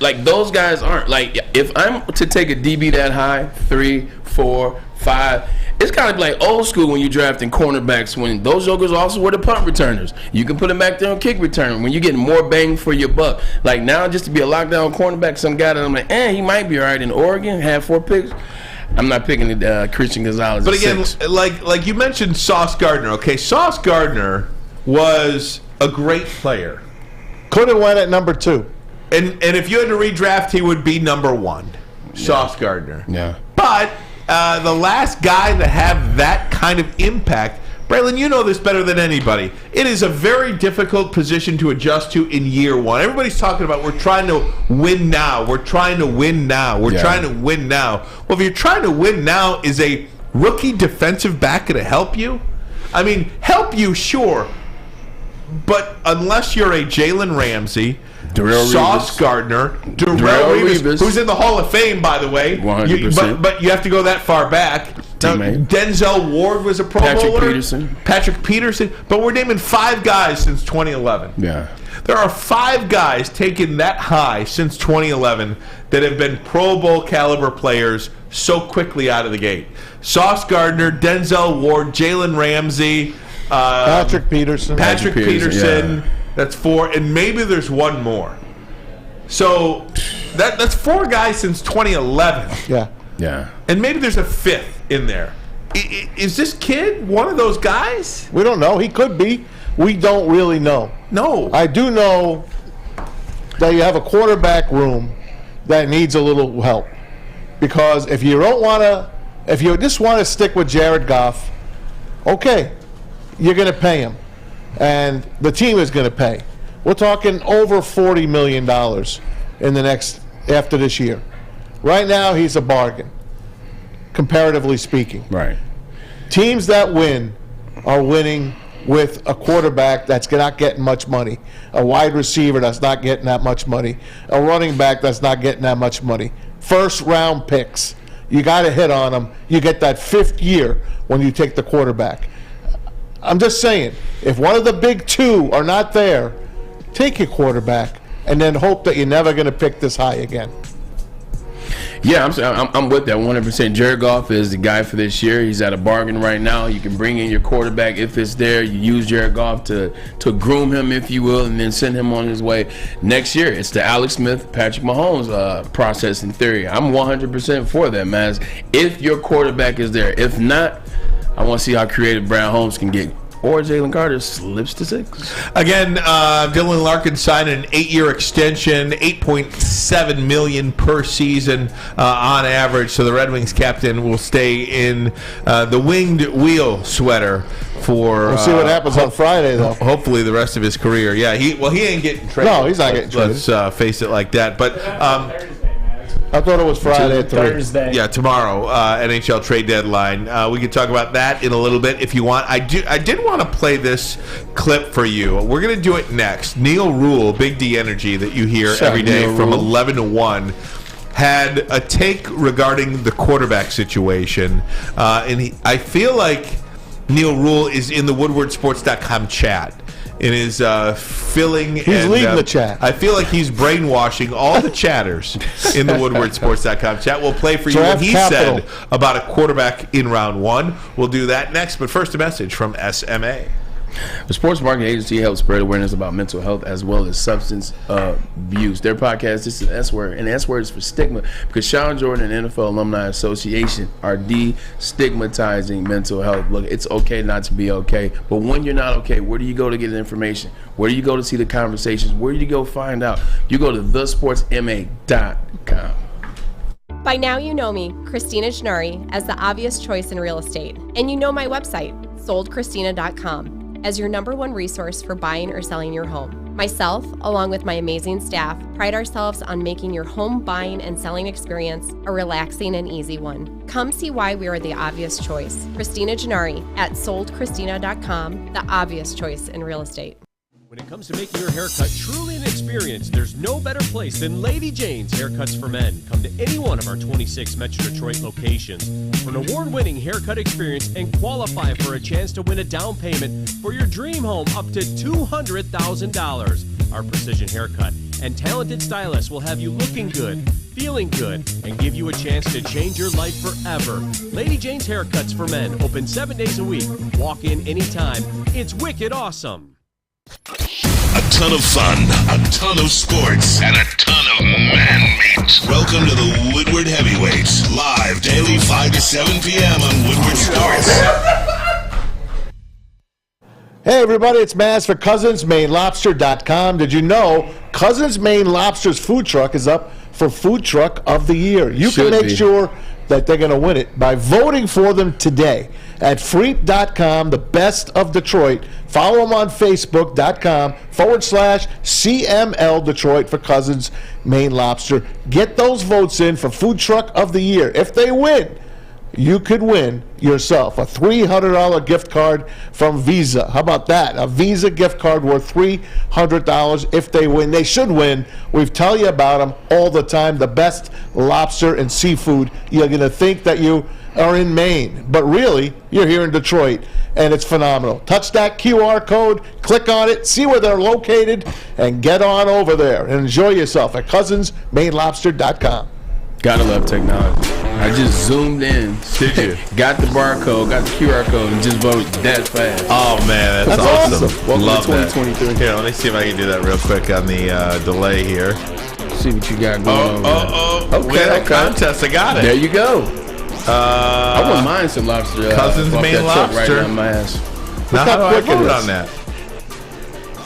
Like those guys aren't. Like if I'm to take a DB that high, 3, 4, 5, it's kind of like old school when you're drafting cornerbacks, when those jokers also were the punt returners. You can put them back there on kick return when you're getting more bang for your buck. Like now, just to be a lockdown cornerback, some guy that I'm like, he might be all right in Oregon, had 4 picks. I'm not picking Christian Gonzalez. But again, 6. like you mentioned Sauce Gardner. Okay, Sauce Gardner was a great player. Could have went at number 2. And if you had to redraft, he would be number 1. Sauce Gardner. Yeah. But the last guy to have that kind of impact, Braylon, you know this better than anybody. It is a very difficult position to adjust to in year 1. Everybody's talking about we're trying to win now. We're trying to win now. We're trying to win now. Well, if you're trying to win now, is a rookie defensive back going to help you? I mean, help you, sure. But unless you're a Jalen Ramsey, Sauce Gardner, Darrell Revis, who's in the Hall of Fame, by the way. 100%. But you have to go that far back. Denzel Ward was a Pro Bowler. Patrick Peterson. But we're naming 5 guys since 2011. Yeah. There are 5 guys taken that high since 2011 that have been Pro Bowl caliber players so quickly out of the gate. Sauce Gardner, Denzel Ward, Jalen Ramsey, Patrick Peterson. Yeah. That's 4, and maybe there's 1 more. So that's 4 guys since 2011. Yeah. And maybe there's a 5th in there. Is this kid one of those guys? We don't know. He could be. We don't really know. No. I do know that you have a quarterback room that needs a little help. Because if you just want to stick with Jared Goff, okay, you're going to pay him. And the team is going to pay. We're talking over $40 million after this year. Right now, he's a bargain, comparatively speaking. Right. Teams that win are winning with a quarterback that's not getting much money, a wide receiver that's not getting that much money, a running back that's not getting that much money. First-round picks. You got to hit on them. You get that 5th year when you take the quarterback. I'm just saying, if one of the big 2 are not there, take your quarterback and then hope that you're never going to pick this high again. Yeah, I'm with that 100%. Jared Goff is the guy for this year. He's at a bargain right now. You can bring in your quarterback if it's there. You use Jared Goff to groom him, if you will, and then send him on his way. Next year, it's the Alex Smith, Patrick Mahomes process in theory. I'm 100% for that, man. If your quarterback is there. If not, I want to see how creative Brad Holmes can get. Or Jalen Carter slips to 6. Again, Dylan Larkin signed an 8-year extension, $8.7 million per season on average. So the Red Wings captain will stay in the winged wheel sweater for. We'll see what happens on Friday, though. Hopefully, the rest of his career. Yeah, he ain't getting traded. No, he's not getting traded. Let's face it like that. But. I thought it was Friday at 3. Thursday. Yeah, tomorrow, NHL trade deadline. We can talk about that in a little bit if you want. I did want to play this clip for you. We're going to do it next. Neal Ruhl, Big D Energy that you hear every day from 11 to 1, had a take regarding the quarterback situation. And I feel like Neal Ruhl is in the WoodwardSports.com chat. It is filling. He's leading the chat. I feel like he's brainwashing all the chatters in the WoodwardSports.com chat. We'll play for you what he said about a quarterback in round 1. We'll do that next. But first, a message from SMA. The Sports Marketing Agency helps spread awareness about mental health as well as substance abuse. Their podcast, this is S-Word, and S-Word is for stigma because Sean Jordan and NFL Alumni Association are destigmatizing mental health. Look, it's okay not to be okay, but when you're not okay, where do you go to get the information? Where do you go to see the conversations? Where do you go find out? You go to thesportsma.com. By now you know me, Christina Gennari, as the obvious choice in real estate. And you know my website, soldchristina.com, as your #1 resource for buying or selling your home. Myself, along with my amazing staff, pride ourselves on making your home buying and selling experience a relaxing and easy one. Come see why we are the obvious choice. Christina Gennari at soldchristina.com, the obvious choice in real estate. When it comes to making your haircut truly an experience, there's no better place than Lady Jane's Haircuts for Men. Come to any one of our 26 Metro Detroit locations for an award-winning haircut experience and qualify for a chance to win a down payment for your dream home up to $200,000. Our precision haircut and talented stylists will have you looking good, feeling good, and give you a chance to change your life forever. Lady Jane's Haircuts for Men, open 7 days a week. Walk in anytime. It's wicked awesome. A ton of fun, a ton of sports, and a ton of man meat. Welcome to the Woodward Heavyweights, live daily 5 to 7 p.m. on Woodward Sports. Hey everybody, it's Maz for CousinsMaineLobster.com. Did you know Cousins Maine Lobster's food truck is up for Food Truck of the Year? You can make sure that they're going to win it by voting for them today at Freep.com, the best of Detroit. Follow them on Facebook.com/CML Detroit for Cousins Maine Lobster. Get those votes in for Food Truck of the Year. If they win, you could win yourself a $300 gift card from Visa. How about that? A Visa gift card worth $300 if they win. They should win. We tell you about them all the time. The best lobster and seafood. You're going to think that you are in Maine, but really, you're here in Detroit, and it's phenomenal. Touch that QR code, click on it, see where they're located, and get on over there and enjoy yourself at CousinsMaineLobster.com. Gotta love technology. I just zoomed in. Did you? Got the barcode, got the QR code, and just voted that fast. Oh, man, that's awesome. Welcome Love to 2023. that. Here, let me see if I can do that real quick on the delay here. See what you got going on. Okay, that contest, I got it. There you go. I wouldn't mind some lobster. Cousins Maine Lobster. Right down my ass. Now, how do I vote on that?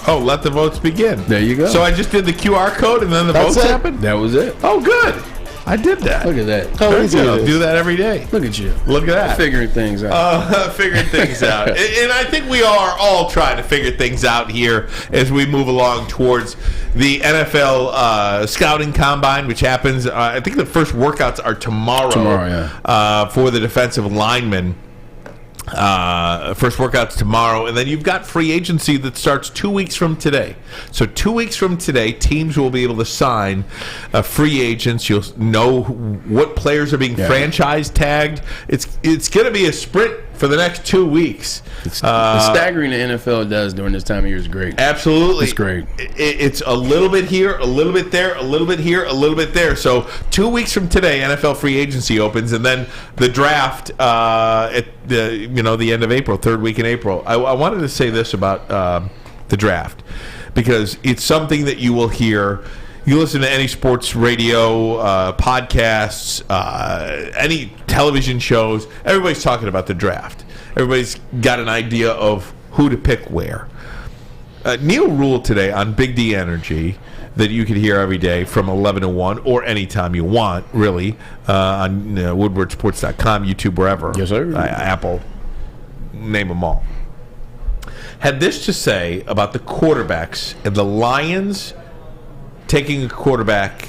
Oh, let the votes begin. There you go. So I just did the QR code and then the votes happened? That was it. Oh, good. I did that. Look at that. Very good. I'll do that every day. Look at you. Look at that. Figuring things out. Figuring things out. And I think we are all trying to figure things out here as we move along towards the NFL Scouting Combine, which happens, I think the first workouts are tomorrow. For the defensive linemen. First workouts tomorrow, and then you've got free agency that starts 2 weeks from today. So 2 weeks from today, teams will be able to sign free agents. You'll know what players are being franchise tagged. It's going to be a sprint for the next 2 weeks. The staggering the NFL does during this time of year is great. Absolutely. It's great. It's a little bit here, a little bit there, a little bit here, a little bit there. So 2 weeks from today, NFL free agency opens, and then the draft at the end of April, third week in April. I wanted to say this about the draft because it's something that you will hear. You listen to any sports radio, podcasts, any television shows, everybody's talking about the draft. Everybody's got an idea of who to pick where. Neal Ruhl today on Big D Energy that you can hear every day from 11 to 1 or anytime you want, really, on woodwardsports.com, YouTube, wherever. Yes, sir. Apple, name them all. Had this to say about the quarterbacks and the Lions taking a quarterback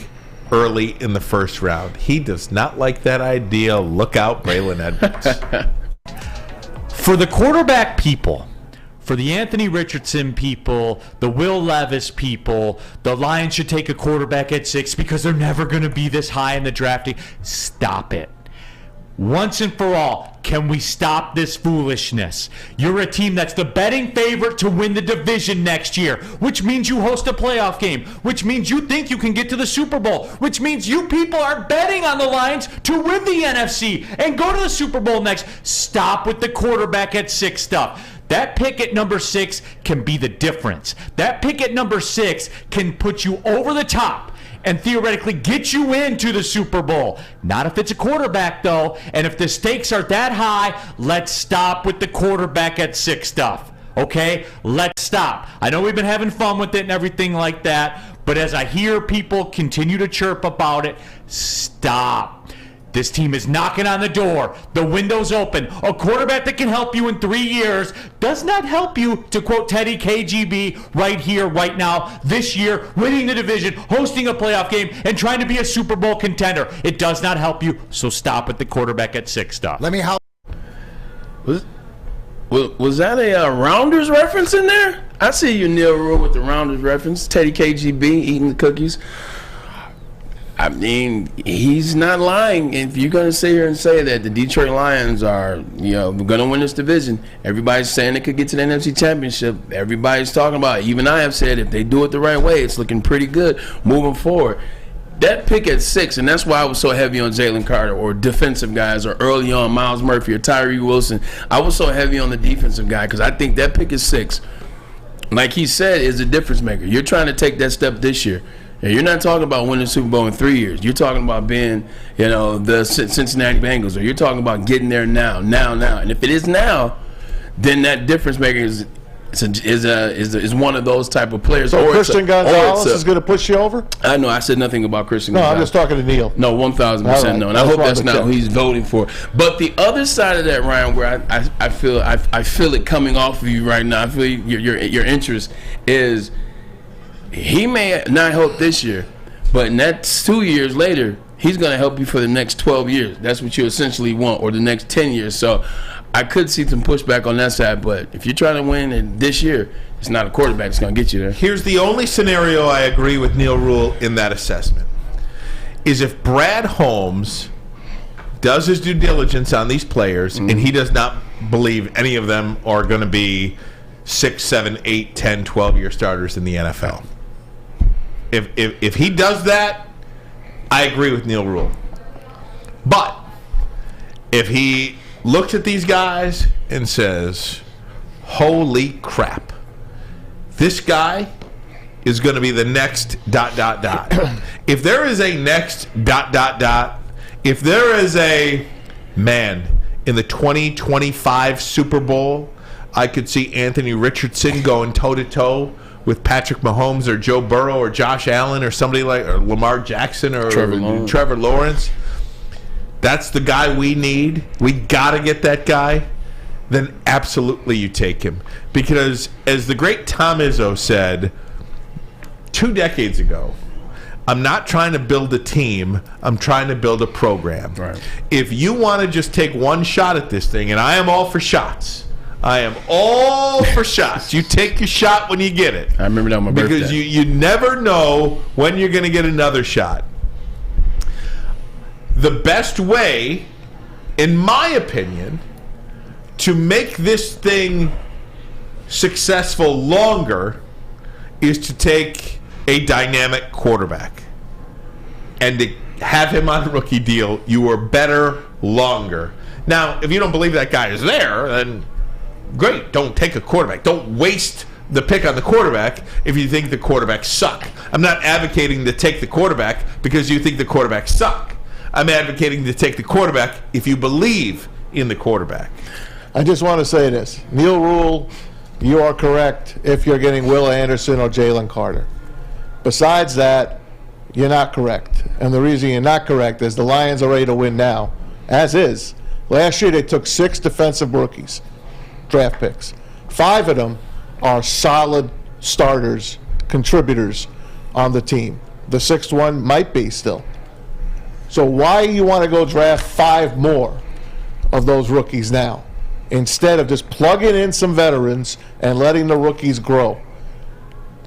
early in the first round. He does not like that idea. Look out, Braylon Edwards. For the quarterback people, for the Anthony Richardson people, the Will Levis people, the Lions should take a quarterback at 6 because they're never going to be this high in the drafting. Stop it. Once and for all, can we stop this foolishness? You're a team that's the betting favorite to win the division next year, which means you host a playoff game, which means you think you can get to the Super Bowl, which means you people are betting on the Lions to win the NFC and go to the Super Bowl next. Stop with the quarterback at 6 stuff. That pick at number 6 can be the difference. That pick at number 6 can put you over the top and theoretically get you into the Super Bowl. Not if it's a quarterback, though. And if the stakes are that high, let's stop with the quarterback at 6 stuff. Okay? Let's stop. I know we've been having fun with it and everything like that, but as I hear people continue to chirp about it, stop. This team is knocking on the door. The window's open. A quarterback that can help you in 3 years does not help you, to quote Teddy KGB, right here, right now, this year, winning the division, hosting a playoff game, and trying to be a Super Bowl contender. It does not help you, so stop at the quarterback at 6 stuff. Let me help. Was that a Rounders reference in there? I see you, Neal Ruhl, with the Rounders reference. Teddy KGB eating the cookies. I mean, he's not lying. If you're going to sit here and say that the Detroit Lions are, going to win this division, everybody's saying they could get to the NFC Championship. Everybody's talking about it. Even I have said if they do it the right way, it's looking pretty good moving forward. That pick at 6, and that's why I was so heavy on Jalen Carter or defensive guys, or early on Miles Murphy or Tyree Wilson. I was so heavy on the defensive guy because I think that pick at 6, like he said, is a difference maker. You're trying to take that step this year. And you're not talking about winning the Super Bowl in 3 years. You're talking about being, the Cincinnati Bengals, or you're talking about getting there now. And if it is now, then that difference maker is one of those type of players. So Christian Gonzalez is going to push you over? I know. I said nothing about Christian Gonzalez. No, I'm just talking to Neal. No, 1,000% no. And I hope that's not who he's voting for. But the other side of that, Ryan, where I feel it coming off of you right now, I feel your interest is he may not help this year, but in that 2 years later, he's going to help you for the next 12 years. That's what you essentially want, or the next 10 years. So I could see some pushback on that side, but if you're trying to win this year, it's not a quarterback that's going to get you there. Here's the only scenario I agree with Neal Ruhl in that assessment, is if Brad Holmes does his due diligence on these players, and he does not believe any of them are going to be 6, 7, 8, 10, 12-year starters in the NFL. If he does that, I agree with Neal Ruhl. But if he looks at these guys and says, holy crap, this guy is going to be the next ... If there is a next ... if there is a man in the 2025 Super Bowl, I could see Anthony Richardson going toe-to-toe with Patrick Mahomes or Joe Burrow or Josh Allen or somebody like, or Lamar Jackson or Trevor Lawrence. That's the guy we need. We got to get that guy. Then absolutely you take him. Because as the great Tom Izzo said 2 decades ago, I'm not trying to build a team. I'm trying to build a program. Right. If you want to just take one shot at this thing, and I am all for shots. I am all for shots. You take your shot when you get it. I remember that on my birthday. Because you never know when you're going to get another shot. The best way, in my opinion, to make this thing successful longer is to take a dynamic quarterback and to have him on a rookie deal. You are better longer. Now, if you don't believe that guy is there, then great. Don't take a quarterback. Don't waste the pick on the quarterback if you think the quarterbacks suck. I'm not advocating to take the quarterback because you think the quarterbacks suck. I'm advocating to take the quarterback if you believe in the quarterback. I just want to say this. Neal Ruhl, you are correct if you're getting Will Anderson or Jalen Carter. Besides that, you're not correct. And the reason you're not correct is the Lions are ready to win now, as is. Last year they took 6 defensive rookies, draft picks. 5 of them are solid starters, contributors on the team. The 6th one might be still. So why you want to go draft 5 more of those rookies now instead of just plugging in some veterans and letting the rookies grow?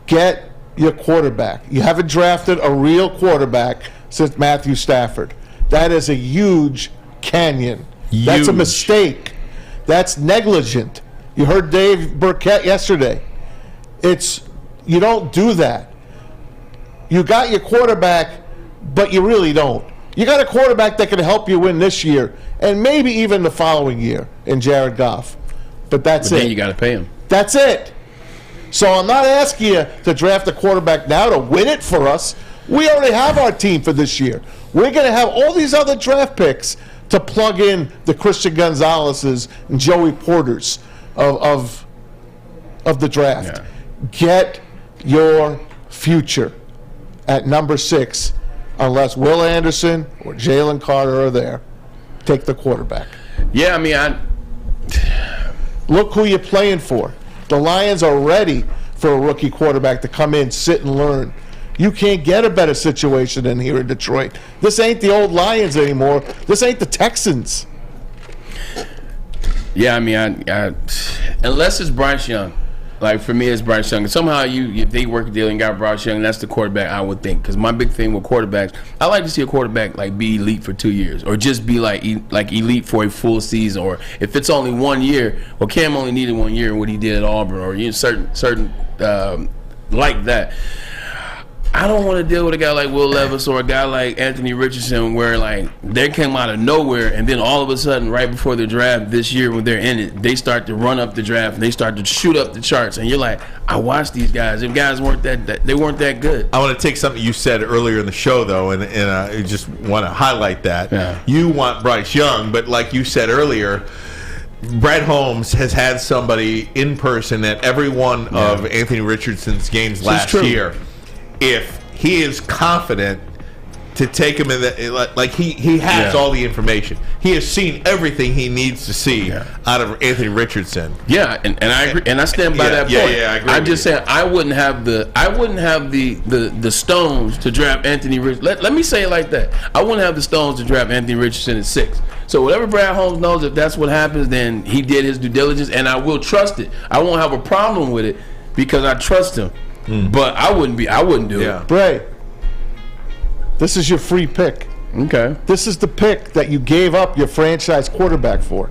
Get your quarterback. You haven't drafted a real quarterback since Matthew Stafford. That is a huge canyon. That's a mistake. That's negligent. You heard Dave Burkett yesterday. You don't do that. You got your quarterback, but you really don't. You got a quarterback that can help you win this year and maybe even the following year in Jared Goff. But that's it. Then you got to pay him. That's it. So I'm not asking you to draft a quarterback now to win it for us. We already have our team for this year. We're going to have all these other draft picks to plug in the Christian Gonzalez's and Joey Porters of the draft. Yeah. Get your future at number 6. Unless Will Anderson or Jalen Carter are there, take the quarterback. Yeah, I mean, look who you're playing for. The Lions are ready for a rookie quarterback to come in, sit, and learn. You can't get a better situation than here in Detroit. This ain't the old Lions anymore. This ain't the Texans. Yeah, I mean, unless it's Bryce Young. Like for me, it's Bryce Young. Somehow if they work a deal and got Bryce Young, that's the quarterback I would think. Because my big thing with quarterbacks, I like to see a quarterback like be elite for 2 years, or just be like elite for a full season. Or if it's only 1 year, well, Cam only needed 1 year in what he did at Auburn, or certain like that. I don't want to deal with a guy like Will Levis or a guy like Anthony Richardson, where like they came out of nowhere and then all of a sudden, right before the draft this year, when they're in it, they start to run up the draft and they start to shoot up the charts, and you're like, I watched these guys. Them guys weren't that they weren't that good. I want to take something you said earlier in the show though, and I just want to highlight that. Yeah. You want Bryce Young, but like you said earlier, Brett Holmes has had somebody in person at every one of Anthony Richardson's games last year. If he is confident to take him in the, like he has all the information. He has seen everything he needs to see out of Anthony Richardson. Yeah, and I agree, and I stand by that point. Yeah, I agree. I'm just saying I wouldn't have the stones to draft Anthony Richardson. Let me say it like that. I wouldn't have the stones to draft Anthony Richardson at 6. So whatever Brad Holmes knows, if that's what happens, then he did his due diligence, and I will trust it. I won't have a problem with it because I trust him. But I wouldn't do it. Bray, this is your free pick. Okay. This is the pick that you gave up your franchise quarterback for.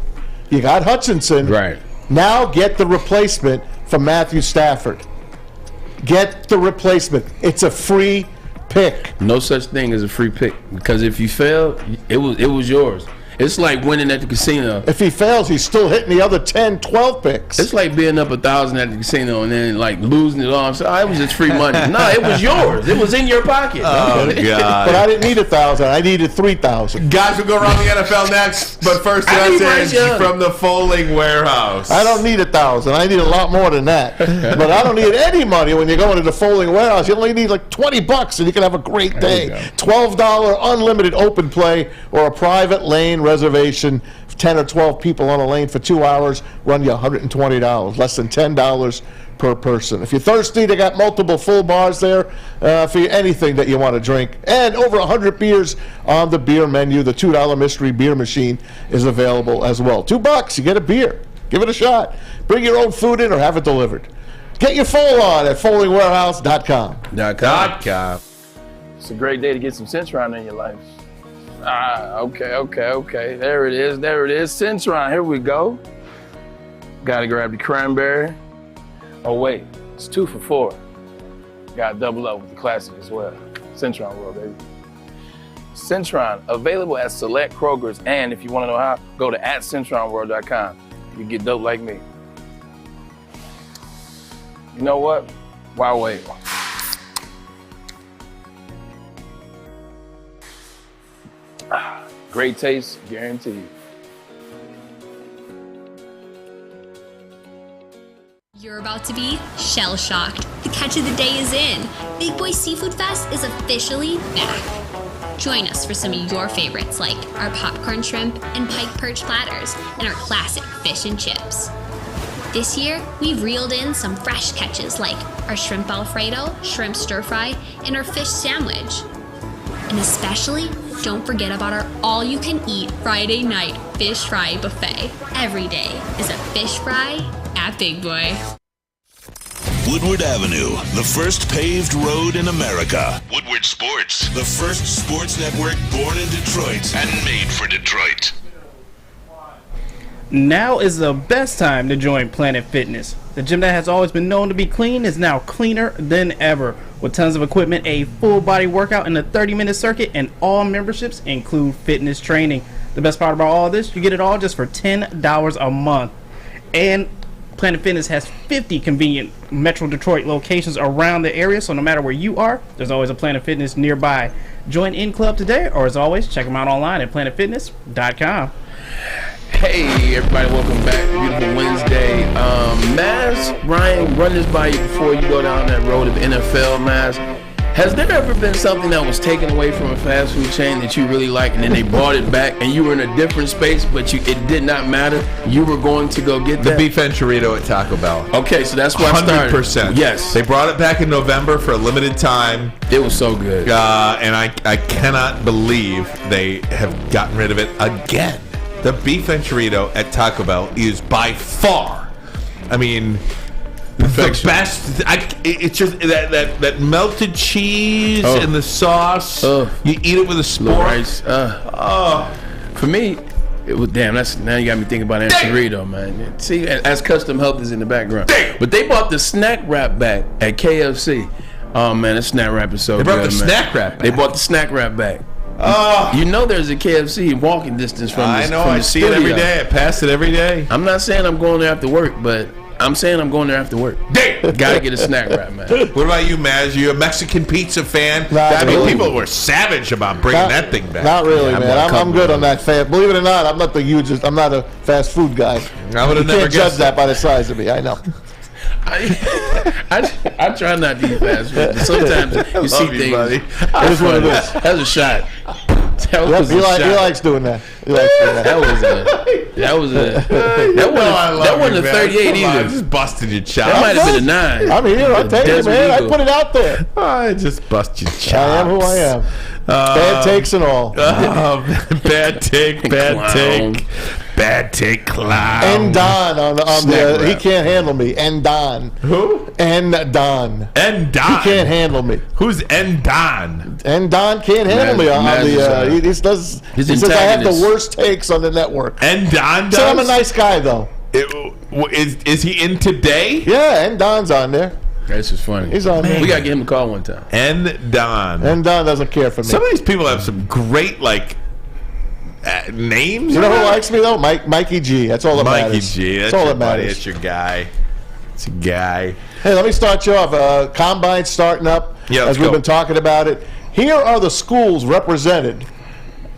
You got Hutchinson. Right. Now get the replacement for Matthew Stafford. Get the replacement. It's a free pick. No such thing as a free pick, because if you fail, it was yours. It's like winning at the casino. If he fails, he's still hitting the other 10, 12 picks. It's like being up 1,000 at the casino and then like losing it all. So it was just free money. No, it was yours. It was in your pocket. Oh, God. But I didn't need 1,000. I needed 3,000. Guys, we'll go around the NFL next. But first, message from the Folding Warehouse. I don't need 1,000. I need a lot more than that. But I don't need any money when you're going to the Folding Warehouse. You only need like $20 and you can have a great day. $12 unlimited open play or a private lane reservation, 10 or 12 people on a lane for 2 hours, run you $120, less than $10 per person. If you're thirsty, they got multiple full bars there for anything that you want to drink, and over 100 beers on the beer menu. The $2 mystery beer machine is available as well. $2, you get a beer. Give it a shot. Bring your own food in or have it delivered. Get your full on at foldingwarehouse.com. It's a great day to get some Centron in your life. Okay. There it is. Centron, here we go. Gotta grab the cranberry. Oh wait, it's 2 for $4. Gotta double up with the classic as well. Centron World, baby. Centron, available at select Kroger's, and if you wanna know how, go to @CentronWorld.com. You get dope like me. You know what? Why wait? Great taste, guaranteed. You're about to be shell-shocked. The catch of the day is in. Big Boy Seafood Fest is officially back. Join us for some of your favorites like our popcorn shrimp and pike perch platters and our classic fish and chips. This year, we've reeled in some fresh catches like our shrimp Alfredo, shrimp stir-fry, and our fish sandwich. And especially, don't forget about our all-you-can-eat Friday night fish fry buffet. Every day is a fish fry at Big Boy. Woodward Avenue, the first paved road in America. Woodward Sports, the first sports network born in Detroit and made for Detroit. Now is the best time to join Planet Fitness. The gym that has always been known to be clean is now cleaner than ever. With tons of equipment, a full body workout, and a 30-minute circuit, and all memberships include fitness training. The best part about all this, you get it all just for $10 a month. And Planet Fitness has 50 convenient Metro Detroit locations around the area, so no matter where you are, there's always a Planet Fitness nearby. Join in club today, or as always, check them out online at planetfitness.com. Hey everybody, welcome back. Beautiful Wednesday. Maz, Ryan, run this by you before you go down that road of NFL, Maz. Has there ever been something that was taken away from a fast food chain that you really like, and then they brought it back and you were in a different space, but it did not matter? You were going to go get the that? beef enchilada at Taco Bell. Okay, so that's why I started. 100%. Yes. They brought it back in November for a limited time. It was so good. And I cannot believe they have gotten rid of it again. The beef enchilada at Taco Bell is by far, I mean, perfection. The best. It's just that melted cheese and the sauce. You eat it with a spork. Rice. For me, it was damn. Now you got me thinking about Anthony, man. See, as Custom Health is in the background, but they bought the snack wrap back at KFC. Oh man, the snack wrap is so good. They brought the snack wrap back. They bought the snack wrap back. You know there's a KFC walking distance from I this, know. from I the see studio. it every day. I pass it every day. I'm not saying I'm going there after work, but I'm saying I'm going there after work. Gotta get a snack wrap, man. What about you, Maz? You a Mexican pizza fan? People were savage about bringing that thing back. Not really, man. I'm good on that. Believe it or not, I'm not the hugest. I'm not a fast food guy. I would have never can't guessed judge that by the size of me. I know. I try not to eat fast food, but sometimes you see things. Buddy. It is what it is. That was a shot. He likes doing that. That wasn't a 38 either. I just busted your chops. That might have been a 9. I'm here. I'll tell you, man. I put it out there. I just busted your chops. I am who I am. Bad takes and all. Bad take, clown. And Don on the he can't handle me. And Don. Who? And Don. And Don. He can't handle me. Who's And Don? And Don can't handle me on the. He says I have the worst takes on the network. And Don does. So I'm a nice guy though. Is he in today? Yeah, and Don's on there. That's just funny. He's on there. We gotta get him to call one time. And Don. And Don doesn't care for me. Some of these people have some great names. You know who likes me though? Mikey G. That's all that matters. Mikey G. That's all your that buddy. matters. That's your guy. It's a guy. Hey, let me start you off. Combine starting up. Yeah, as we've been talking about it. Here are the schools represented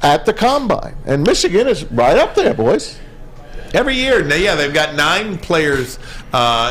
at the Combine, and Michigan is right up there, boys. Every year, yeah, they've got 9 players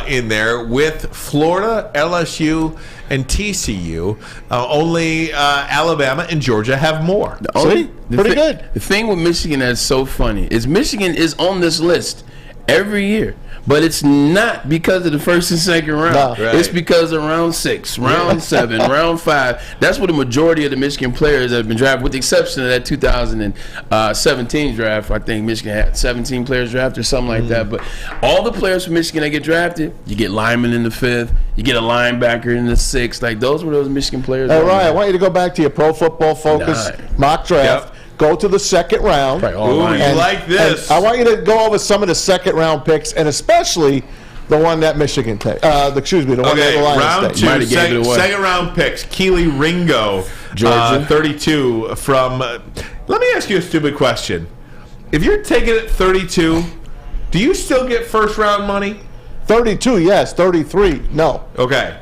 in there with Florida, LSU, and TCU. Only Alabama and Georgia have more. See? Pretty good. The thing with Michigan that's so funny is Michigan is on this list every year. But it's not because of the first and second round. No. Right. It's because of round 6, round 7, round 5. That's where the majority of the Michigan players have been drafted, with the exception of that 2017 draft. I think Michigan had 17 players drafted or something like that. But all the players from Michigan that get drafted, you get linemen in the 5th, you get a linebacker in the 6th. Like, those were those Michigan players. All right, I want you to go back to your Pro Football Focus mock draft. Yep. Go to the second round. Ooh, you like this. I want you to go over some of the second round picks, and especially the one that Michigan takes. The one that the Lions round take. 2, second round picks. Keely Ringo, Georgia. 32 from. Let me ask you a stupid question. If you're taking it 32, do you still get first round money? 32, yes. 33, no. Okay.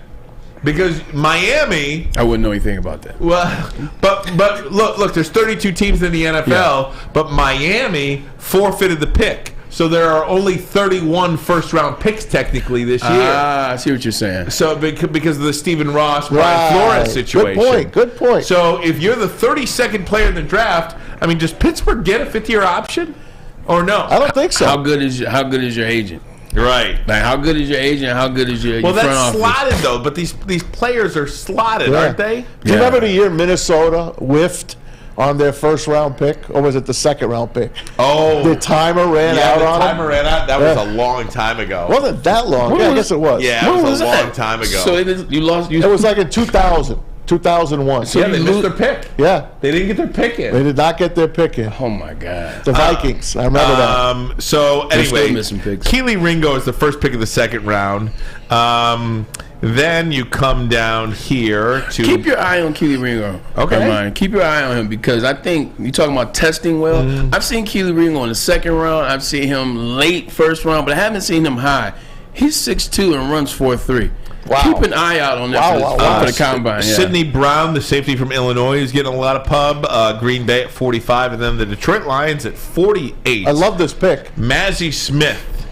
Because Miami, I wouldn't know anything about that. well, but look, there's 32 teams in the NFL, but Miami forfeited the pick, so there are only 31 first-round picks technically this year. I see what you're saying. So because of the Stephen Ross, Brian Flores situation. Good point. So if you're the 32nd player in the draft, I mean, does Pittsburgh get a fifth-year option, or no? I don't think so. How good is your agent? Right. Like, how good is your agent? How good is your front that's office? slotted though. But these players are slotted, aren't they? Do you remember the year Minnesota whiffed on their first round pick, or was it the second round pick? Oh, the timer ran out on them. ran out. That was a long time ago. Wasn't that long? I guess it was. Yeah, it was a long time ago. So you lost. It was like in 2000. 2001. So they missed their pick. Yeah. They didn't get their pick in. They did not get their pick in. Oh, my God. The Vikings. I remember that. So, anyway, missing picks. Keely Ringo is the first pick of the second round. Then you come down here to... Keep your eye on Keely Ringo. Okay. Keep your eye on him, because I think you're talking about testing well. I've seen Keely Ringo in the second round. I've seen him late first round, but I haven't seen him high. He's 6'2" and runs 4'3". Wow. Keep an eye out on that for the Combine. Yeah. Sidney Brown, the safety from Illinois, is getting a lot of pub. Green Bay at 45, and then the Detroit Lions at 48. I love this pick. Mazzie Smith,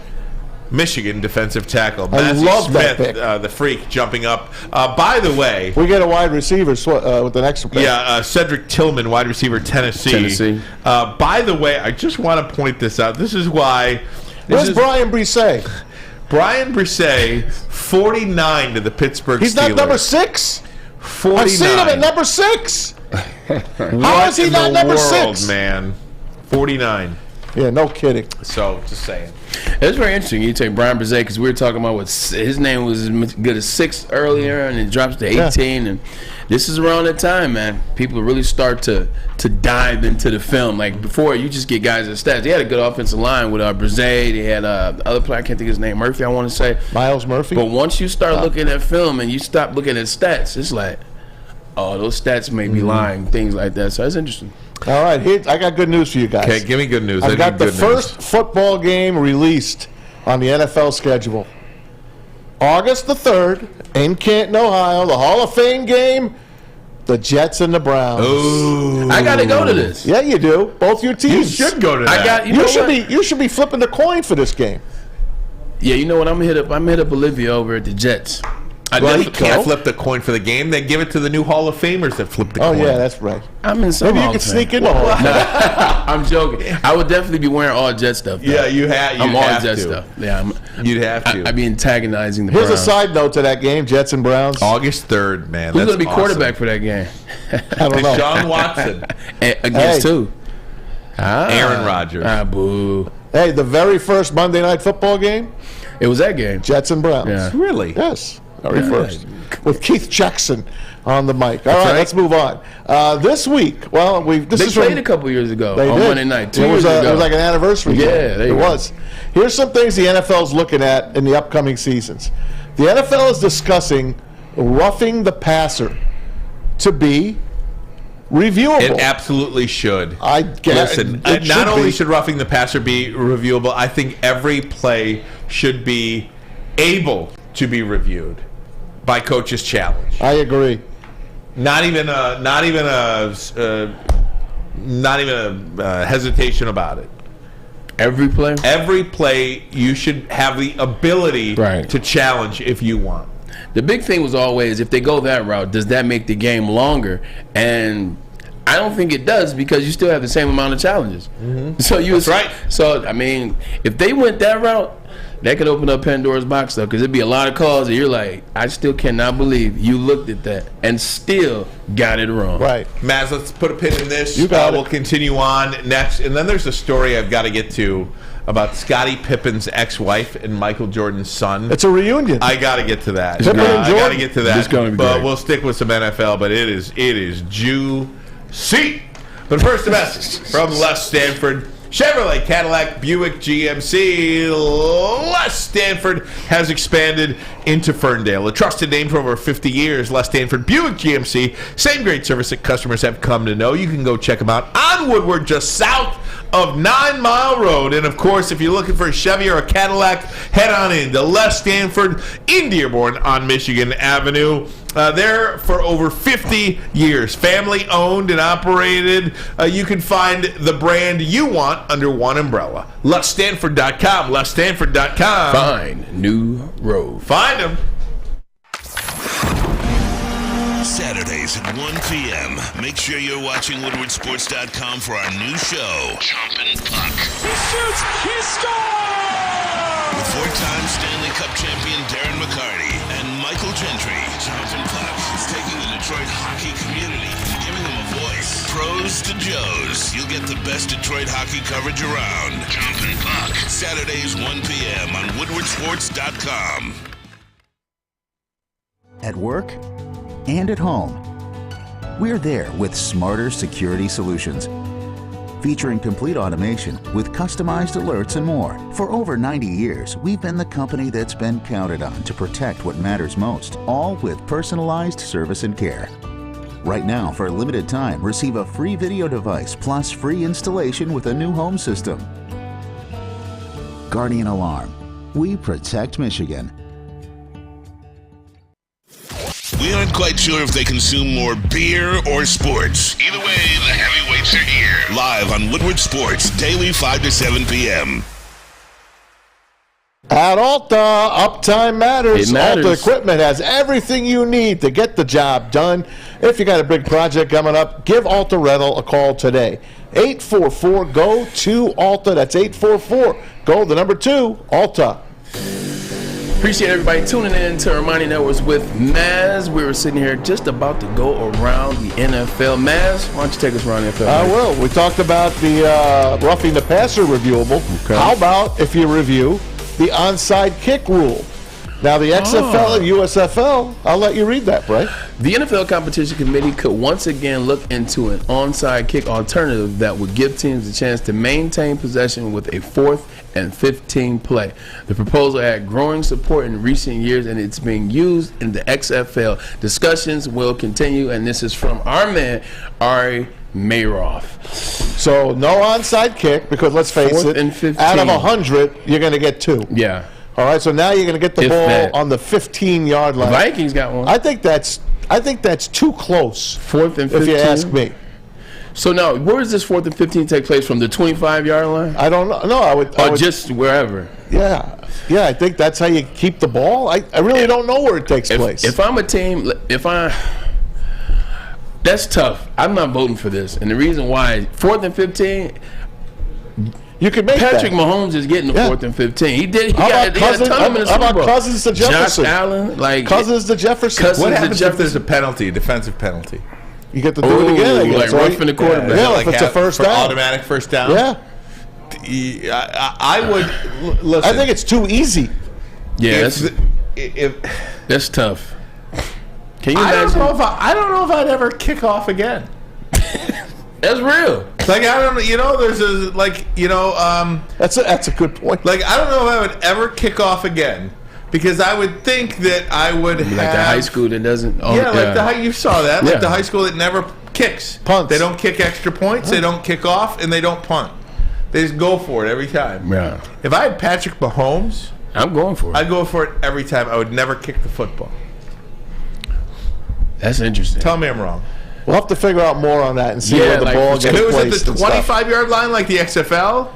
Michigan defensive tackle. I Mazzie love Smith, that pick. The freak, jumping up. By the way, we get a wide receiver with the next pick. Yeah, Cedric Tillman, wide receiver, Tennessee. By the way, I just want to point this out. This is why. Where's Brian Brisset? Brian Brisset, 49 to the Pittsburgh Steelers. He's not number 6? 49. I've seen him at number 6. How is he not number 6? Man? 49. Yeah, no kidding. So, just saying. It's very interesting. You take Brian Brzee, because we were talking about his name was as good as 6 earlier, and it drops to 18. And this is around that time, man. People really start to dive into the film. Like before, you just get guys at stats. They had a good offensive line with Brzee. They had the other player, I can't think of his name, Murphy, I want to say. Miles Murphy. But once you start looking at film and you stop looking at stats, it's like, oh, those stats may be lying, things like that. So that's interesting. All right, here, I got good news for you guys. Okay, give me good news. I've got the first football game released on the NFL schedule. August the 3rd in Canton, Ohio, the Hall of Fame game, the Jets and the Browns. Ooh. I got to go to this. Yeah, you do. Both your teams. You should go to that. You should be flipping the coin for this game. Yeah, you know what? I'm gonna hit up Olivia over at the Jets. You can't flip the coin for the game. They give it to the new Hall of Famers that flip the coin. Oh, yeah, that's right. I'm in some Maybe you could sneak in the Hall of Fame. I'm joking. I would definitely be wearing all Jet stuff, though. Yeah, you have. I'm all Jet stuff. Yeah, you'd have to. I'd be antagonizing the Here's Browns. a side note to that game, Jets and Browns. August 3rd, man. Who's going to be quarterback for that game? I don't know. Deshaun Watson. Against who? Aaron Rodgers. Boo. Hey, the very first Monday Night Football game? It was that game. Jets and Browns. Yeah. Really? Yes. Very first. With Keith Jackson on the mic. All right, let's move on. This week, They played a couple years ago on did. Monday night. 2 It was years ago. It was like an anniversary game. Yeah, there you it go. was. Here's some things the NFL's looking at in the upcoming seasons. The NFL is discussing roughing the passer to be reviewable. It absolutely should. I guess. Listen, it not should only be. should roughing the passer be reviewable, I think every play should be able to be reviewed by coach's challenge. I agree. Not even a hesitation about it. Every play, you should have the ability to challenge if you want. The big thing was always, if they go that route, does that make the game longer? And I don't think it does, because you still have the same amount of challenges. Mm-hmm. So that's right. So I mean, if they went that route, that could open up Pandora's box, though, because it'd be a lot of calls that you're like, I still cannot believe you looked at that and still got it wrong. Right. Maz, let's put a pin in this. You got it. We'll continue on next. And then there's a story I've got to get to about Scottie Pippen's ex-wife and Michael Jordan's son. It's a reunion. I got to get to that. Pippen and I got to Jordan? get to that. It's gonna be but great. we'll stick with some NFL, but it is juicy. But first, a message from Les Stanford. Chevrolet, Cadillac, Buick, GMC. Les Stanford has expanded into Ferndale. A trusted name for over 50 years, Les Stanford Buick GMC. Same great service that customers have come to know. You can go check them out on Woodward, just south of 9 Mile Road. And, of course, if you're looking for a Chevy or a Cadillac, head on in to Les Stanford in Dearborn on Michigan Avenue. There for over 50 years. Family owned and operated. You can find the brand you want under one umbrella. LesStanford.com. LesStanford.com. Find New Road. Find them. Saturdays at 1 p.m. Make sure you're watching WoodwardSports.com for our new show, Chompin' Puck. He shoots! He scores! With four-time Stanley Cup champion Darren McCarty and Michael Gentry, Chompin' Puck is taking the Detroit hockey community and giving them a voice. Pros to Joes. You'll get the best Detroit hockey coverage around. Chompin' Puck. Saturdays 1 p.m. on WoodwardSports.com. At work and at home, we're there with smarter security solutions. Featuring complete automation with customized alerts and more. For over 90 years, we've been the company that's been counted on to protect what matters most, all with personalized service and care. Right now, for a limited time, receive a free video device plus free installation with a new home system. Guardian Alarm. We protect Michigan. We aren't quite sure if they consume more beer or sports. Either way, the heavyweights are here. Live on Woodward Sports, daily 5 to 7 p.m. At Alta, uptime matters. It matters. Alta Equipment has everything you need to get the job done. If you got a big project coming up, give Alta Rental a call today. 844-GO-2-ALTA. That's 844-GO, the number 2, Alta. Appreciate everybody tuning in to Ermanni and Edwards with Maz. We were sitting here just about to go around the NFL. Maz, why don't you take us around the NFL? I will. We talked about the roughing the passer reviewable. Okay. How about if you review the onside kick rule? Now, the XFL and USFL, I'll let you read that, Bray. The NFL Competition Committee could once again look into an onside kick alternative that would give teams a chance to maintain possession with a 4th and 15 play. The proposal had growing support in recent years, and it's being used in the XFL. Discussions will continue, and this is from our man, Ari Mayroff. So, no onside kick, because let's face 4th it, and 15. out of 100, you're going to get 2. Yeah. All right, so now you're going to get the ball on the 15-yard line. The Vikings got one. I think that's too close. 4th and 15. If you ask me. So now, where does this 4th and 15 take place from? The 25-yard line? I don't know. No, I would just wherever. Yeah, I think that's how you keep the ball. I really don't know where it takes place. If I'm a team, that's tough. I'm not voting for this, and the reason why 4th and 15. You could make Patrick Mahomes is getting the 4th and 15. He did. He got a ton of them in the Super Bowl. How about Cousins to Jefferson? Josh Allen, Cousins to Jefferson. What happens if there's a penalty, a defensive penalty? You get to do it again. I guess, like roughing the quarterback. Yeah, if it's a first down, automatic first down. Yeah. I would listen. I think it's too easy. Yeah, that's tough. Can you imagine? I don't know if I'd ever kick off again. That's real. Like, I don't know, there's that's a good point. Like, I don't know if I would ever kick off again, because I would think that I would have like the high school that doesn't. You saw that, like the high school that never kicks. Punts. They don't kick extra points. They don't kick off, and they don't punt. They just go for it every time. Yeah. If I had Patrick Mahomes, I'm going for it. I'd go for it every time. I would never kick the football. That's interesting. Tell me I'm wrong. We'll have to figure out more on that and see where the ball gets placed. If it was at the 25-yard line like the XFL,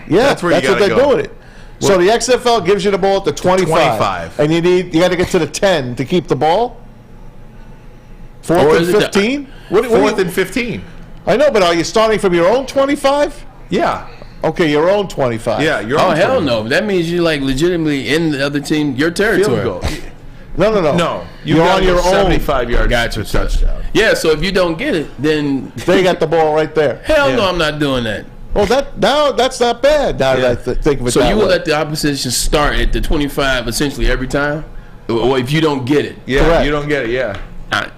that's what they're doing it. So the XFL gives you the ball at the 25. And you got to get to the 10 to keep the ball? 4th and 15? 4th and 15. I know, but are you starting from your own 25? Yeah. Okay, your own 25. Yeah, your own 25. Hell no. That means you're like legitimately in the other team, your territory. Field goal. No. You're on your own 75-yard touchdown. Yeah, so if you don't get it, then they got the ball right there. Hell no, I'm not doing that. Well, that's not bad. Now that I think of it. So that you would way. let the opposition start at the 25 essentially every time, or if you don't get it. Yeah, correct. You don't get it. Yeah,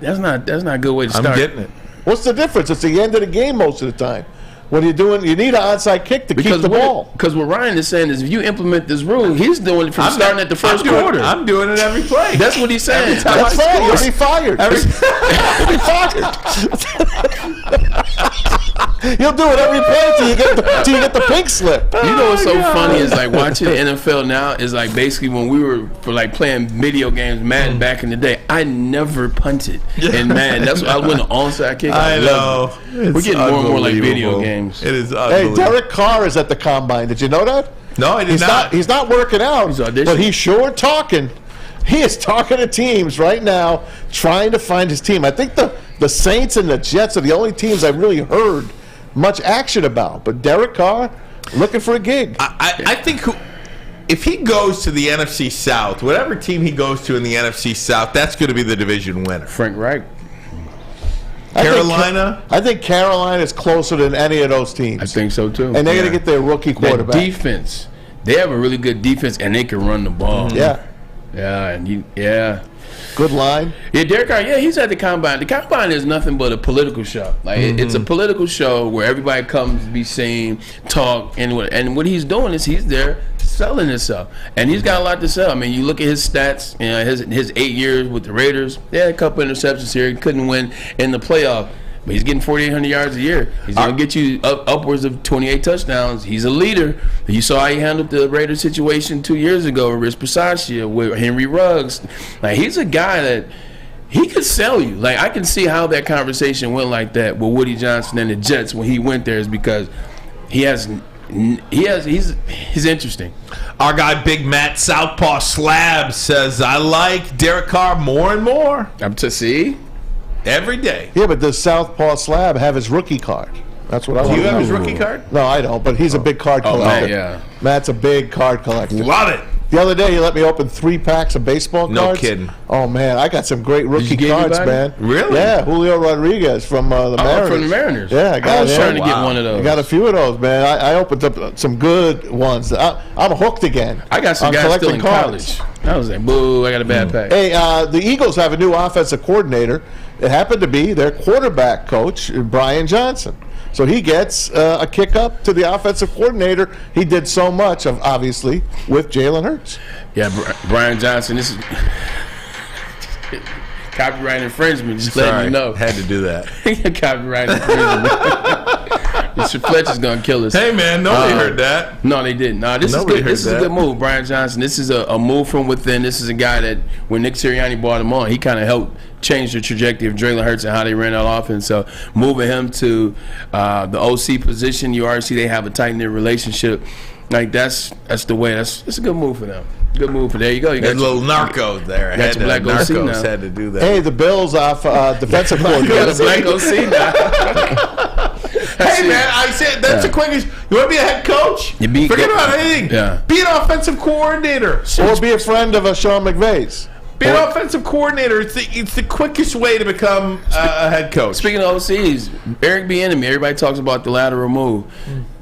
that's not a good way to start. I'm getting it. What's the difference? It's the end of the game most of the time. What are you doing? You need an onside kick to keep the ball. Because what Ryan is saying is if you implement this rule, he's doing it from starting at the first quarter. I'm doing it every play. That's what he's saying. That's fine. You'll be fired. You'll be fired. You'll do it every play till you get the pink slip. You know what's so funny is like watching the NFL now is like basically when we were playing video games, Madden back in the day. I never punted, and man, that's what I went an onside kick. I know. We're getting more and more like video games. It is unbelievable. Hey, Derek Carr is at the combine. Did you know that? No, I did not. He's not working out, but he's sure talking. He is talking to teams right now, trying to find his team. I think the Saints and the Jets are the only teams I've really heard much action about. But Derek Carr looking for a gig. I think if he goes to the NFC South, whatever team he goes to in the NFC South, that's going to be the division winner. Frank Reich. Carolina? I think Carolina is closer than any of those teams. I think so too. And they're going to get their rookie quarterback. That defense. They have a really good defense, and they can run the ball. Yeah. Yeah. Good line. Yeah, Derek Carr, he's at the Combine. The Combine is nothing but a political show. Like it's a political show where everybody comes to be seen, talk, and what he's doing is he's there selling himself. And he's got a lot to sell. I mean, you look at his stats, his 8 years with the Raiders, they had a couple interceptions here. He couldn't win in the playoff. But he's getting 4,800 yards a year. He's going to get you upwards of 28 touchdowns. He's a leader. You saw how he handled the Raiders situation 2 years ago with Rich Bisaccia, with Henry Ruggs. Like, he's a guy that he could sell you. Like, I can see how that conversation went like that with Woody Johnson and the Jets when he went there, is because he's interesting. Our guy Big Matt Southpaw Slab says, I like Derek Carr more and more. I'm to see. Every day. Yeah, but does Southpaw Slab have his rookie card? That's what I want to know. Do you have his rookie card? No, I don't, but he's a big card collector. Matt, yeah. Matt's a big card collector. Love it. The other day, he let me open 3 packs of baseball cards. No kidding. Oh, man, I got some great rookie give cards, anybody? man. Really? Yeah, Julio Rodriguez from the Mariners. From the Mariners. Yeah, I was trying to get one of those. I got a few of those, man. I opened up some good ones. I'm hooked again. I got some guys still in college. I was like, boo, I got a bad pack. Hey, the Eagles have a new offensive coordinator. It happened to be their quarterback coach, Brian Johnson. So he gets a kick up to the offensive coordinator. He did so much, obviously, with Jalen Hurts. Yeah, Brian Johnson, this is copyright infringement, just letting you know. Had to do that. Copyright infringement. Mr. Fletcher's going to kill us. Hey, man, nobody heard that. No, they didn't. No, this is good. This is a good move, Brian Johnson. This is a move from within. This is a guy that, when Nick Sirianni brought him on, he kind of helped change the trajectory of Jalen Hurts and how they ran that offense. So moving him to the OC position, you already see they have a tight-knit relationship. Like, that's the way. It's a good move for them. Good move. There you go. You got little narcos there. Got your black OC now. Had to do that. Hey, the Bills off defensive coordinator. You got a black OC now. Hey, man, I said that's the quickest. You want to be a head coach? Forget about anything. Yeah. Be an offensive coordinator. Or be a friend of Sean McVay's. Be an offensive coordinator. It's the quickest way to become a head coach. Speaking of OCs, Eric Bieniemy, everybody talks about the lateral move,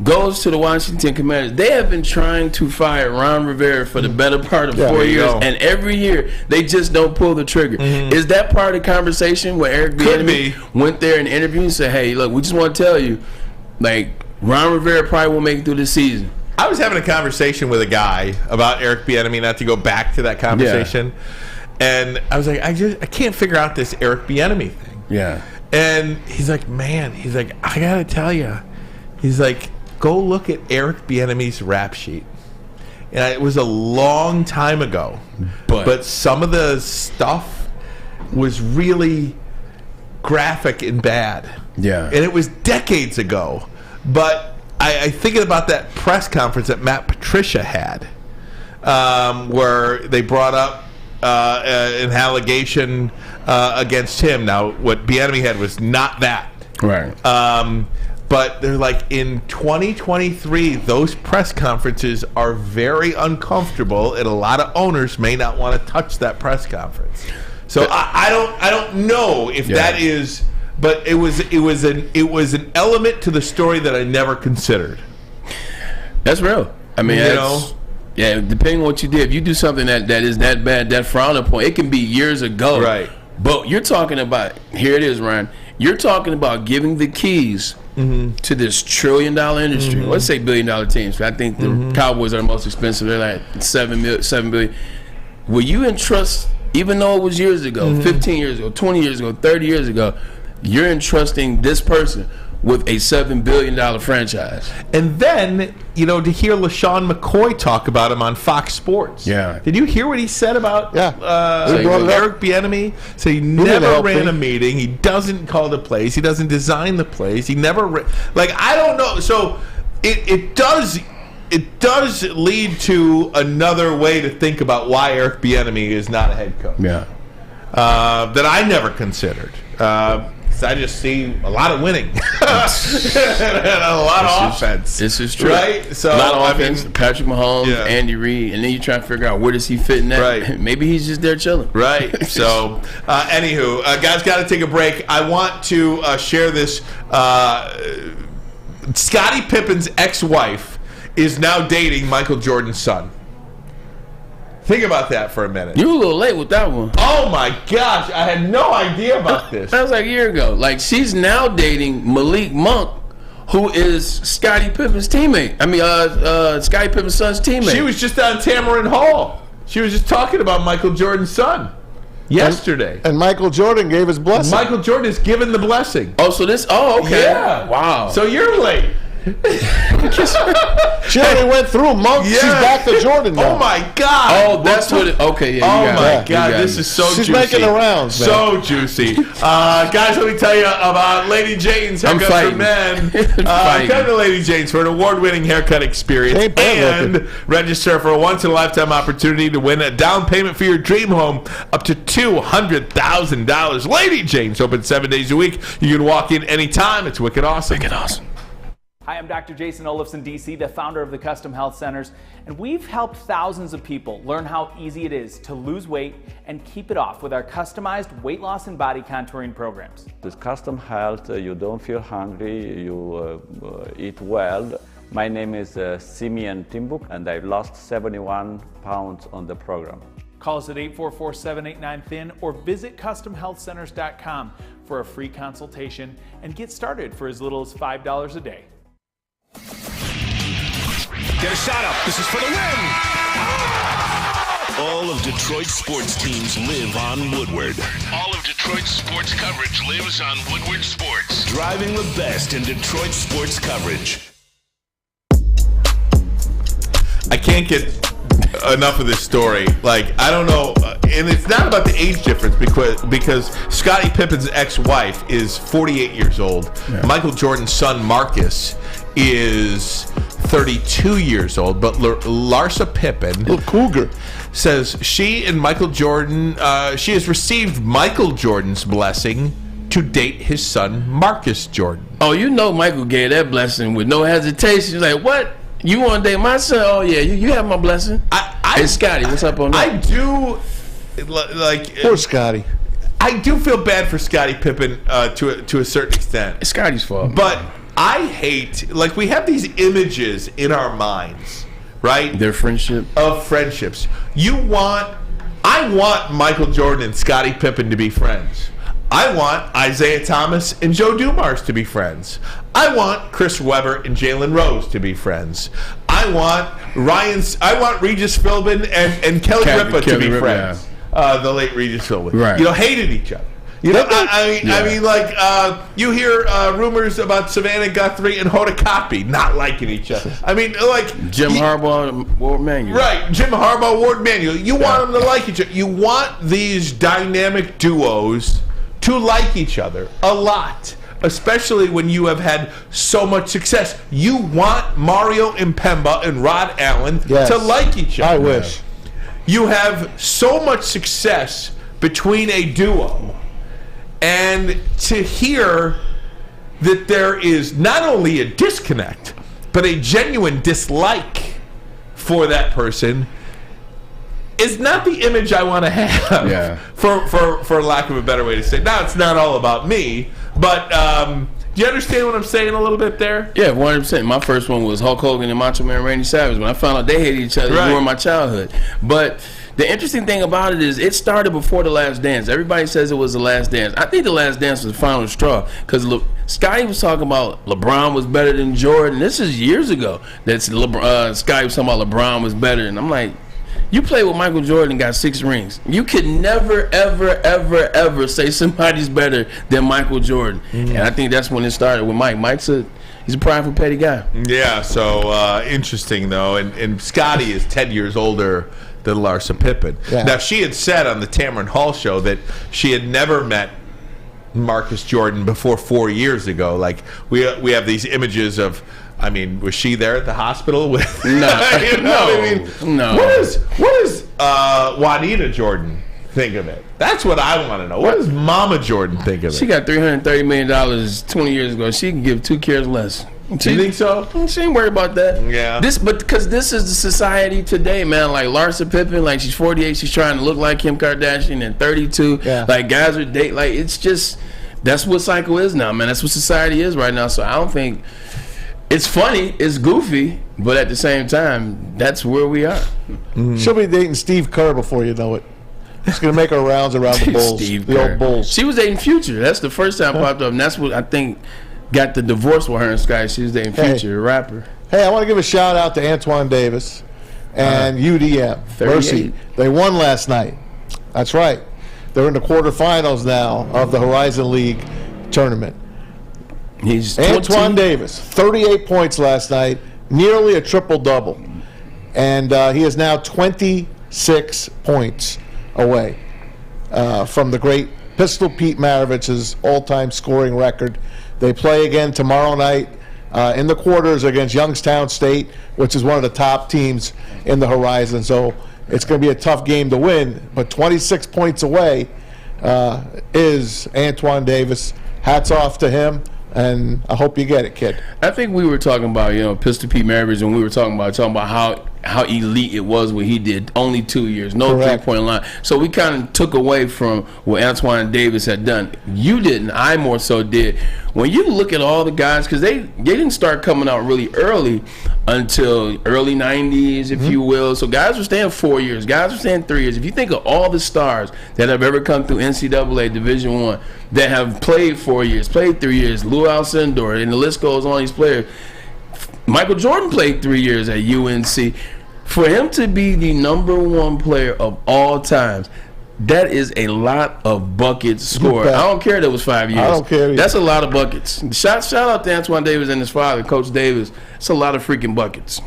goes to the Washington Commanders. They have been trying to fire Ron Rivera for the better part of 4 years, and every year they just don't pull the trigger. Is that part of the conversation where Eric Bieniemy went there and interviewed and said, hey, look, we just want to tell you, like, Ron Rivera probably won't make it through this season. I was having a conversation with a guy about Eric Bieniemy, not to go back to that conversation. Yeah. And I was like, I can't figure out this Eric Bieniemy thing. Yeah. And he's like, man, I gotta tell you, he's like, go look at Eric Bieniemy's rap sheet. And it was a long time ago, but some of the stuff was really graphic and bad. Yeah. And it was decades ago. But I thinking about that press conference that Matt Patricia had, where they brought up an allegation against him. Now, what Bieniemy had was not that. Right. But they're like, in 2023, those press conferences are very uncomfortable, and a lot of owners may not want to touch that press conference. So I don't know if that is, but it was an element to the story that I never considered. That's real. I mean, yeah, depending on what you did, if you do something that is that bad, that frowned upon, it can be years ago. Right. But you're talking about, here it is, Ryan. You're talking about giving the keys to this $1 trillion industry. Let's say $1 billion teams. I think the Cowboys are the most expensive. They're like $7 billion. Will you entrust, even though it was years ago, 15 years ago, 20 years ago, 30 years ago, you're entrusting this person with a $7 billion franchise. And then, to hear LaShawn McCoy talk about him on Fox Sports. Yeah. Did you hear what he said about Eric Bieniemy? So he never ran a meeting. He doesn't call the plays. He doesn't design the plays. He never I don't know. So it does lead to another way to think about why Eric Bieniemy is not a head coach. Yeah. That I never considered. I just see a lot of winning and a lot of offense. This is true. Right? So, a lot of offense. Patrick Mahomes, Andy Reid, and then you try to figure out where does he fit in that. Right. Maybe he's just there chilling. Right. So, anywho, guys, got to take a break. I want to share this. Scottie Pippen's ex-wife is now dating Michael Jordan's son. Think about that for a minute. You were a little late with that one. Oh my gosh, I had no idea about this. That was like a year ago. Like, she's now dating Malik Monk, who is Scottie Pippen's teammate. I mean, Scottie Pippen's son's teammate. She was just on Tamarind Hall. She was just talking about Michael Jordan's son yesterday. And Michael Jordan gave his blessing. Michael Jordan is given the blessing. Oh, so this? Oh, okay. Yeah. Wow. So you're late. She already went through Monk. Yeah. She's back to Jordan now. Oh my God! Oh, that's what it. Okay, yeah. Oh my God, this is so juicy. She's making the rounds, man. So juicy, guys. Let me tell you about Lady Jane's Haircut for Men. Come to Lady Jane's for an award-winning haircut experience and register for a once-in-a-lifetime opportunity to win a down payment for your dream home up to $200,000. Lady Jane's open 7 days a week. You can walk in anytime. It's wicked awesome. Wicked awesome. Hi, I'm Dr. Jason Olafson, DC, the founder of the Custom Health Centers, and we've helped thousands of people learn how easy it is to lose weight and keep it off with our customized weight loss and body contouring programs. With Custom Health, you don't feel hungry, you eat well. My name is Simeon Timbuk, and I've lost 71 pounds on the program. Call us at 844-789-THIN or visit CustomHealthCenters.com for a free consultation and get started for as little as $5 a day. Get a shot up. This is for the win. All of Detroit's sports teams live on Woodward. All of Detroit's sports coverage lives on Woodward Sports. Driving the best in Detroit sports coverage. I can't get enough of this story. Like, I don't know, and it's not about the age difference because Scottie Pippen's ex-wife is 48 years old. Yeah. Michael Jordan's son Marcus is 32 years old, but Larsa Pippen, little cougar, says she and Michael Jordan, she has received Michael Jordan's blessing to date his son Marcus Jordan. Oh, you know Michael gave that blessing with no hesitation. He's like, what? You want to date my son? Oh yeah, you have my blessing. Hey Scotty, what's up on that? I do like poor Scotty. I do feel bad for Scottie Pippen to a certain extent. It's Scotty's fault, but I hate, like, we have these images in our minds, right? Their friendships. I want Michael Jordan and Scottie Pippen to be friends. I want Isaiah Thomas and Joe Dumars to be friends. I want Chris Webber and Jalen Rose to be friends. I want Regis Philbin and Kelly Ripa to be friends. Yeah. The late Regis Philbin. Right. Hated each other. I mean, you hear rumors about Savannah Guthrie and Hoda Kotb not liking each other. I mean, like Jim Harbaugh and Ward Manuel. Right, Jim Harbaugh, Ward Manuel. You want them to like each other. You want these dynamic duos to like each other a lot, especially when you have had so much success. You want Mario Impemba and Rod Allen to like each other. I wish. You have so much success between a duo, and to hear that there is not only a disconnect, but a genuine dislike for that person is not the image I want to have. Yeah. For lack of a better way to say it. Now, it's not all about me, but do you understand what I'm saying a little bit there? Yeah, 100%. My first one was Hulk Hogan and Macho Man Randy Savage. When I found out they hated each other, during my childhood. But the interesting thing about it is it started before The Last Dance. Everybody says it was The Last Dance. I think The Last Dance was the final straw because Scotty was talking about LeBron was better than Jordan. This is years ago. Scotty was talking about LeBron was better. And I'm like, you played with Michael Jordan and got 6 rings. You could never, ever, ever, ever say somebody's better than Michael Jordan. Mm-hmm. And I think that's when it started with Mike. He's a prideful, petty guy. Yeah, so interesting, though. And Scotty is 10 years older than Larsa Pippen. Yeah. Now, she had said on the Tamron Hall show that she had never met Marcus Jordan before 4 years ago. Like, we have these images of, I mean, was she there at the hospital with? No, you know what I mean? No. What does Juanita Jordan think of it? That's what I want to know. What does Mama Jordan think of it? She got $330 million 20 years ago. She can give 2 cares less. You think so? She ain't worried about that. Yeah. But because this is the society today, man. Like Larsa Pippen, like she's 48, she's trying to look like Kim Kardashian, and 32. Yeah. Like guys are dating. Like it's just that's what cycle is now, man. That's what society is right now. So I don't think. It's funny, it's goofy, but at the same time, that's where we are. Mm-hmm. She'll be dating Steve Kerr before you know it. She's going to make her rounds around the Bulls, old Bulls. She was dating Future. That's the first time it popped up, and that's what I think got the divorce with her and Sky. She was dating Future, a rapper. Hey, I want to give a shout out to Antoine Davis and UDM. 38. Mercy. They won last night. That's right. They're in the quarterfinals now of the Horizon League tournament. He's Antoine Davis, 38 points last night, nearly a triple-double. And he is now 26 points away from the great Pistol Pete Maravich's all-time scoring record. They play again tomorrow night in the quarters against Youngstown State, which is one of the top teams in the Horizon. So it's going to be a tough game to win, but 26 points away is Antoine Davis. Hats off to him. And I hope you get it, kid. I think we were talking about, Pistol Pete Maravich, and we were talking about how elite it was what he did. Only 2 years, no Correct. 3-point line. So we kind of took away from what Antoine Davis had done. You didn't. I more so did. When you look at all the guys, because they didn't start coming out really early until early 90s, if you will. So guys were staying 4 years. Guys were staying 3 years. If you think of all the stars that have ever come through NCAA Division I that have played 4 years, played 3 years, Lou Alcindor, and the list goes on, these players. Michael Jordan played 3 years at UNC. For him to be the #1 player of all times, that is a lot of buckets scored. I don't care that it was 5 years. I don't care either. That's a lot of buckets. Shout out to Antoine Davis and his father, Coach Davis. It's a lot of freaking buckets.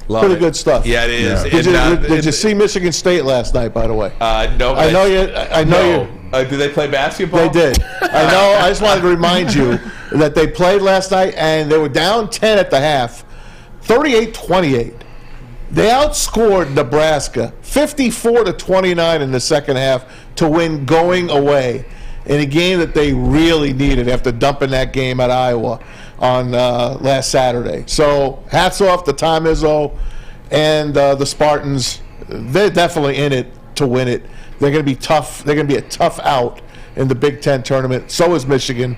Pretty good stuff. Yeah, it is. Did you see Michigan State last night, by the way? No. I know you. I know you. Did they play basketball? They did. I know. I just wanted to remind you that they played last night, and they were down 10 at the half, 38-28. They outscored Nebraska 54-29 in the second half to win going away in a game that they really needed after dumping that game at Iowa on last Saturday. So hats off to Tom Izzo and the Spartans. They're definitely in it to win it. They're going to be tough. They're going to be a tough out in the Big Ten tournament. So is Michigan.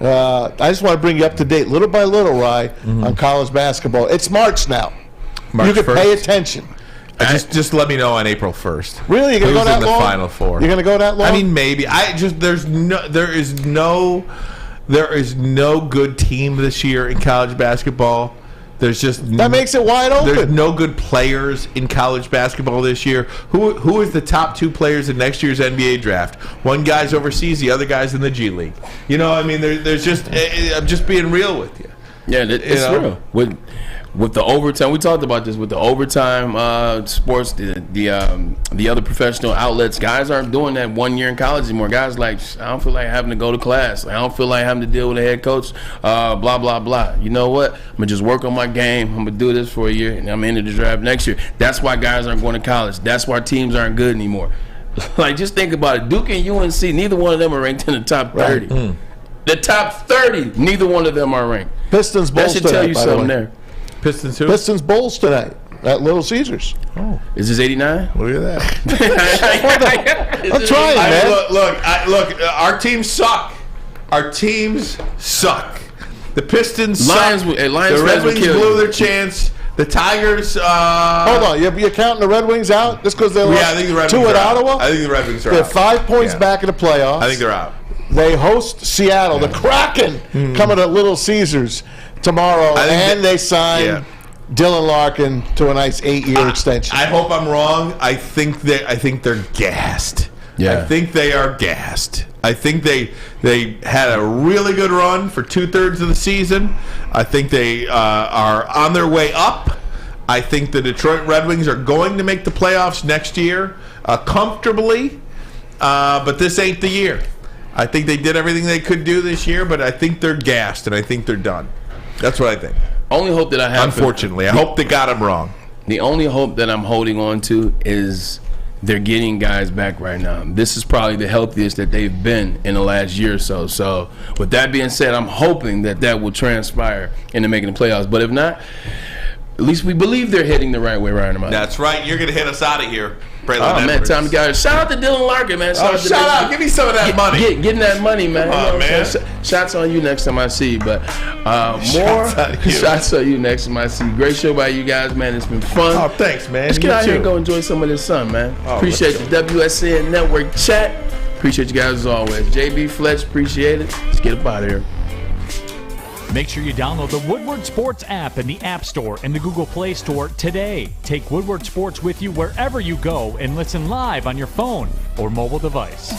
I just want to bring you up to date little by little, Rye, on college basketball. It's March now. March you can 1st. pay attention. Just let me know on April 1st. Really? You're going to go that in the long? Final Four. You're going to go that long? I mean, maybe. There is no good team this year in college basketball. That makes it wide open. There's no good players in college basketball this year. Who is the top 2 players in next year's NBA draft? One guy's overseas, the other guy's in the G League. I mean, there's just. I'm just being real with you. Yeah, it's real. With the overtime, we talked about this with the overtime sports, the other professional outlets. Guys aren't doing that 1 year in college anymore. Guys I don't feel like having to go to class. I don't feel like having to deal with a head coach. Blah blah blah. You know what? I'm gonna just work on my game. I'm gonna do this for a year, and I'm into the draft next year. That's why guys aren't going to college. That's why teams aren't good anymore. Just think about it. Duke and UNC, neither one of them are ranked in the top 30. Right. The top 30, neither one of them are ranked. Pistons Bulls that should tell you tonight, by the something way. there. Pistons who? Pistons Bulls tonight at Little Caesars. Oh, is this 89? Look at that. I'm trying, man. Look. Our teams suck. Our teams suck. The Pistons Lions, suck. Lions the Red Wings kill blew you. their chance. The Tigers. Hold on, you're counting the Red Wings out just because they lost I think the Red 2 Wings at are out. Ottawa? I think the Red Wings are They're out. 5 points back in the playoffs. I think they're out. They host Seattle, the Kraken, coming to Little Caesars tomorrow, and they sign Dylan Larkin to a nice 8-year extension. I hope I'm wrong. I think they're gassed. Yeah. I think they are gassed. I think they had a really good run for 2/3 of the season. I think they are on their way up. I think the Detroit Red Wings are going to make the playoffs next year comfortably, but this ain't the year. I think they did everything they could do this year, but I think they're gassed, and I think they're done. That's what I think. Only hope that I have. Unfortunately, I hope they got him wrong. The only hope that I'm holding on to is they're getting guys back right now. This is probably the healthiest that they've been in the last year or so. So, with that being said, I'm hoping that will transpire into making the playoffs. But if not, at least we believe they're heading the right way, Ryan. That's right. You're going to hit us out of here, Braylon Oh, man, Edwards. time to go. Shout out to Dylan Larkin, man. Shout out. Give me some of that money. Getting that money, man. Oh, man. Shots on you next time I see you. But more shots on you next time I see you. Great show by you guys, man. It's been fun. Oh, thanks, man. Let's get out here and go enjoy some of this sun, man. Appreciate the WSN Network chat. Appreciate you guys as always. JB Fletch, appreciate it. Let's get up out of here. Make sure you download the Woodward Sports app in the App Store and the Google Play Store today. Take Woodward Sports with you wherever you go and listen live on your phone or mobile device.